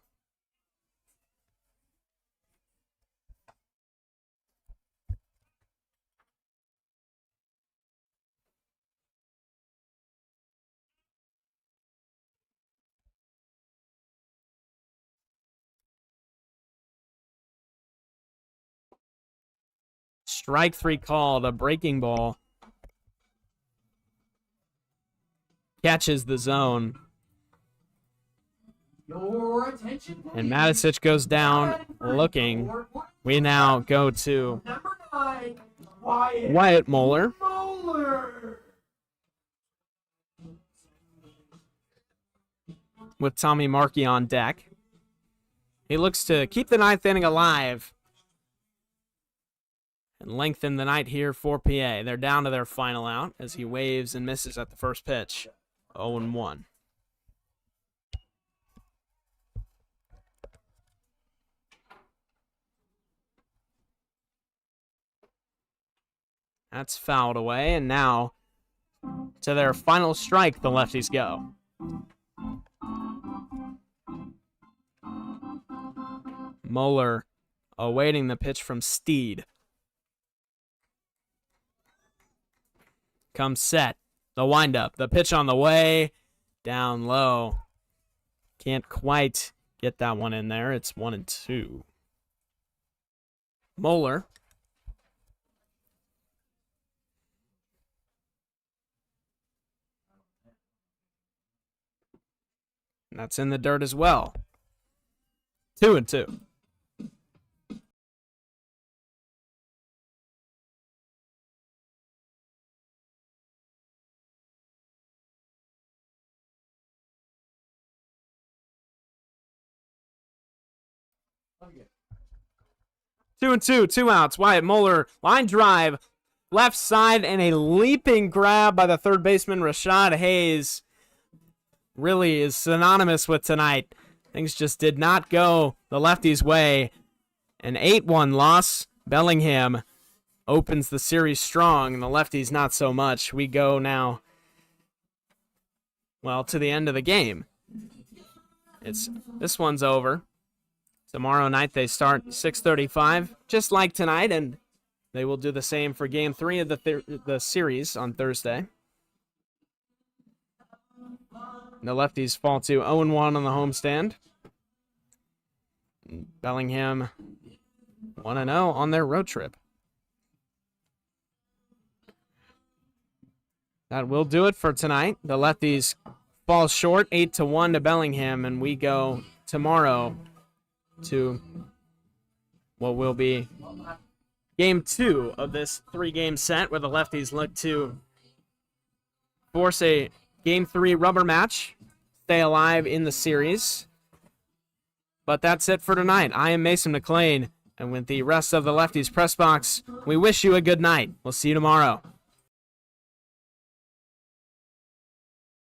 Strike three called, a breaking ball. Catches the zone. And Matisic goes down looking. We now go to Wyatt Moeller. With Tommy Markey on deck. He looks to keep the ninth inning alive and lengthen the night here for PA. They're down to their final out as he waves and misses at the first pitch. 0-1. That's fouled away, and now to their final strike, the lefties go. Moeller awaiting the pitch from Steed. Comes set. The windup. The pitch on the way. Down low. Can't quite get that one in there. It's 1-2. Moeller. And that's in the dirt as well. 2-2. Two and two, 2 outs. Wyatt Moeller, line drive, left side, and a leaping grab by the third baseman, Rashad Hayes. Really is synonymous with tonight. Things just did not go the lefties' way. An 8-1 loss. Bellingham opens the series strong, and the lefties not so much. We go now, well, to the end of the game. This one's over. Tomorrow night they start 6:35, just like tonight, and they will do the same for Game 3 of the series on Thursday. The lefties fall to 0-1 on the homestand. Bellingham 1-0 on their road trip. That will do it for tonight. The lefties fall short 8-1 to Bellingham, and we go tomorrow to what will be Game 2 of this 3-game set, where the lefties look to force a Game 3 rubber match, stay alive in the series. But that's it for tonight. I am Mason McLean, and with the rest of the Lefties Press Box, we wish you a good night. We'll see you tomorrow.